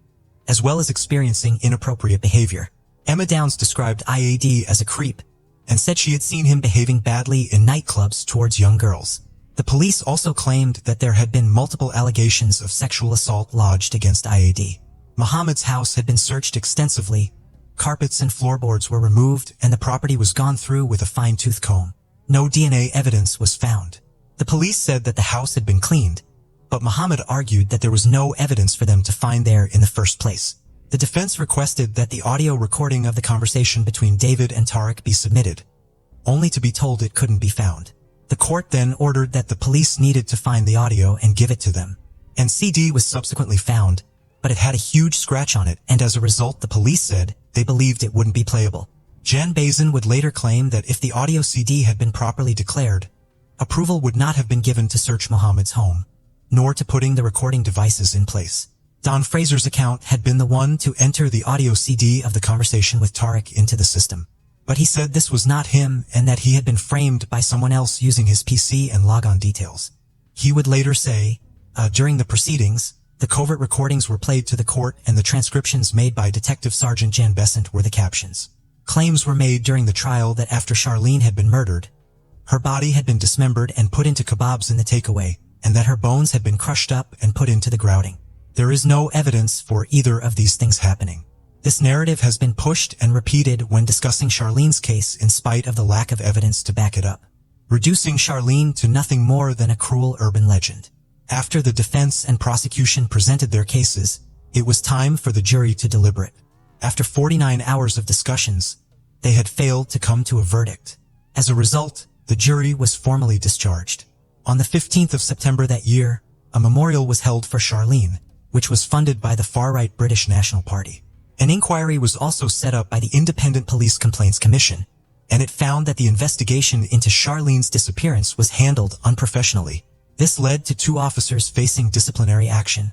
as well as experiencing inappropriate behavior. Emma Downs described IAD as a creep and said she had seen him behaving badly in nightclubs towards young girls. The police also claimed that there had been multiple allegations of sexual assault lodged against IAD. Muhammad's house had been searched extensively, carpets and floorboards were removed, and the property was gone through with a fine-tooth comb. No DNA evidence was found. The police said that the house had been cleaned, but Muhammad argued that there was no evidence for them to find there in the first place. The defense requested that the audio recording of the conversation between David and Tariq be submitted, only to be told it couldn't be found. The court then ordered that the police needed to find the audio and give it to them. And CD was subsequently found, but it had a huge scratch on it, and as a result the police said they believed it wouldn't be playable. Jan Bazin would later claim that if the audio CD had been properly declared, approval would not have been given to search Muhammad's home, nor to putting the recording devices in place. Dawn Fraser's account had been the one to enter the audio CD of the conversation with Tariq into the system. But he said this was not him and that he had been framed by someone else using his PC and logon details. He would later say, during the proceedings, the covert recordings were played to the court and the transcriptions made by Detective Sergeant Jan Besant were the captions. Claims were made during the trial that after Charlene had been murdered, her body had been dismembered and put into kebabs in the takeaway, and that her bones had been crushed up and put into the grouting. There is no evidence for either of these things happening. This narrative has been pushed and repeated when discussing Charlene's case in spite of the lack of evidence to back it up, reducing Charlene to nothing more than a cruel urban legend. After the defense and prosecution presented their cases, it was time for the jury to deliberate. After 49 hours of discussions, they had failed to come to a verdict. As a result, the jury was formally discharged. On the 15th of September that year, a memorial was held for Charlene, which was funded by the far-right British National Party. An inquiry was also set up by the Independent Police Complaints Commission, and it found that the investigation into Charlene's disappearance was handled unprofessionally. This led to 2 officers facing disciplinary action,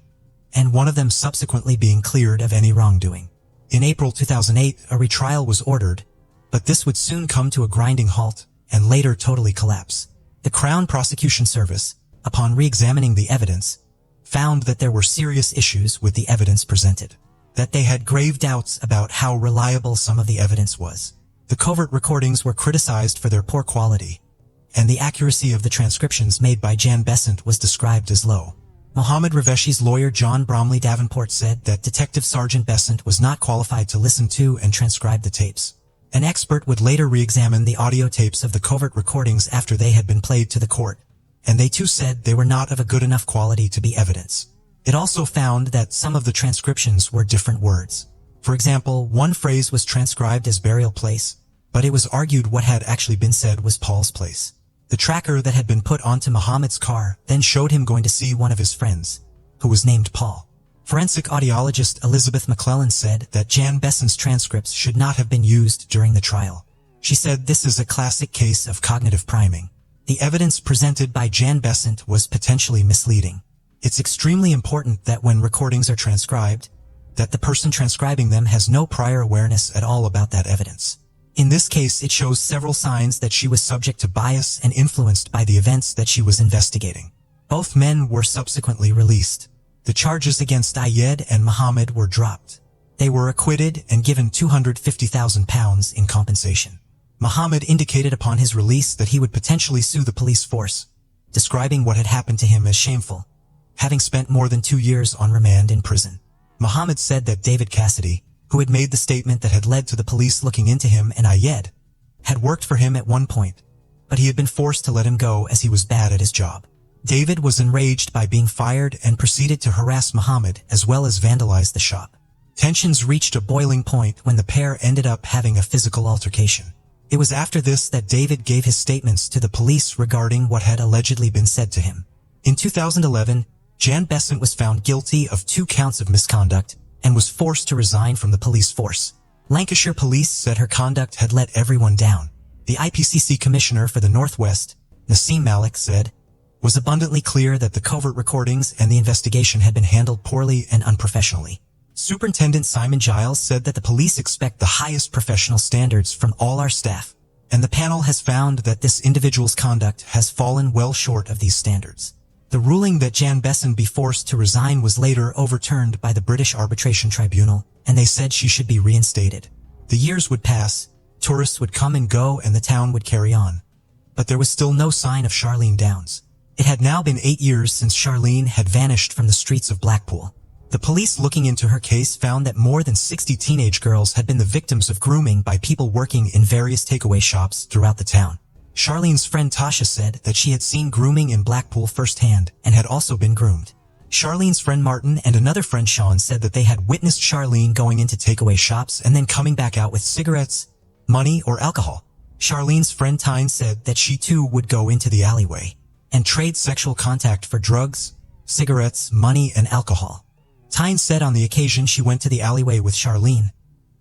and one of them subsequently being cleared of any wrongdoing. In April 2008, a retrial was ordered, but this would soon come to a grinding halt and later totally collapse. The Crown Prosecution Service, upon re-examining the evidence, found that there were serious issues with the evidence presented, that they had grave doubts about how reliable some of the evidence was. The covert recordings were criticized for their poor quality, and the accuracy of the transcriptions made by Jan Besant was described as low. Muhammad Raveshi's lawyer John Bromley Davenport said that Detective Sergeant Besant was not qualified to listen to and transcribe the tapes. An expert would later re-examine the audio tapes of the covert recordings after they had been played to the court, and they too said they were not of a good enough quality to be evidence. It also found that some of the transcriptions were different words. For example, one phrase was transcribed as burial place, but it was argued what had actually been said was Paul's place. The tracker that had been put onto Muhammad's car then showed him going to see one of his friends, who was named Paul. Forensic audiologist Elizabeth McClellan said that Jan Besant's transcripts should not have been used during the trial. She said this is a classic case of cognitive priming. The evidence presented by Jan Besant was potentially misleading. It's extremely important that when recordings are transcribed, that the person transcribing them has no prior awareness at all about that evidence. In this case, it shows several signs that she was subject to bias and influenced by the events that she was investigating. Both men were subsequently released. The charges against Ayed and Muhammad were dropped. They were acquitted and given £250,000 in compensation. Muhammad indicated upon his release that he would potentially sue the police force, describing what had happened to him as shameful, having spent more than 2 years on remand in prison. Muhammad said that David Cassidy, who had made the statement that had led to the police looking into him and Ayed, had worked for him at one point, but he had been forced to let him go as he was bad at his job. David was enraged by being fired and proceeded to harass Muhammad as well as vandalize the shop. Tensions reached a boiling point when the pair ended up having a physical altercation. It was after this that David gave his statements to the police regarding what had allegedly been said to him. In 2011, Jan Besant was found guilty of 2 counts of misconduct and was forced to resign from the police force. Lancashire Police said her conduct had let everyone down. The IPCC Commissioner for the Northwest, Nassim Malik, said, was abundantly clear that the covert recordings and the investigation had been handled poorly and unprofessionally. Superintendent Simon Giles said that the police expect the highest professional standards from all our staff, and the panel has found that this individual's conduct has fallen well short of these standards. The ruling that Jan Besant be forced to resign was later overturned by the British Arbitration Tribunal, and they said she should be reinstated. The years would pass, tourists would come and go, and the town would carry on. But there was still no sign of Charlene Downs. It had now been 8 years since Charlene had vanished from the streets of Blackpool. The police looking into her case found that more than 60 teenage girls had been the victims of grooming by people working in various takeaway shops throughout the town. Charlene's friend Tasha said that she had seen grooming in Blackpool firsthand and had also been groomed. Charlene's friend Martin and another friend Sean said that they had witnessed Charlene going into takeaway shops and then coming back out with cigarettes, money, or alcohol. Charlene's friend Tyne said that she too would go into the alleyway and trade sexual contact for drugs, cigarettes, money, and alcohol. Tyne said on the occasion she went to the alleyway with Charlene,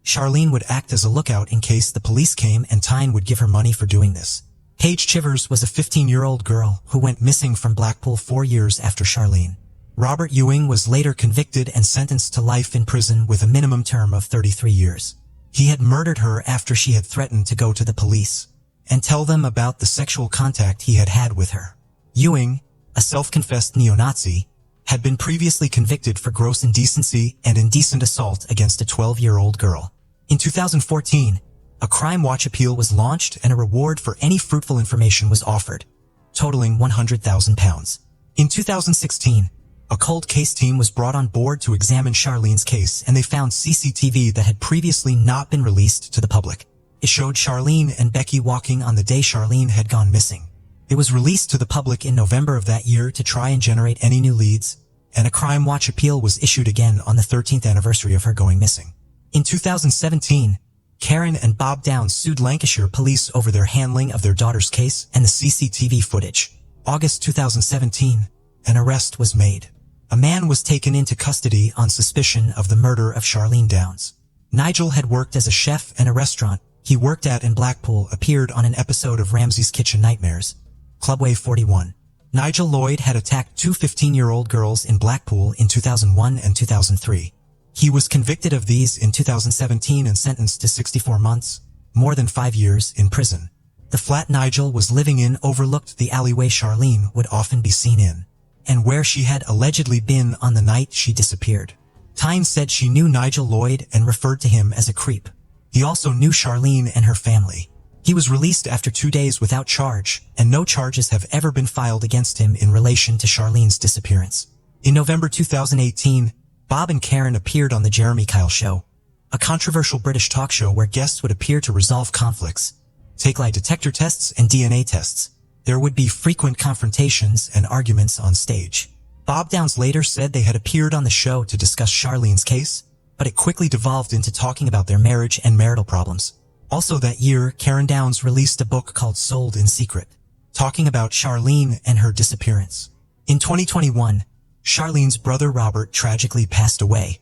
Charlene would act as a lookout in case the police came, and Tyne would give her money for doing this. Paige Chivers was a 15-year-old girl who went missing from Blackpool 4 years after Charlene. Robert Ewing was later convicted and sentenced to life in prison with a minimum term of 33 years. He had murdered her after she had threatened to go to the police and tell them about the sexual contact he had had with her. Ewing, a self-confessed neo-Nazi, had been previously convicted for gross indecency and indecent assault against a 12-year-old girl. In 2014, a Crime Watch appeal was launched and a reward for any fruitful information was offered, totaling £100,000. In 2016, a cold case team was brought on board to examine Charlene's case, and they found CCTV that had previously not been released to the public. It showed Charlene and Becky walking on the day Charlene had gone missing. It was released to the public in November of that year to try and generate any new leads, and a Crime Watch appeal was issued again on the 13th anniversary of her going missing. In 2017, Karen and Bob Downs sued Lancashire Police over their handling of their daughter's case and the CCTV footage. August 2017, an arrest was made. A man was taken into custody on suspicion of the murder of Charlene Downs. Nigel had worked as a chef in a restaurant he worked at in Blackpool, appeared on an episode of Ramsay's Kitchen Nightmares. Clubway 41. Nigel Lloyd had attacked 2 15-year-old girls in Blackpool in 2001 and 2003. He was convicted of these in 2017 and sentenced to 64 months, more than 5 years, in prison. The flat Nigel was living in overlooked the alleyway Charlene would often be seen in, and where she had allegedly been on the night she disappeared. Tyne said she knew Nigel Lloyd and referred to him as a creep. He also knew Charlene and her family. He was released after 2 days without charge, and no charges have ever been filed against him in relation to Charlene's disappearance. In November 2018, Bob and Karen appeared on The Jeremy Kyle Show, a controversial British talk show where guests would appear to resolve conflicts, take lie detector tests and DNA tests. There would be frequent confrontations and arguments on stage. Bob Downs later said they had appeared on the show to discuss Charlene's case, but it quickly devolved into talking about their marriage and marital problems. Also that year, Karen Downs released a book called Sold in Secret, talking about Charlene and her disappearance. In 2021, Charlene's brother Robert tragically passed away.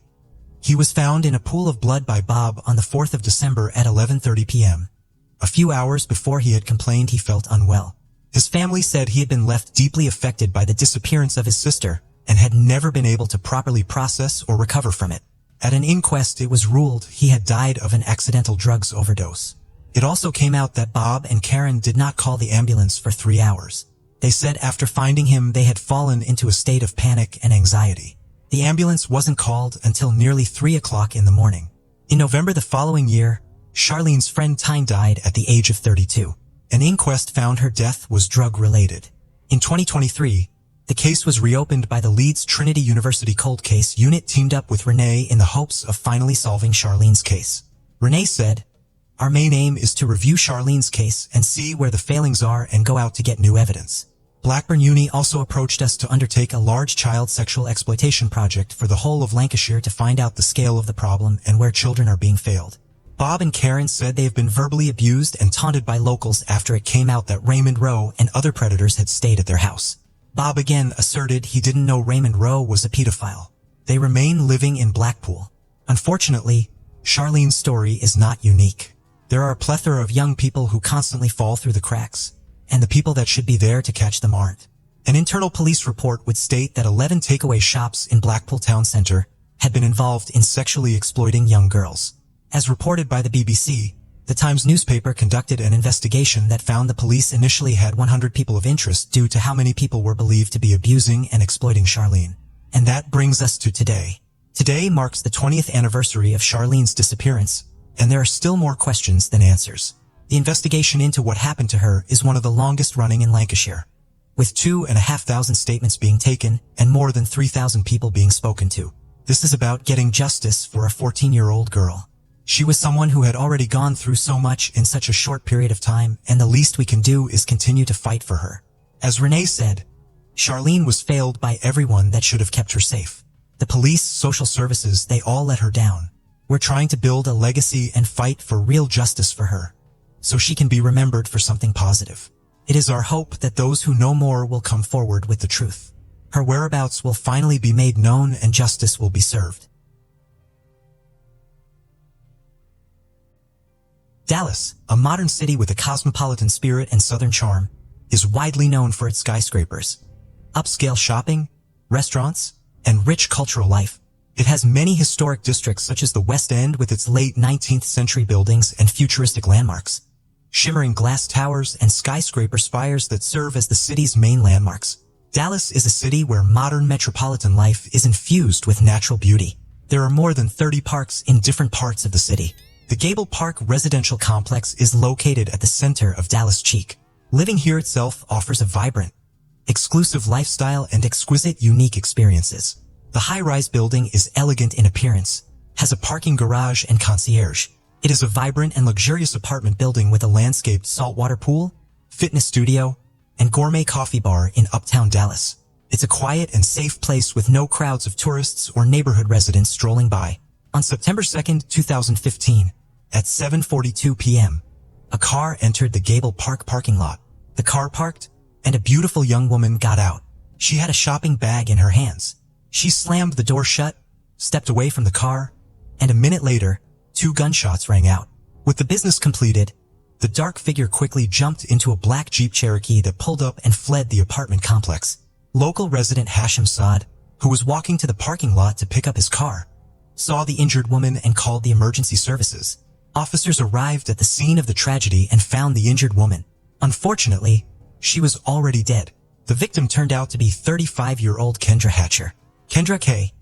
He was found in a pool of blood by Bob on the 4th of December at 11:30 p.m., a few hours before he had complained he felt unwell. His family said he had been left deeply affected by the disappearance of his sister and had never been able to properly process or recover from it. At an inquest, it was ruled he had died of an accidental drugs overdose. It also came out that Bob and Karen did not call the ambulance for 3 hours. They said after finding him they had fallen into a state of panic and anxiety. The ambulance wasn't called until nearly 3 o'clock in the morning. In November the following year, Charlene's friend Tyne died at the age of 32. An inquest found her death was drug-related. In 2023, the case was reopened by the Leeds Trinity University Cold Case Unit teamed up with Renee in the hopes of finally solving Charlene's case. Renee said, "Our main aim is to review Charlene's case and see where the failings are and go out to get new evidence." Blackburn Uni also approached us to undertake a large child sexual exploitation project for the whole of Lancashire to find out the scale of the problem and where children are being failed. Bob and Karen said they have been verbally abused and taunted by locals after it came out that Raymond Rowe and other predators had stayed at their house. Bob again asserted he didn't know Raymond Rowe was a pedophile. They remain living in Blackpool. Unfortunately, Charlene's story is not unique. There are a plethora of young people who constantly fall through the cracks, and the people that should be there to catch them aren't. An internal police report would state that 11 takeaway shops in Blackpool town centre had been involved in sexually exploiting young girls. As reported by the BBC, the Times newspaper conducted an investigation that found the police initially had 100 people of interest due to how many people were believed to be abusing and exploiting Charlene. And that brings us to today. Today marks the 20th anniversary of Charlene's disappearance, and there are still more questions than answers. The investigation into what happened to her is one of the longest running in Lancashire, with 2,500 statements being taken and more than 3,000 people being spoken to. This is about getting justice for a 14-year-old girl. She was someone who had already gone through so much in such a short period of time, and the least we can do is continue to fight for her. As Renee said, Charlene was failed by everyone that should have kept her safe. The police, social services, they all let her down. We're trying to build a legacy and fight for real justice for her, so she can be remembered for something positive. It is our hope that those who know more will come forward with the truth. Her whereabouts will finally be made known and justice will be served. Dallas, a modern city with a cosmopolitan spirit and southern charm, is widely known for its skyscrapers, upscale shopping, restaurants, and rich cultural life. It has many historic districts such as the West End with its late 19th century buildings and futuristic landmarks, shimmering glass towers and skyscraper spires that serve as the city's main landmarks. Dallas is a city where modern metropolitan life is infused with natural beauty. There are more than 30 parks in different parts of the city. The Gable Park residential complex is located at the center of Dallas Cheek. Living here itself offers a vibrant, exclusive lifestyle and exquisite, unique experiences. The high-rise building is elegant in appearance, has a parking garage and concierge. It is a vibrant and luxurious apartment building with a landscaped saltwater pool, fitness studio, and gourmet coffee bar in uptown Dallas. It's a quiet and safe place with no crowds of tourists or neighborhood residents strolling by. On September 2nd, 2015, at 7:42 p.m., a car entered the Gable Park parking lot. The car parked, and a beautiful young woman got out. She had a shopping bag in her hands. She slammed the door shut, stepped away from the car, and a minute later, 2 gunshots rang out. With the business completed, the dark figure quickly jumped into a black Jeep Cherokee that pulled up and fled the apartment complex. Local resident Hashim Saad, who was walking to the parking lot to pick up his car, saw the injured woman and called the emergency services. Officers arrived at the scene of the tragedy and found the injured woman. Unfortunately, she was already dead. The victim turned out to be 35-year-old Kendra Hatcher. Kendra K.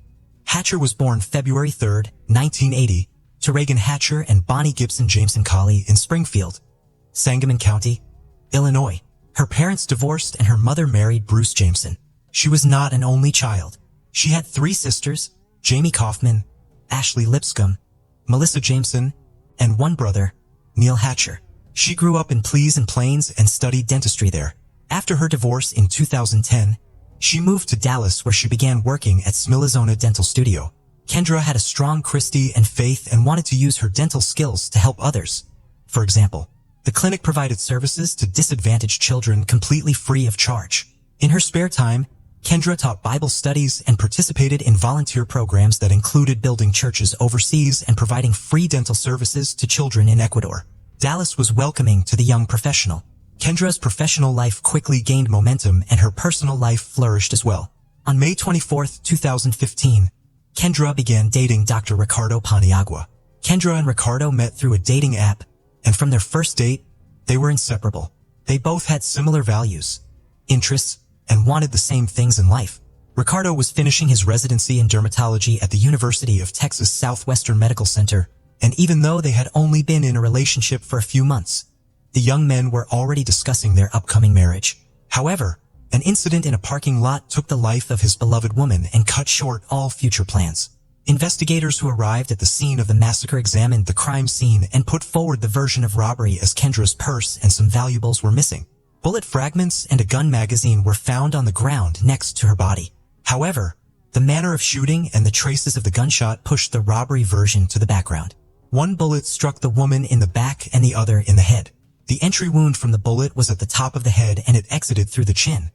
Hatcher was born February 3, 1980, to Reagan Hatcher and Bonnie Gibson Jameson Colley in Springfield, Sangamon County, Illinois. Her parents divorced and her mother married Bruce Jameson. She was not an only child. She had 3 sisters, Jamie Kaufman, Ashley Lipscomb, Melissa Jameson, and 1 brother, Neil Hatcher. She grew up in Pleasant Plains and studied dentistry there. After her divorce in 2010, she moved to Dallas where she began working at Smilazona Dental Studio. Kendra had a strong Christy and faith and wanted to use her dental skills to help others. For example, the clinic provided services to disadvantaged children completely free of charge. In her spare time, Kendra taught Bible studies and participated in volunteer programs that included building churches overseas and providing free dental services to children in Ecuador. Dallas was welcoming to the young professional. Kendra's professional life quickly gained momentum and her personal life flourished as well. On May 24, 2015, Kendra began dating Dr. Ricardo Paniagua. Kendra and Ricardo met through a dating app, and from their first date, they were inseparable. They both had similar values, interests, and wanted the same things in life. Ricardo was finishing his residency in dermatology at the University of Texas Southwestern Medical Center, and even though they had only been in a relationship for a few months, the young men were already discussing their upcoming marriage. However, an incident in a parking lot took the life of his beloved woman and cut short all future plans. Investigators who arrived at the scene of the massacre examined the crime scene and put forward the version of robbery as Kendra's purse and some valuables were missing. Bullet fragments and a gun magazine were found on the ground next to her body. However, the manner of shooting and the traces of the gunshot pushed the robbery version to the background. One bullet struck the woman in the back and the other in the head. The entry wound from the bullet was at the top of the head and it exited through the chin,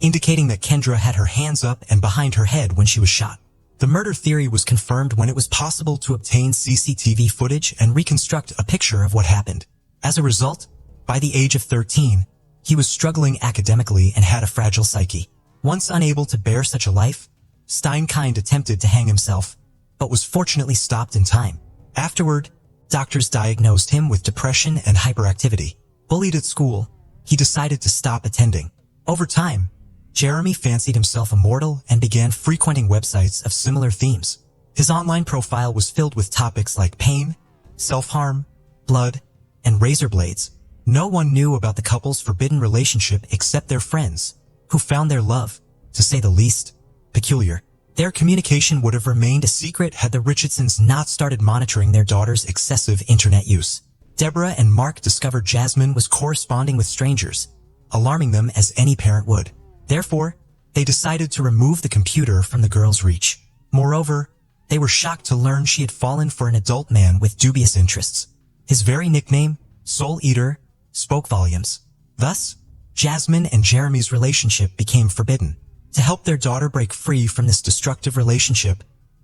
indicating that Kendra had her hands up and behind her head when she was shot. The murder theory was confirmed when it was possible to obtain CCTV footage and reconstruct a picture of what happened. As a result, by the age of 13, he was struggling academically and had a fragile psyche. Once unable to bear such a life, Steinkind attempted to hang himself, but was fortunately stopped in time. Afterward, doctors diagnosed him with depression and hyperactivity. Bullied at school, he decided to stop attending. Over time, Jeremy fancied himself immortal and began frequenting websites of similar themes. His online profile was filled with topics like pain, self-harm, blood, and razor blades. No one knew about the couple's forbidden relationship except their friends, who found their love, to say the least, peculiar. Their communication would have remained a secret had the Richardsons not started monitoring their daughter's excessive internet use. Deborah and Mark discovered Jasmine was corresponding with strangers, alarming them as any parent would. Therefore, they decided to remove the computer from the girl's reach. Moreover, they were shocked to learn she had fallen for an adult man with dubious interests. His very nickname, Soul Eater, spoke volumes. Thus, Jasmine and Jeremy's relationship became forbidden. To help their daughter break free from this destructive relationship,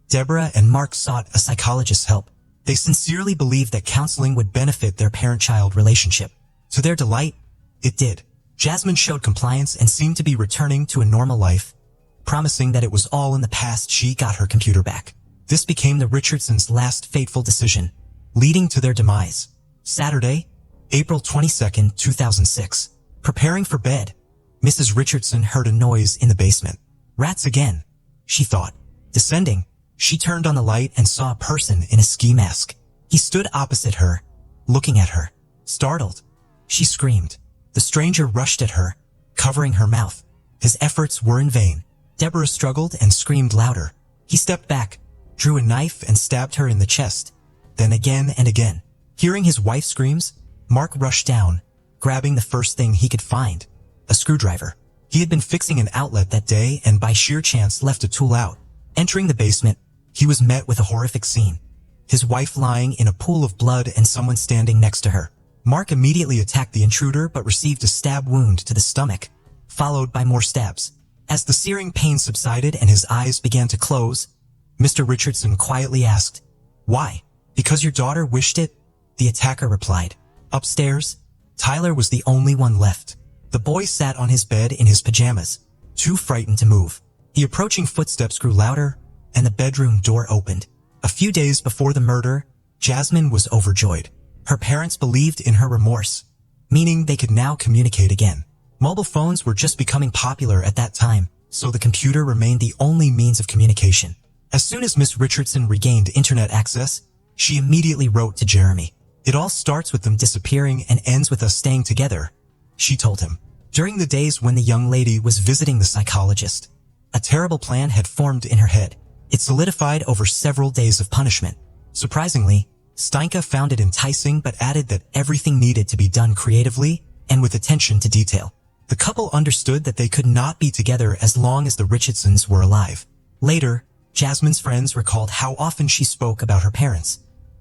Deborah and Mark sought a psychologist's help. They sincerely believed that counseling would benefit their parent-child relationship. To their delight, it did. Jasmine showed compliance and seemed to be returning to a normal life, promising that it was all in the past. She got her computer back. This became the Richardsons' last fateful decision, leading to their demise. Saturday, April 22, 2006. Preparing for bed, Mrs. Richardson heard a noise in the basement. Rats again, she thought. Descending, she turned on the light and saw a person in a ski mask. He stood opposite her, looking at her. Startled, she screamed. The stranger rushed at her, covering her mouth. His efforts were in vain. Deborah struggled and screamed louder. He stepped back, drew a knife and stabbed her in the chest, then again and again. Hearing his wife's screams, Mark rushed down, grabbing the first thing he could find, a screwdriver. He had been fixing an outlet that day and by sheer chance left a tool out. Entering the basement, he was met with a horrific scene. His wife lying in a pool of blood and someone standing next to her. Mark immediately attacked the intruder but received a stab wound to the stomach, followed by more stabs. As the searing pain subsided and his eyes began to close, Mr. Richardson quietly asked, "Why? Because your daughter wished it?" The attacker replied. Upstairs, Tyler was the only one left. The boy sat on his bed in his pajamas, too frightened to move. The approaching footsteps grew louder, and the bedroom door opened. A few days before the murder, Jasmine was overjoyed. Her parents believed in her remorse, meaning they could now communicate again. Mobile phones were just becoming popular at that time, so the computer remained the only means of communication. As soon as Miss Richardson regained internet access, she immediately wrote to Jeremy. "It all starts with them disappearing and ends with us staying together," she told him. During the days when the young lady was visiting the psychologist, a terrible plan had formed in her head. It solidified over several days of punishment. Surprisingly, Steinka found it enticing but added that everything needed to be done creatively and with attention to detail. The couple understood that they could not be together as long as the Richardsons were alive. Later, Jasmine's friends recalled how often she spoke about her parents,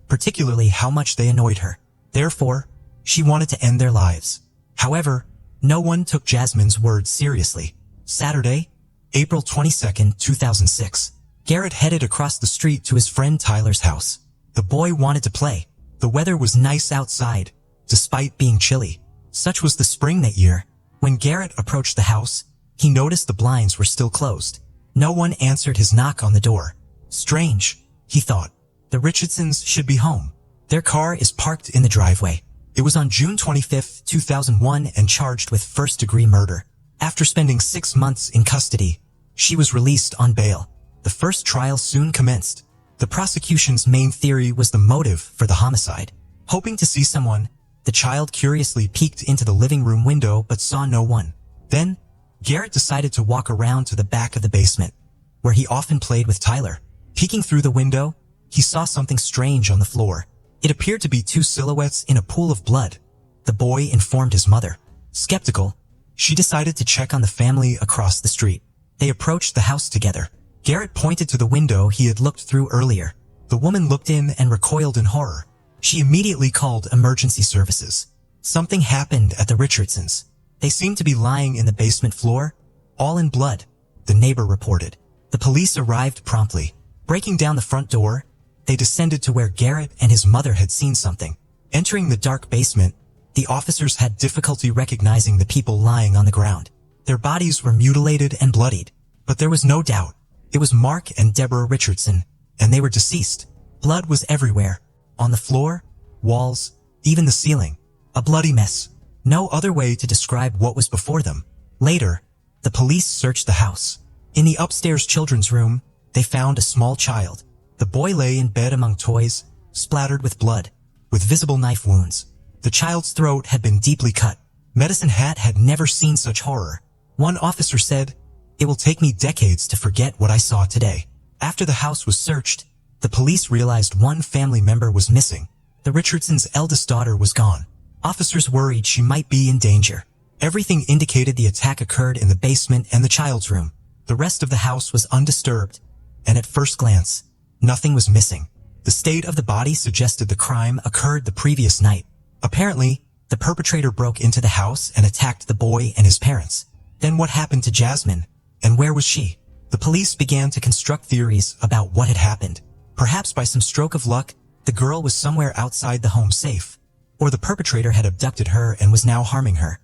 particularly how much they annoyed her. Therefore, she wanted to end their lives. However, no one took Jasmine's words seriously. Saturday, April 22, 2006. Garrett headed across the street to his friend Tyler's house. The boy wanted to play. The weather was nice outside, despite being chilly. Such was the spring that year. When Garrett approached the house, he noticed the blinds were still closed. No one answered his knock on the door. Strange, he thought. The Richardsons should be home. Their car is parked in the driveway. It was on June 25, 2001 and charged with first-degree murder. After spending 6 months in custody, she was released on bail. The first trial soon commenced. The prosecution's main theory was the motive for the homicide. Hoping to see someone, the child curiously peeked into the living room window but saw no one. Then, Garrett decided to walk around to the back of the basement, where he often played with Tyler. Peeking through the window, he saw something strange on the floor. It appeared to be 2 silhouettes in a pool of blood. The boy informed his mother. Skeptical, she decided to check on the family across the street. They approached the house together. Garrett pointed to the window he had looked through earlier. The woman looked in and recoiled in horror. She immediately called emergency services. Something happened at the Richardsons. They seemed to be lying in the basement floor, all in blood, the neighbor reported. The police arrived promptly. Breaking down the front door, they descended to where Garrett and his mother had seen something. Entering the dark basement, the officers had difficulty recognizing the people lying on the ground. Their bodies were mutilated and bloodied, but there was no doubt. It was Mark and Deborah Richardson, and they were deceased. Blood was everywhere. On the floor, walls, even the ceiling. A bloody mess. No other way to describe what was before them. Later, the police searched the house. In the upstairs children's room, they found a small child. The boy lay in bed among toys, splattered with blood, with visible knife wounds. The child's throat had been deeply cut. Medicine Hat had never seen such horror. One officer said, "It will take me decades to forget what I saw today." After the house was searched, the police realized one family member was missing. The Richardsons' eldest daughter was gone. Officers worried she might be in danger. Everything indicated the attack occurred in the basement and the child's room. The rest of the house was undisturbed, and at first glance, nothing was missing. The state of the body suggested the crime occurred the previous night. Apparently, the perpetrator broke into the house and attacked the boy and his parents. Then what happened to Jasmine, and where was she? The police began to construct theories about what had happened. Perhaps by some stroke of luck, the girl was somewhere outside the home safe, or the perpetrator had abducted her and was now harming her.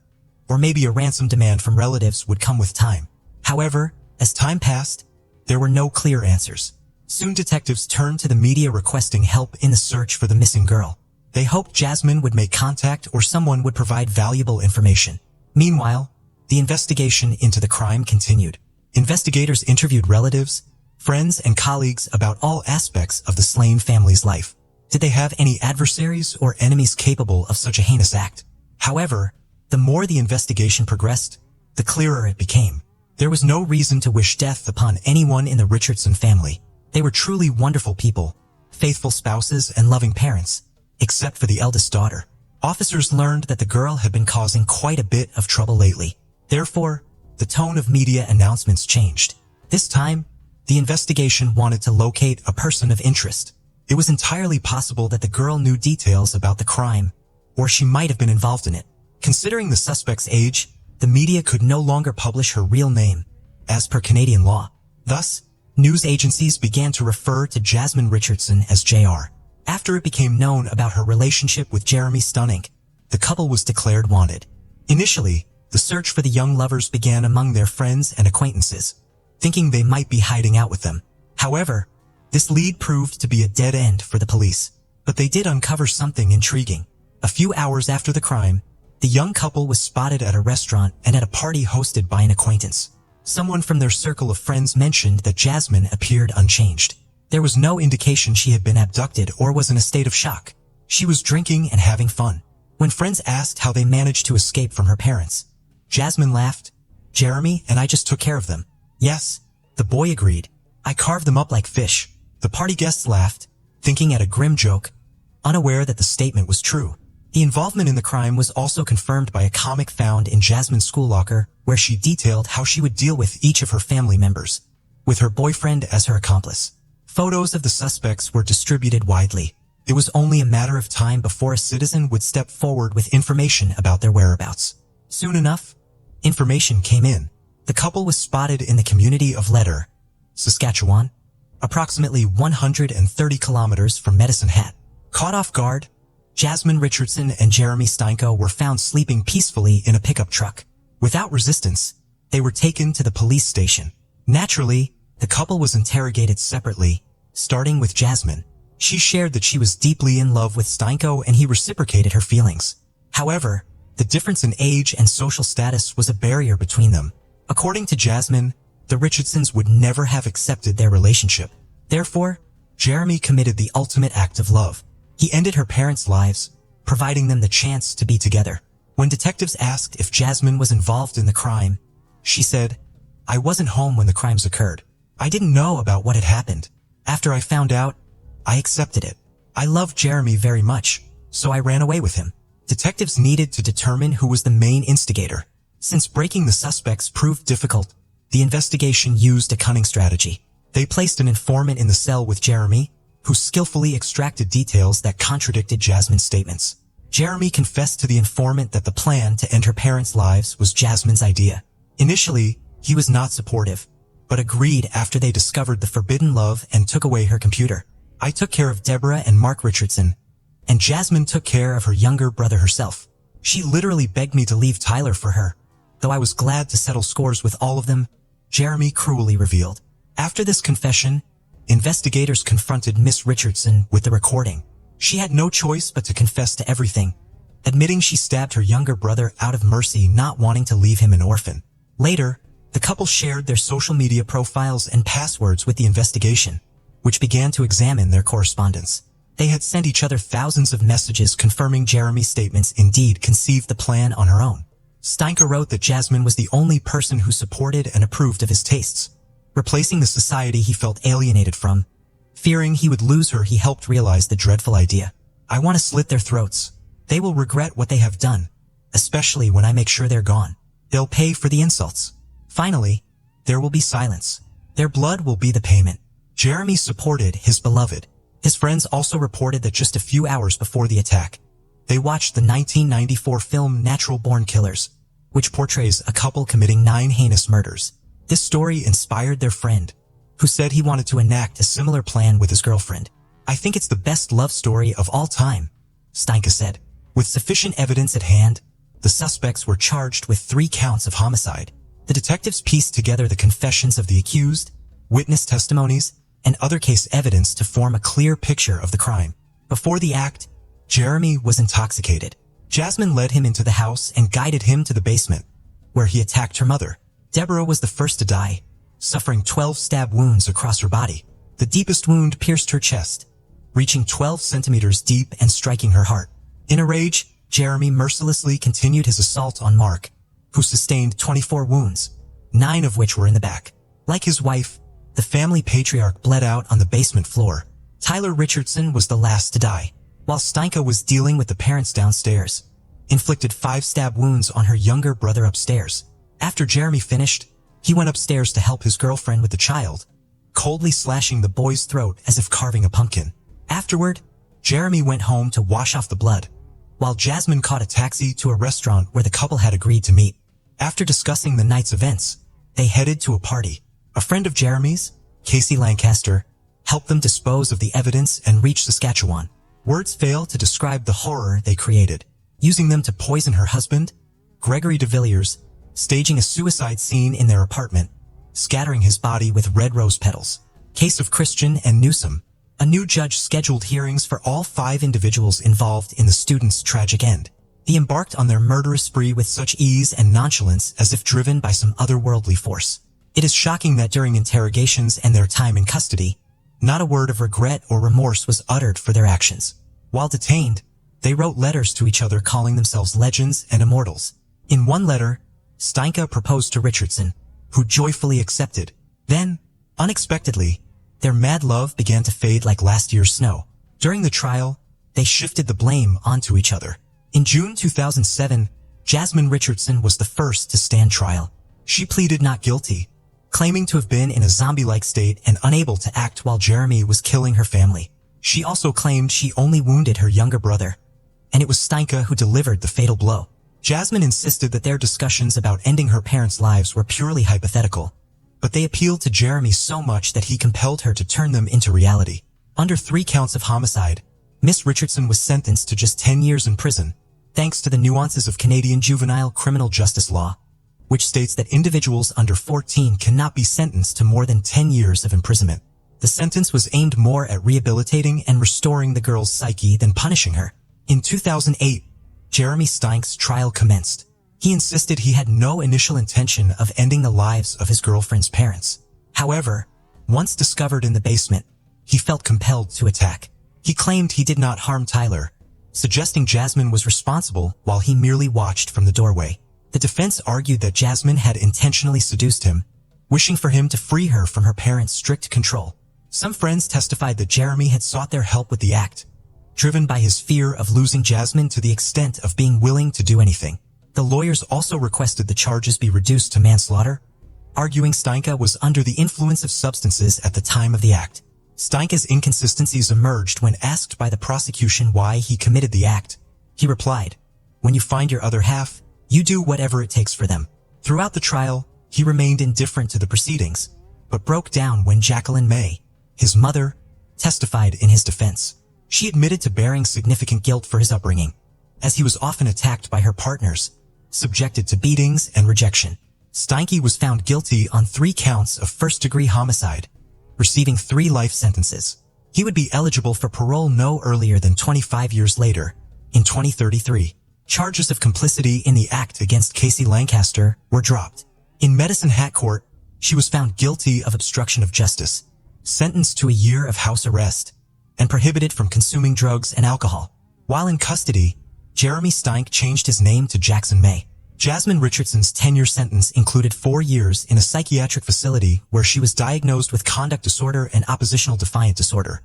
Or maybe a ransom demand from relatives would come with time. However, as time passed, there were no clear answers. Soon detectives turned to the media requesting help in the search for the missing girl. They hoped Jasmine would make contact or someone would provide valuable information. Meanwhile, the investigation into the crime continued. Investigators interviewed relatives, friends, and colleagues about all aspects of the slain family's life. Did they have any adversaries or enemies capable of such a heinous act? However, the more the investigation progressed, the clearer it became. There was no reason to wish death upon anyone in the Richardson family. They were truly wonderful people, faithful spouses and loving parents, except for the eldest daughter. Officers learned that the girl had been causing quite a bit of trouble lately. Therefore, the tone of media announcements changed. This time, the investigation wanted to locate a person of interest. It was entirely possible that the girl knew details about the crime, or she might have been involved in it. Considering the suspect's age, the media could no longer publish her real name, as per Canadian law. Thus, news agencies began to refer to Jasmine Richardson as JR. After it became known about her relationship with Jeremy Stunning, the couple was declared wanted. Initially, the search for the young lovers began among their friends and acquaintances, thinking they might be hiding out with them. However, this lead proved to be a dead end for the police, but they did uncover something intriguing. A few hours after the crime, the young couple was spotted at a restaurant and at a party hosted by an acquaintance. Someone from their circle of friends mentioned that Jasmine appeared unchanged. There was no indication she had been abducted or was in a state of shock. She was drinking and having fun. When friends asked how they managed to escape from her parents, Jasmine laughed. "Jeremy and I just took care of them." "Yes," the boy agreed. "I carved them up like fish." The party guests laughed, thinking at a grim joke, unaware that the statement was true. The involvement in the crime was also confirmed by a comic found in Jasmine's school locker, where she detailed how she would deal with each of her family members, with her boyfriend as her accomplice. Photos of the suspects were distributed widely. It was only a matter of time before a citizen would step forward with information about their whereabouts. Soon enough, information came in. The couple was spotted in the community of Letter, Saskatchewan, approximately 130 kilometers from Medicine Hat. Caught off guard, Jasmine Richardson and Jeremy Steinko were found sleeping peacefully in a pickup truck. Without resistance, they were taken to the police station. Naturally, the couple was interrogated separately, starting with Jasmine. She shared that she was deeply in love with Stenko and he reciprocated her feelings. However, the difference in age and social status was a barrier between them. According to Jasmine, the Richardsons would never have accepted their relationship. Therefore, Jeremy committed the ultimate act of love. He ended her parents' lives, providing them the chance to be together. When detectives asked if Jasmine was involved in the crime, she said, "I wasn't home when the crimes occurred. I didn't know about what had happened. After I found out, I accepted it. I loved Jeremy very much, so I ran away with him." Detectives needed to determine who was the main instigator. Since breaking the suspects proved difficult, the investigation used a cunning strategy. They placed an informant in the cell with Jeremy, who skillfully extracted details that contradicted Jasmine's statements. Jeremy confessed to the informant that the plan to end her parents' lives was Jasmine's idea. Initially, he was not supportive, but agreed after they discovered the forbidden love and took away her computer. "I took care of Deborah and Mark Richardson, and Jasmine took care of her younger brother herself. She literally begged me to leave Tyler for her, though I was glad to settle scores with all of them," Jeremy cruelly revealed. After this confession, investigators confronted Miss Richardson with the recording. She had no choice but to confess to everything, admitting she stabbed her younger brother out of mercy, not wanting to leave him an orphan. Later, the couple shared their social media profiles and passwords with the investigation, which began to examine their correspondence. They had sent each other thousands of messages confirming Jeremy's statements indeed conceived the plan on her own. Stenko wrote that Jasmine was the only person who supported and approved of his tastes, replacing the society he felt alienated from. Fearing he would lose her, he helped realize the dreadful idea. "I want to slit their throats. They will regret what they have done, especially when I make sure they're gone. They'll pay for the insults. Finally, there will be silence. Their blood will be the payment." Jeremy supported his beloved. His friends also reported that just a few hours before the attack, they watched the 1994 film Natural Born Killers, which portrays a couple committing 9 heinous murders. This story inspired their friend, who said he wanted to enact a similar plan with his girlfriend. "I think it's the best love story of all time," Stenko said. With sufficient evidence at hand, the suspects were charged with 3 counts of homicide. The detectives pieced together the confessions of the accused, witness testimonies, and other case evidence to form a clear picture of the crime. Before the act, Jeremy was intoxicated. Jasmine led him into the house and guided him to the basement, where he attacked her mother. Deborah was the first to die, suffering 12 stab wounds across her body. The deepest wound pierced her chest, reaching 12 centimeters deep and striking her heart. In a rage, Jeremy mercilessly continued his assault on Mark, who sustained 24 wounds, 9 of which were in the back. Like his wife, the family patriarch bled out on the basement floor. Tyler Richardson was the last to die, while Stenko was dealing with the parents downstairs, inflicted 5 stab wounds on her younger brother upstairs. After Jeremy finished, he went upstairs to help his girlfriend with the child, coldly slashing the boy's throat as if carving a pumpkin. Afterward, Jeremy went home to wash off the blood, while Jasmine caught a taxi to a restaurant where the couple had agreed to meet. After discussing the night's events, they headed to a party. A friend of Jeremy's, Casey Lancaster, helped them dispose of the evidence and reach Saskatchewan. Words fail to describe the horror they created, using them to poison her husband, Gregory de Villiers, staging a suicide scene in their apartment, scattering his body with red rose petals. Case of Christian and Newsom. A new judge scheduled hearings for all 5 individuals involved in the students' tragic end. They embarked on their murderous spree with such ease and nonchalance as if driven by some otherworldly force. It is shocking that during interrogations and their time in custody, not a word of regret or remorse was uttered for their actions. While detained, they wrote letters to each other calling themselves legends and immortals. In one letter, Stenko proposed to Richardson, who joyfully accepted. Then, unexpectedly, their mad love began to fade like last year's snow. During the trial, they shifted the blame onto each other. In June 2007, Jasmine Richardson was the first to stand trial. She pleaded not guilty, claiming to have been in a zombie-like state and unable to act while Jeremy was killing her family. She also claimed she only wounded her younger brother, and it was Stenko who delivered the fatal blow. Jasmine insisted that their discussions about ending her parents' lives were purely hypothetical, but they appealed to Jeremy so much that he compelled her to turn them into reality. Under 3 counts of homicide, Miss Richardson was sentenced to just 10 years in prison, thanks to the nuances of Canadian juvenile criminal justice law, which states that individuals under 14 cannot be sentenced to more than 10 years of imprisonment. The sentence was aimed more at rehabilitating and restoring the girl's psyche than punishing her. In 2008, Jeremy Steink's trial commenced. He insisted he had no initial intention of ending the lives of his girlfriend's parents. However, once discovered in the basement, he felt compelled to attack. He claimed he did not harm Tyler, suggesting Jasmine was responsible while he merely watched from the doorway. The defense argued that Jasmine had intentionally seduced him, wishing for him to free her from her parents' strict control. Some friends testified that Jeremy had sought their help with the act, driven by his fear of losing Jasmine to the extent of being willing to do anything. The lawyers also requested the charges be reduced to manslaughter, arguing Steinke was under the influence of substances at the time of the act. Steinke's inconsistencies emerged when asked by the prosecution why he committed the act. He replied, "When you find your other half, you do whatever it takes for them." Throughout the trial, he remained indifferent to the proceedings, but broke down when Jacqueline May, his mother, testified in his defense. She admitted to bearing significant guilt for his upbringing, as he was often attacked by her partners, subjected to beatings and rejection. Steinke was found guilty on 3 counts of first-degree homicide, receiving 3 life sentences. He would be eligible for parole no earlier than 25 years later, in 2033. Charges of complicity in the act against Casey Lancaster were dropped. In Medicine Hat Court, she was found guilty of obstruction of justice, sentenced to a year of house arrest, and prohibited from consuming drugs and alcohol. While in custody, Jeremy Steinke changed his name to Jackson May. Jasmine Richardson's 10-year sentence included 4 years in a psychiatric facility where she was diagnosed with conduct disorder and oppositional defiant disorder,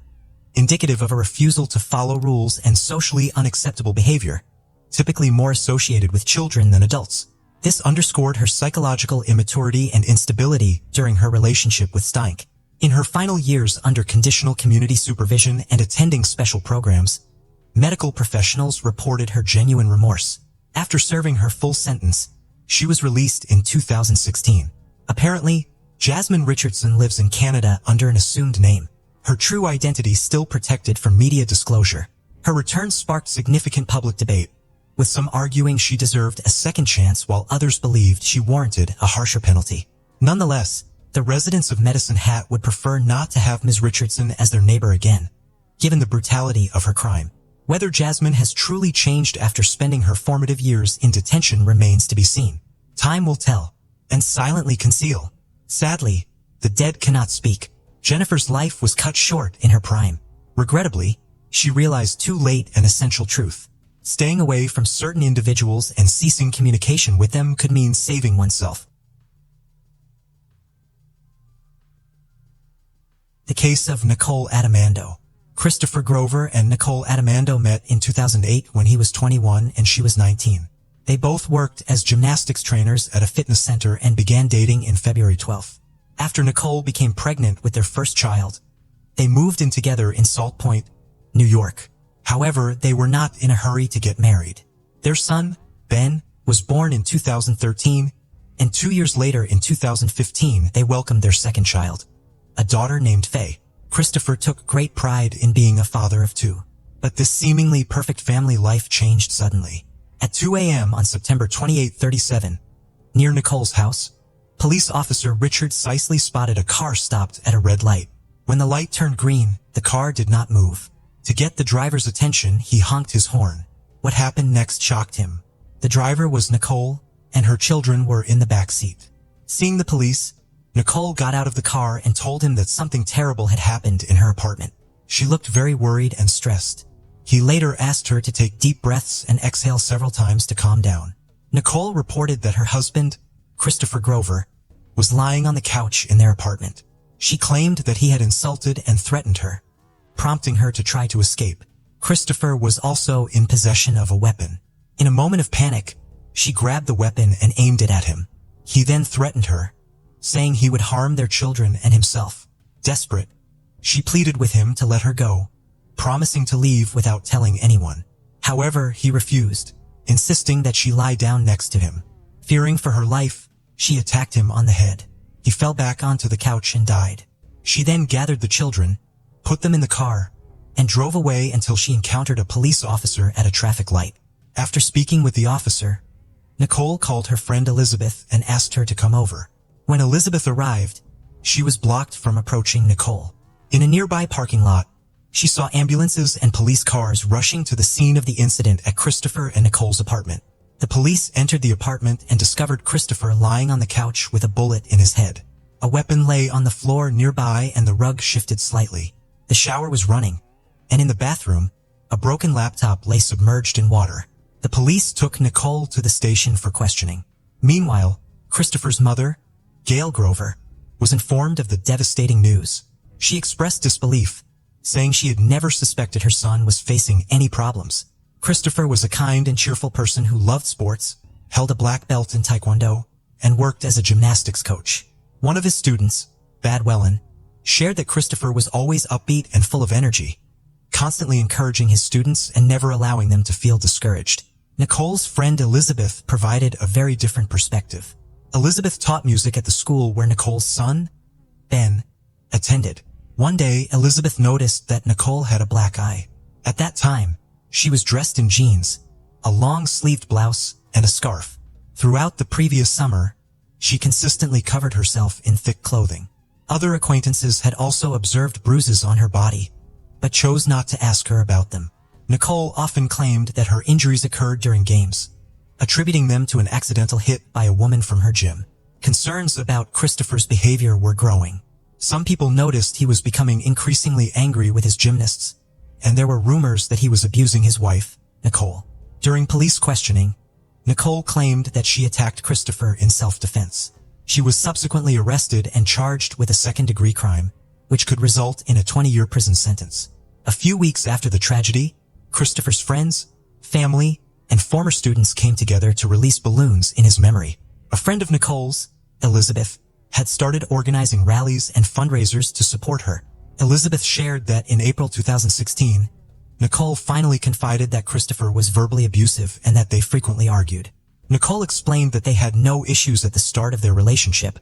indicative of a refusal to follow rules and socially unacceptable behavior, typically more associated with children than adults. This underscored her psychological immaturity and instability during her relationship with Steinke. In her final years under conditional community supervision and attending special programs, medical professionals reported her genuine remorse. After serving her full sentence, she was released in 2016. Apparently, Jasmine Richardson lives in Canada under an assumed name, her true identity still protected from media disclosure. Her return sparked significant public debate, with some arguing she deserved a second chance while others believed she warranted a harsher penalty. Nonetheless, the residents of Medicine Hat would prefer not to have Ms. Richardson as their neighbor again, given the brutality of her crime. Whether Jasmine has truly changed after spending her formative years in detention remains to be seen. Time will tell, and silently conceal. Sadly, the dead cannot speak. Jennifer's life was cut short in her prime. Regrettably, she realized too late an essential truth. Staying away from certain individuals and ceasing communication with them could mean saving oneself. The case of Nicole Adamando. Christopher Grover and Nicole Adamando met in 2008 when he was 21 and she was 19. They both worked as gymnastics trainers at a fitness center and began dating in February 12th. After Nicole became pregnant with their first child, they moved in together in Salt Point, New York. However, they were not in a hurry to get married. Their son, Ben, was born in 2013, and 2 years later in 2015 they welcomed their second child, a daughter named Faye. Christopher took great pride in being a father of 2. But this seemingly perfect family life changed suddenly. At 2 a.m. on September 28, 37, near Nicole's house, police officer Richard Sicely spotted a car stopped at a red light. When the light turned green, the car did not move. To get the driver's attention, he honked his horn. What happened next shocked him. The driver was Nicole, and her children were in the back seat. Seeing the police, Nicole got out of the car and told him that something terrible had happened in her apartment. She looked very worried and stressed. He later asked her to take deep breaths and exhale several times to calm down. Nicole reported that her husband, Christopher Grover, was lying on the couch in their apartment. She claimed that he had insulted and threatened her, prompting her to try to escape. Christopher was also in possession of a weapon. In a moment of panic, she grabbed the weapon and aimed it at him. He then threatened her, saying he would harm their children and himself. Desperate, she pleaded with him to let her go, promising to leave without telling anyone. However, he refused, insisting that she lie down next to him. Fearing for her life, she attacked him on the head. He fell back onto the couch and died. She then gathered the children, put them in the car, and drove away until she encountered a police officer at a traffic light. After speaking with the officer, Nicole called her friend Elizabeth and asked her to come over. When Elizabeth arrived, she was blocked from approaching Nicole. In a nearby parking lot, she saw ambulances and police cars rushing to the scene of the incident at Christopher and Nicole's apartment. The police entered the apartment and discovered Christopher lying on the couch with a bullet in his head. A weapon lay on the floor nearby and the rug shifted slightly. The shower was running, and in the bathroom, a broken laptop lay submerged in water. The police took Nicole to the station for questioning. Meanwhile, Christopher's mother, Gail Grover, was informed of the devastating news. She expressed disbelief, saying she had never suspected her son was facing any problems. Christopher was a kind and cheerful person who loved sports, held a black belt in Taekwondo, and worked as a gymnastics coach. One of his students, Bad Wellen, shared that Christopher was always upbeat and full of energy, constantly encouraging his students and never allowing them to feel discouraged. Nicole's friend Elizabeth provided a very different perspective. Elizabeth taught music at the school where Nicole's son, Ben, attended. One day, Elizabeth noticed that Nicole had a black eye. At that time, she was dressed in jeans, a long-sleeved blouse, and a scarf. Throughout the previous summer, she consistently covered herself in thick clothing. Other acquaintances had also observed bruises on her body, but chose not to ask her about them. Nicole often claimed that her injuries occurred during games, attributing them to an accidental hit by a woman from her gym. Concerns about Christopher's behavior were growing. Some people noticed he was becoming increasingly angry with his gymnasts, and there were rumors that he was abusing his wife, Nicole. During police questioning, Nicole claimed that she attacked Christopher in self-defense. She was subsequently arrested and charged with a second-degree crime, which could result in a 20-year prison sentence. A few weeks after the tragedy, Christopher's friends, family, and former students came together to release balloons in his memory. A friend of Nicole's, Elizabeth, had started organizing rallies and fundraisers to support her. Elizabeth shared that in April 2016, Nicole finally confided that Christopher was verbally abusive and that they frequently argued. Nicole explained that they had no issues at the start of their relationship,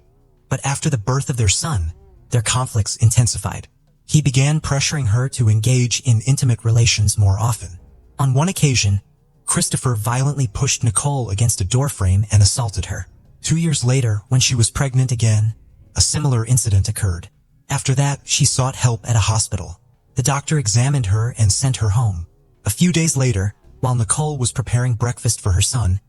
but after the birth of their son, their conflicts intensified. He began pressuring her to engage in intimate relations more often. On one occasion, Christopher violently pushed Nicole against a doorframe and assaulted her. 2 years later, when she was pregnant again, a similar incident occurred. After that, she sought help at a hospital. The doctor examined her and sent her home. A few days later, while Nicole was preparing breakfast for her son,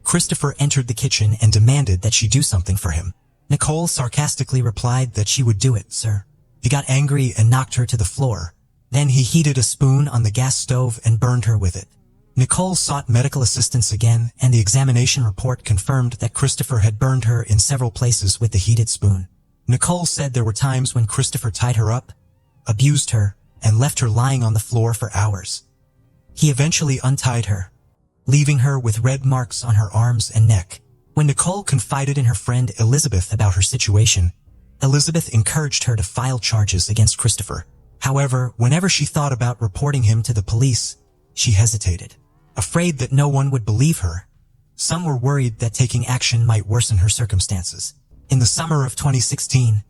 Christopher entered the kitchen and demanded that she do something for him. Nicole sarcastically replied that she would do it, sir. He got angry and knocked her to the floor. Then he heated a spoon on the gas stove and burned her with it. Nicole sought medical assistance again, and the examination report confirmed that Christopher had burned her in several places with the heated spoon. Nicole said there were times when Christopher tied her up, abused her, and left her lying on the floor for hours. He eventually untied her, leaving her with red marks on her arms and neck. When Nicole confided in her friend Elizabeth about her situation, Elizabeth encouraged her to file charges against Christopher. However, whenever she thought about reporting him to the police, she hesitated. Afraid that no one would believe her, some were worried that taking action might worsen her circumstances. In the summer of 2016,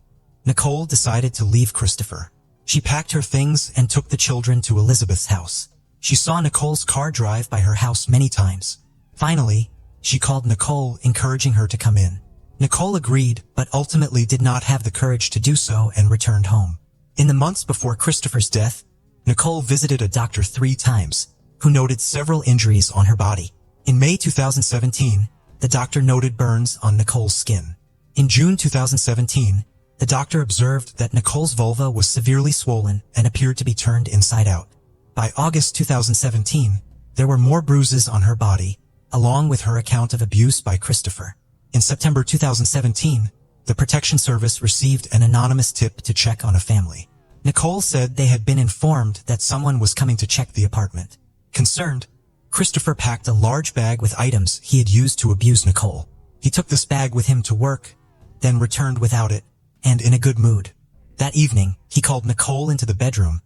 Nicole decided to leave Christopher. She packed her things and took the children to Elizabeth's house. She saw Nicole's car drive by her house many times. Finally, she called Nicole, encouraging her to come in. Nicole agreed, but ultimately did not have the courage to do so and returned home. In the months before Christopher's death, Nicole visited a doctor 3 times, who noted several injuries on her body. In May 2017, the doctor noted burns on Nicole's skin. In June 2017, the doctor observed that Nicole's vulva was severely swollen and appeared to be turned inside out. By August 2017, there were more bruises on her body, along with her account of abuse by Christopher. In September 2017, the Protection Service received an anonymous tip to check on a family. Nicole said they had been informed that someone was coming to check the apartment. Concerned, Christopher packed a large bag with items he had used to abuse Nicole. He took this bag with him to work, then returned without it, and in a good mood. That evening, he called Nicole into the bedroom,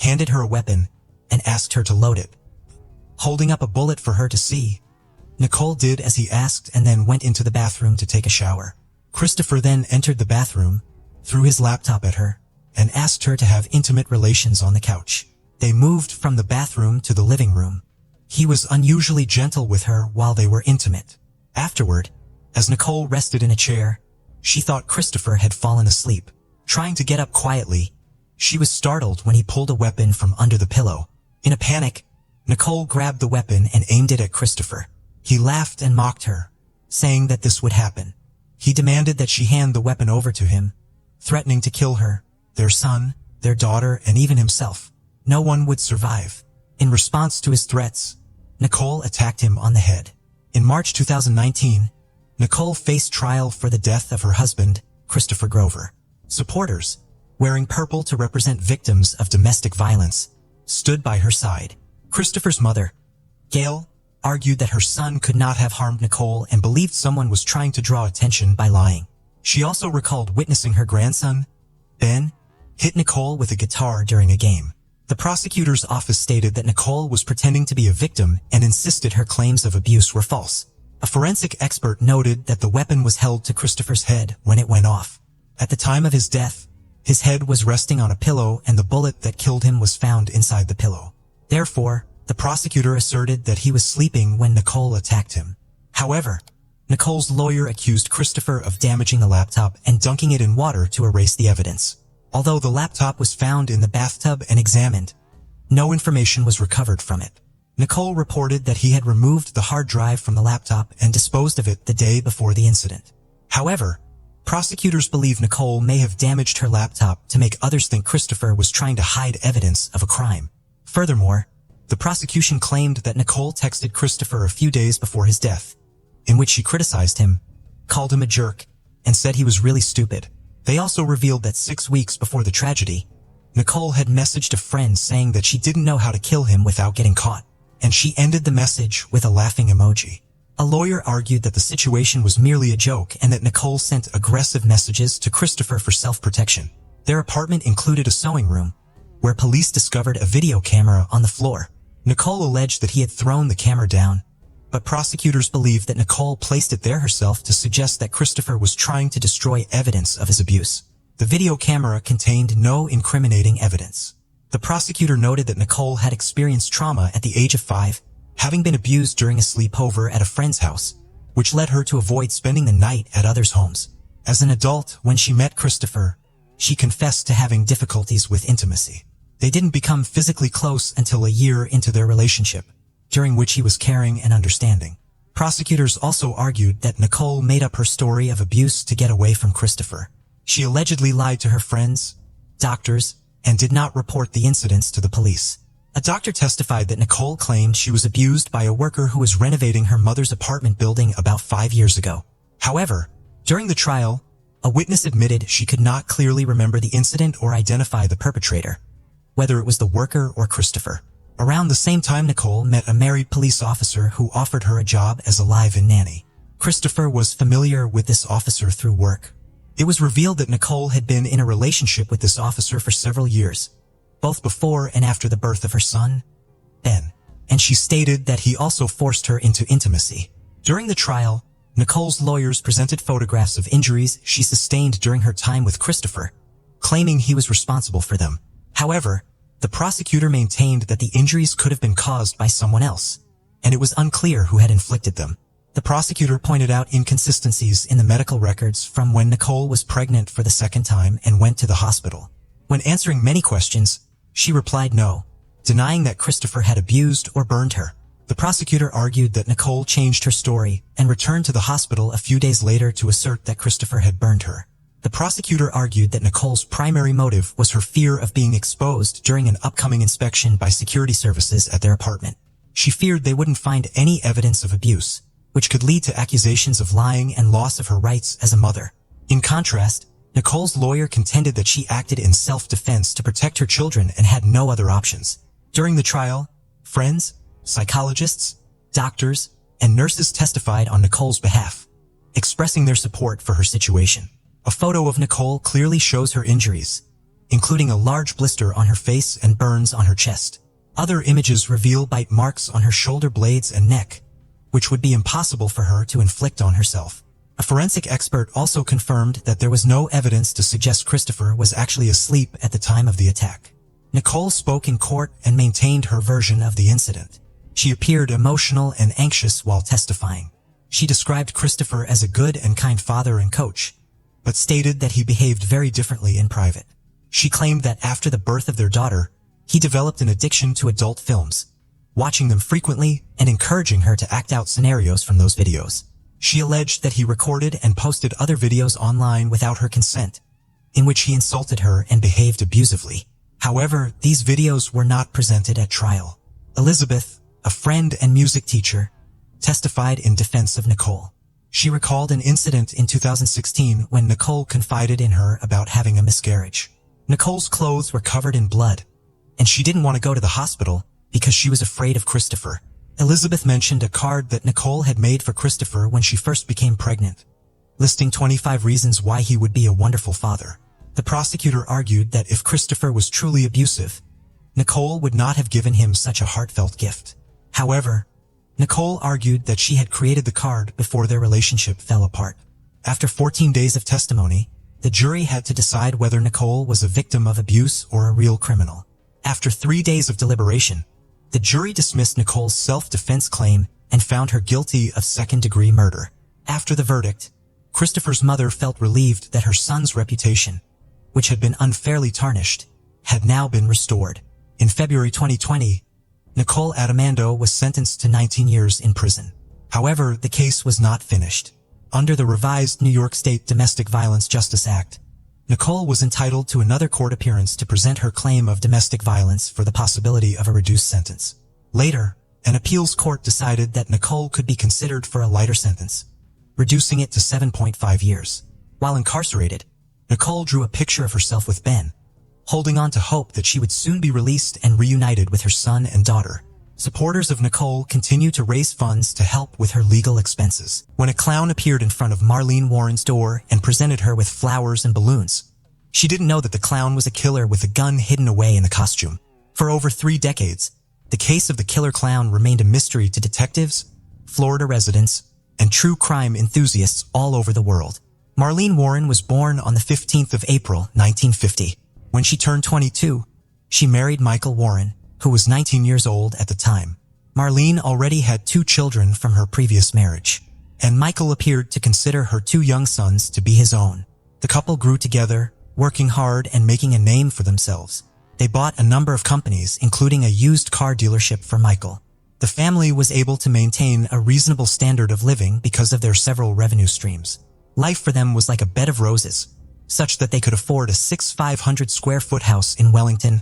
handed her a weapon, and asked her to load it. Holding up a bullet for her to see, Nicole did as he asked and then went into the bathroom to take a shower. Christopher then entered the bathroom, threw his laptop at her, and asked her to have intimate relations on the couch. They moved from the bathroom to the living room. He was unusually gentle with her while they were intimate. Afterward, as Nicole rested in a chair, she thought Christopher had fallen asleep. Trying to get up quietly, She was startled when he pulled a weapon from under the pillow. In a panic, Nicole grabbed the weapon and aimed it at Christopher. He laughed and mocked her, saying that this would happen. He demanded that she hand the weapon over to him, threatening to kill her, their son, their daughter, and even himself. No one would survive. In response to his threats, Nicole attacked him on the head. In March 2019, Nicole faced trial for the death of her husband, Christopher Grover. Supporters, wearing purple to represent victims of domestic violence, stood by her side. Christopher's mother, Gail, argued that her son could not have harmed Nicole and believed someone was trying to draw attention by lying. She also recalled witnessing her grandson, Ben, hit Nicole with a guitar during a game. The prosecutor's office stated that Nicole was pretending to be a victim and insisted her claims of abuse were false. A forensic expert noted that the weapon was held to Christopher's head when it went off. At the time of his death, his head was resting on a pillow and the bullet that killed him was found inside the pillow. Therefore, the prosecutor asserted that he was sleeping when Nicole attacked him. However, Nicole's lawyer accused Christopher of damaging the laptop and dunking it in water to erase the evidence. Although the laptop was found in the bathtub and examined, no information was recovered from it. Nicole reported that he had removed the hard drive from the laptop and disposed of it the day before the incident. However, prosecutors believe Nicole may have damaged her laptop to make others think Christopher was trying to hide evidence of a crime. Furthermore, the prosecution claimed that Nicole texted Christopher a few days before his death, in which she criticized him, called him a jerk, and said he was really stupid. They also revealed that 6 weeks before the tragedy, Nicole had messaged a friend saying that she didn't know how to kill him without getting caught, and she ended the message with a laughing emoji. A lawyer argued that the situation was merely a joke and that Nicole sent aggressive messages to Christopher for self-protection. Their apartment included a sewing room, where police discovered a video camera on the floor. Nicole alleged that he had thrown the camera down, but prosecutors believe that Nicole placed it there herself to suggest that Christopher was trying to destroy evidence of his abuse. The video camera contained no incriminating evidence. The prosecutor noted that Nicole had experienced trauma at the age of 5, having been abused during a sleepover at a friend's house, which led her to avoid spending the night at others' homes. As an adult, when she met Christopher, she confessed to having difficulties with intimacy. They didn't become physically close until a year into their relationship, during which he was caring and understanding. Prosecutors also argued that Nicole made up her story of abuse to get away from Christopher. She allegedly lied to her friends, doctors, and did not report the incidents to the police. A doctor testified that Nicole claimed she was abused by a worker who was renovating her mother's apartment building about 5 years ago. However, during the trial, a witness admitted she could not clearly remember the incident or identify the perpetrator, whether it was the worker or Christopher. Around the same time, Nicole met a married police officer who offered her a job as a live-in nanny. Christopher was familiar with this officer through work. It was revealed that Nicole had been in a relationship with this officer for several years, both before and after the birth of her son, Ben, and she stated that he also forced her into intimacy. During the trial, Nicole's lawyers presented photographs of injuries she sustained during her time with Christopher, claiming he was responsible for them. However, the prosecutor maintained that the injuries could have been caused by someone else, and it was unclear who had inflicted them. The prosecutor pointed out inconsistencies in the medical records from when Nicole was pregnant for the second time and went to the hospital. When answering many questions, she replied no, denying that Christopher had abused or burned her. The prosecutor argued that Nicole changed her story and returned to the hospital a few days later to assert that Christopher had burned her. The prosecutor argued that Nicole's primary motive was her fear of being exposed during an upcoming inspection by security services at their apartment. She feared they wouldn't find any evidence of abuse, which could lead to accusations of lying and loss of her rights as a mother. In contrast, Nicole's lawyer contended that she acted in self-defense to protect her children and had no other options. During the trial, friends, psychologists, doctors, and nurses testified on Nicole's behalf, expressing their support for her situation. A photo of Nicole clearly shows her injuries, including a large blister on her face and burns on her chest. Other images reveal bite marks on her shoulder blades and neck, which would be impossible for her to inflict on herself. A forensic expert also confirmed that there was no evidence to suggest Christopher was actually asleep at the time of the attack. Nicole spoke in court and maintained her version of the incident. She appeared emotional and anxious while testifying. She described Christopher as a good and kind father and coach, but stated that he behaved very differently in private. She claimed that after the birth of their daughter, he developed an addiction to adult films, watching them frequently and encouraging her to act out scenarios from those videos. She alleged that he recorded and posted other videos online without her consent, in which he insulted her and behaved abusively. However, these videos were not presented at trial. Elizabeth, a friend and music teacher, testified in defense of Nicole. She recalled an incident in 2016 when Nicole confided in her about having a miscarriage. Nicole's clothes were covered in blood, and she didn't want to go to the hospital because she was afraid of Christopher. Elizabeth mentioned a card that Nicole had made for Christopher when she first became pregnant, listing 25 reasons why he would be a wonderful father. The prosecutor argued that if Christopher was truly abusive, Nicole would not have given him such a heartfelt gift. However, Nicole argued that she had created the card before their relationship fell apart. After 14 days of testimony, the jury had to decide whether Nicole was a victim of abuse or a real criminal. After 3 days of deliberation, the jury dismissed Nicole's self-defense claim and found her guilty of second-degree murder. After the verdict, Christopher's mother felt relieved that her son's reputation, which had been unfairly tarnished, had now been restored. In February 2020, Nicole Adamando was sentenced to 19 years in prison. However, the case was not finished. Under the revised New York State Domestic Violence Justice Act, Nicole was entitled to another court appearance to present her claim of domestic violence for the possibility of a reduced sentence. Later, an appeals court decided that Nicole could be considered for a lighter sentence, reducing it to 7.5 years. While incarcerated, Nicole drew a picture of herself with Ben, holding on to hope that she would soon be released and reunited with her son and daughter. Supporters of Nicole continue to raise funds to help with her legal expenses. When a clown appeared in front of Marlene Warren's door and presented her with flowers and balloons, she didn't know that the clown was a killer with a gun hidden away in the costume. For over 3 decades, the case of the killer clown remained a mystery to detectives, Florida residents, and true crime enthusiasts all over the world. Marlene Warren was born on the 15th of April, 1950. When she turned 22, she married Michael Warren, who was 19 years old at the time. Marlene already had 2 children from her previous marriage, and Michael appeared to consider her 2 young sons to be his own. The couple grew together, working hard and making a name for themselves. They bought a number of companies, including a used car dealership for Michael. The family was able to maintain a reasonable standard of living because of their several revenue streams. Life for them was like a bed of roses, such that they could afford a 6,500-square-foot house in Wellington,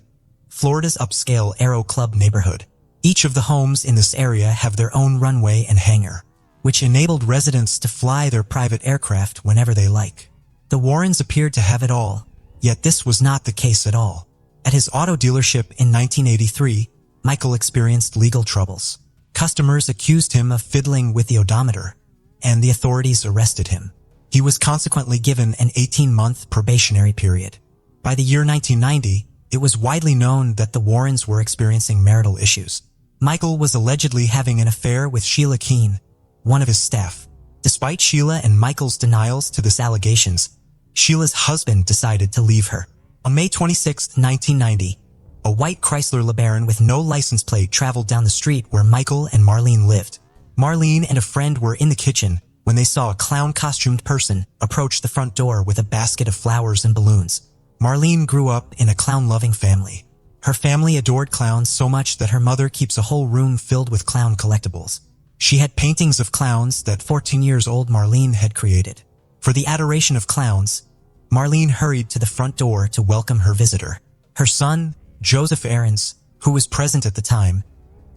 Florida's upscale Aero Club neighborhood. Each of the homes in this area have their own runway and hangar, which enabled residents to fly their private aircraft whenever they like. The Warrens appeared to have it all, yet this was not the case at all. At his auto dealership in 1983, Michael experienced legal troubles. Customers accused him of fiddling with the odometer, and the authorities arrested him. He was consequently given an 18-month probationary period. By the year 1990, it was widely known that the Warrens were experiencing marital issues. Michael was allegedly having an affair with Sheila Keene, one of his staff. Despite Sheila and Michael's denials to this allegations, Sheila's husband decided to leave her. On May 26, 1990, a white Chrysler LeBaron with no license plate traveled down the street where Michael and Marlene lived. Marlene and a friend were in the kitchen when they saw a clown-costumed person approach the front door with a basket of flowers and balloons. Marlene grew up in a clown-loving family. Her family adored clowns so much that her mother keeps a whole room filled with clown collectibles. She had paintings of clowns that 14-year-old Marlene had created. For the adoration of clowns, Marlene hurried to the front door to welcome her visitor. Her son, Joseph Aarons, who was present at the time,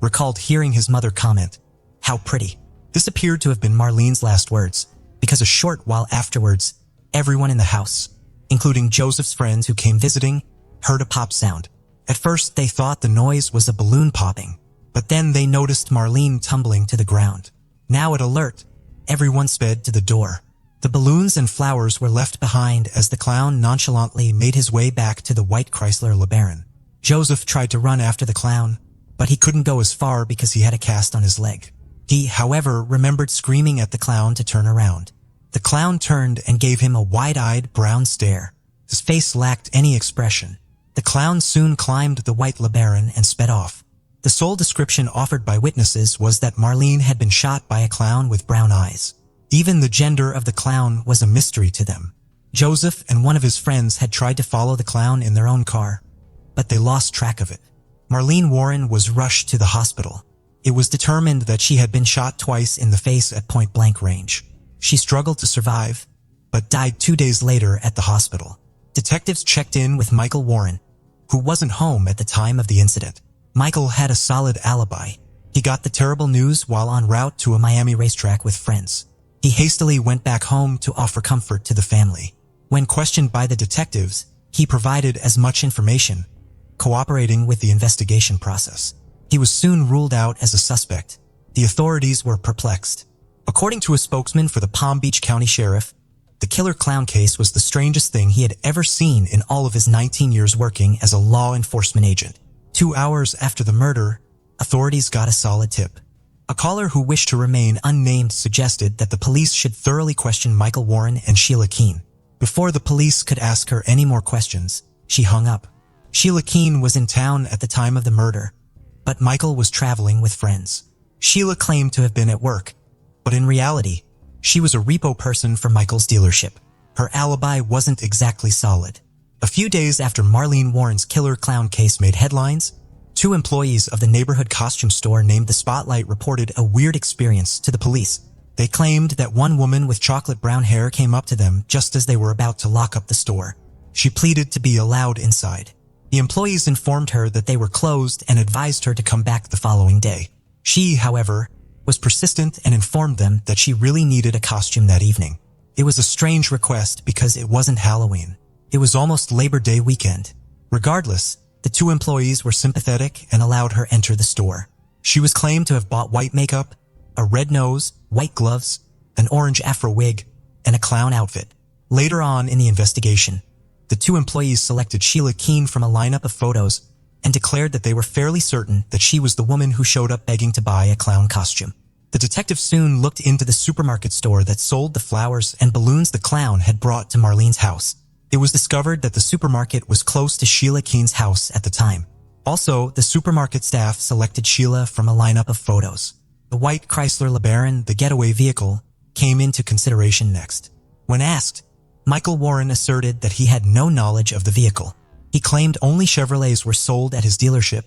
recalled hearing his mother comment, "How pretty." This appeared to have been Marlene's last words, because a short while afterwards, everyone in the house, including Joseph's friends who came visiting, heard a pop sound. At first, they thought the noise was a balloon popping, but then they noticed Marlene tumbling to the ground. Now at alert, everyone sped to the door. The balloons and flowers were left behind as the clown nonchalantly made his way back to the white Chrysler LeBaron. Joseph tried to run after the clown, but he couldn't go as far because he had a cast on his leg. He, however, remembered screaming at the clown to turn around. The clown turned and gave him a wide-eyed brown stare. His face lacked any expression. The clown soon climbed the white LeBaron and sped off. The sole description offered by witnesses was that Marlene had been shot by a clown with brown eyes. Even the gender of the clown was a mystery to them. Joseph and one of his friends had tried to follow the clown in their own car, but they lost track of it. Marlene Warren was rushed to the hospital. It was determined that she had been shot twice in the face at point-blank range. She struggled to survive, but died 2 days later at the hospital. Detectives checked in with Michael Warren, who wasn't home at the time of the incident. Michael had a solid alibi. He got the terrible news while en route to a Miami racetrack with friends. He hastily went back home to offer comfort to the family. When questioned by the detectives, he provided as much information, cooperating with the investigation process. He was soon ruled out as a suspect. The authorities were perplexed. According to a spokesman for the Palm Beach County Sheriff, the killer clown case was the strangest thing he had ever seen in all of his 19 years working as a law enforcement agent. 2 hours after the murder, authorities got a solid tip. A caller who wished to remain unnamed suggested that the police should thoroughly question Michael Warren and Sheila Keene. Before the police could ask her any more questions, she hung up. Sheila Keene was in town at the time of the murder, but Michael was traveling with friends. Sheila claimed to have been at work, but in reality, she was a repo person for Michael's dealership. Her alibi wasn't exactly solid. A few days after Marlene Warren's killer clown case made headlines, 2 employees of the neighborhood costume store named the Spotlight reported a weird experience to the police. They claimed that one woman with chocolate brown hair came up to them just as they were about to lock up the store. She pleaded to be allowed inside. The employees informed her that they were closed and advised her to come back the following day. She, however, was persistent and informed them that she really needed a costume that evening. It was a strange request because it wasn't Halloween. It was almost Labor Day weekend. Regardless, the 2 employees were sympathetic and allowed her enter the store. She was claimed to have bought white makeup, a red nose, white gloves, an orange afro wig, and a clown outfit. Later on in the investigation, the 2 employees selected Sheila Keene from a lineup of photos and declared that they were fairly certain that she was the woman who showed up begging to buy a clown costume. The detective soon looked into the supermarket store that sold the flowers and balloons the clown had brought to Marlene's house. It was discovered that the supermarket was close to Sheila Keene's house at the time. Also, the supermarket staff selected Sheila from a lineup of photos. The white Chrysler LeBaron, the getaway vehicle, came into consideration next. When asked, Michael Warren asserted that he had no knowledge of the vehicle. He claimed only Chevrolets were sold at his dealership,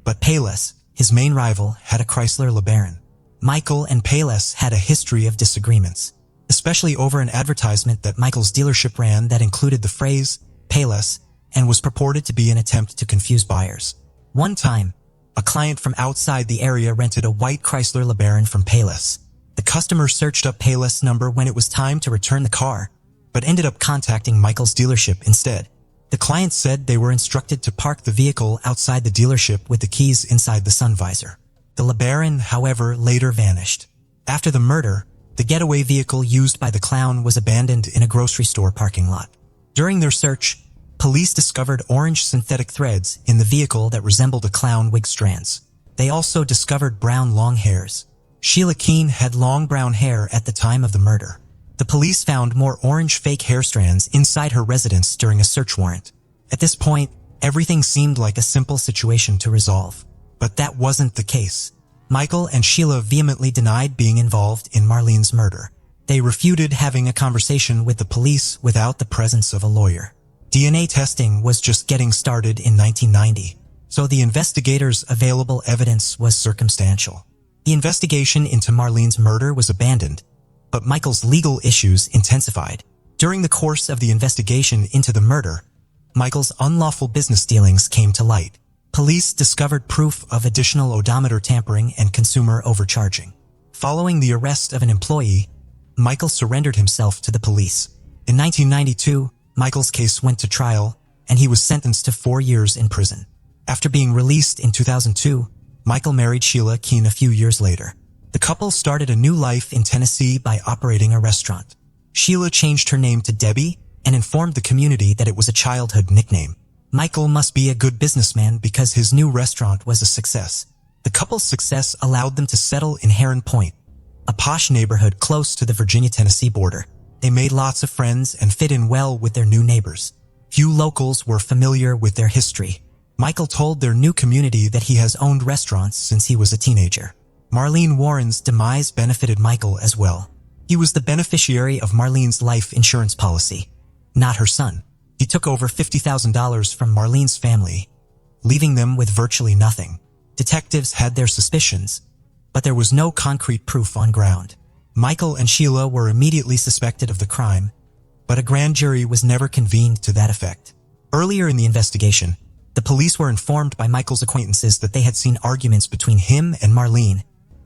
but Payless, his main rival, had a Chrysler LeBaron. Michael and Payless had a history of disagreements, especially over an advertisement that Michael's dealership ran that included the phrase, Payless, and was purported to be an attempt to confuse buyers. One time, a client from outside the area rented a white Chrysler LeBaron from Payless. The customer searched up Payless' number when it was time to return the car, but ended up contacting Michael's dealership instead. The client said they were instructed to park the vehicle outside the dealership with the keys inside the sun visor. The LeBaron, however, later vanished. After the murder, the getaway vehicle used by the clown was abandoned in a grocery store parking lot. During their search, police discovered orange synthetic threads in the vehicle that resembled a clown wig strands. They also discovered brown long hairs. Sheila Keene had long brown hair at the time of the murder. The police found more orange fake hair strands inside her residence during a search warrant. At this point, everything seemed like a simple situation to resolve. But that wasn't the case. Michael and Sheila vehemently denied being involved in Marlene's murder. They refuted having a conversation with the police without the presence of a lawyer. DNA testing was just getting started in 1990, so the investigators' available evidence was circumstantial. The investigation into Marlene's murder was abandoned, but Michael's legal issues intensified. During the course of the investigation into the murder, Michael's unlawful business dealings came to light. Police discovered proof of additional odometer tampering and consumer overcharging. Following the arrest of an employee, Michael surrendered himself to the police. In 1992, Michael's case went to trial, and he was sentenced to 4 years in prison. After being released in 2002, Michael married Sheila Keene a few years later. The couple started a new life in Tennessee by operating a restaurant. Sheila changed her name to Debbie and informed the community that it was a childhood nickname. Michael must be a good businessman because his new restaurant was a success. The couple's success allowed them to settle in Heron Point, a posh neighborhood close to the Virginia-Tennessee border. They made lots of friends and fit in well with their new neighbors. Few locals were familiar with their history. Michael told their new community that he has owned restaurants since he was a teenager. Marlene Warren's demise benefited Michael as well. He was the beneficiary of Marlene's life insurance policy. not her son. He took over $50,000 from Marlene's family, leaving them with virtually nothing. Detectives had their suspicions, but there was no concrete proof on ground. Michael and Sheila were immediately suspected of the crime, but a grand jury was never convened to that effect. Earlier in the investigation, the police were informed by Michael's acquaintances that they had seen arguments between him and Marlene,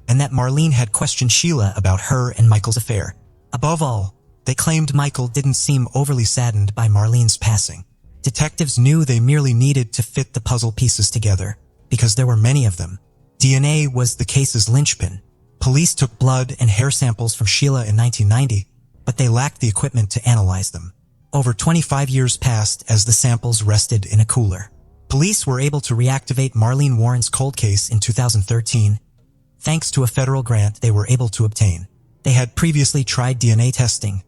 and that Marlene had questioned Sheila about her and Michael's affair. Above all, they claimed Michael didn't seem overly saddened by Marlene's passing. Detectives knew they merely needed to fit the puzzle pieces together, because there were many of them. DNA was the case's linchpin. Police took blood and hair samples from Sheila in 1990, but they lacked the equipment to analyze them. Over 25 years passed as the samples rested in a cooler. Police were able to reactivate Marlene Warren's cold case in 2013, thanks to a federal grant they were able to obtain. They had previously tried DNA testing,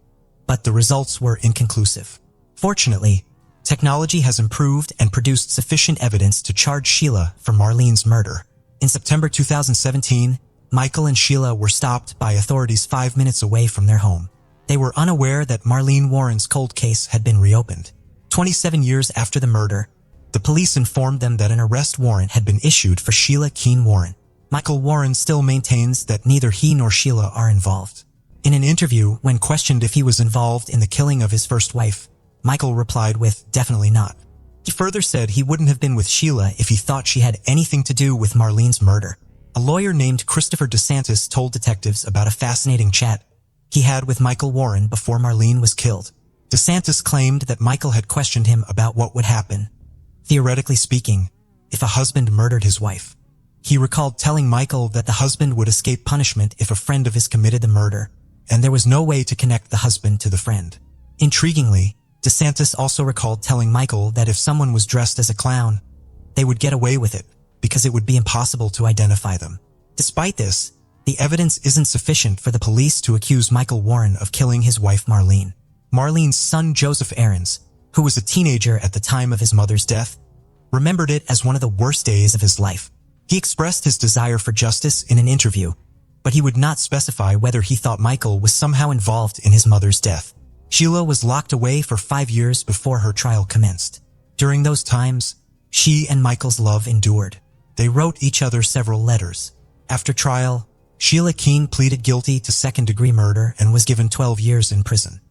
but the results were inconclusive. Fortunately, technology has improved and produced sufficient evidence to charge Sheila for Marlene's murder. In September 2017, Michael and Sheila were stopped by authorities 5 minutes away from their home. They were unaware that Marlene Warren's cold case had been reopened. 27 years after the murder, the police informed them that an arrest warrant had been issued for Sheila Keene Warren. Michael Warren still maintains that neither he nor Sheila are involved. In an interview, when questioned if he was involved in the killing of his first wife, Michael replied with, "Definitely not." He further said he wouldn't have been with Sheila if he thought she had anything to do with Marlene's murder. A lawyer named Christopher DeSantis told detectives about a fascinating chat he had with Michael Warren before Marlene was killed. DeSantis claimed that Michael had questioned him about what would happen, theoretically speaking, if a husband murdered his wife. He recalled telling Michael that the husband would escape punishment if a friend of his committed the murder, and there was no way to connect the husband to the friend. Intriguingly, DeSantis also recalled telling Michael that if someone was dressed as a clown, they would get away with it because it would be impossible to identify them. Despite this, the evidence isn't sufficient for the police to accuse Michael Warren of killing his wife Marlene. Marlene's son Joseph Aarons, who was a teenager at the time of his mother's death, remembered it as one of the worst days of his life. He expressed his desire for justice in an interview, but he would not specify whether he thought Michael was somehow involved in his mother's death. Sheila was locked away for 5 years before her trial commenced. During those times, she and Michael's love endured. They wrote each other several letters. After trial, Sheila Keene pleaded guilty to second-degree murder and was given 12 years in prison.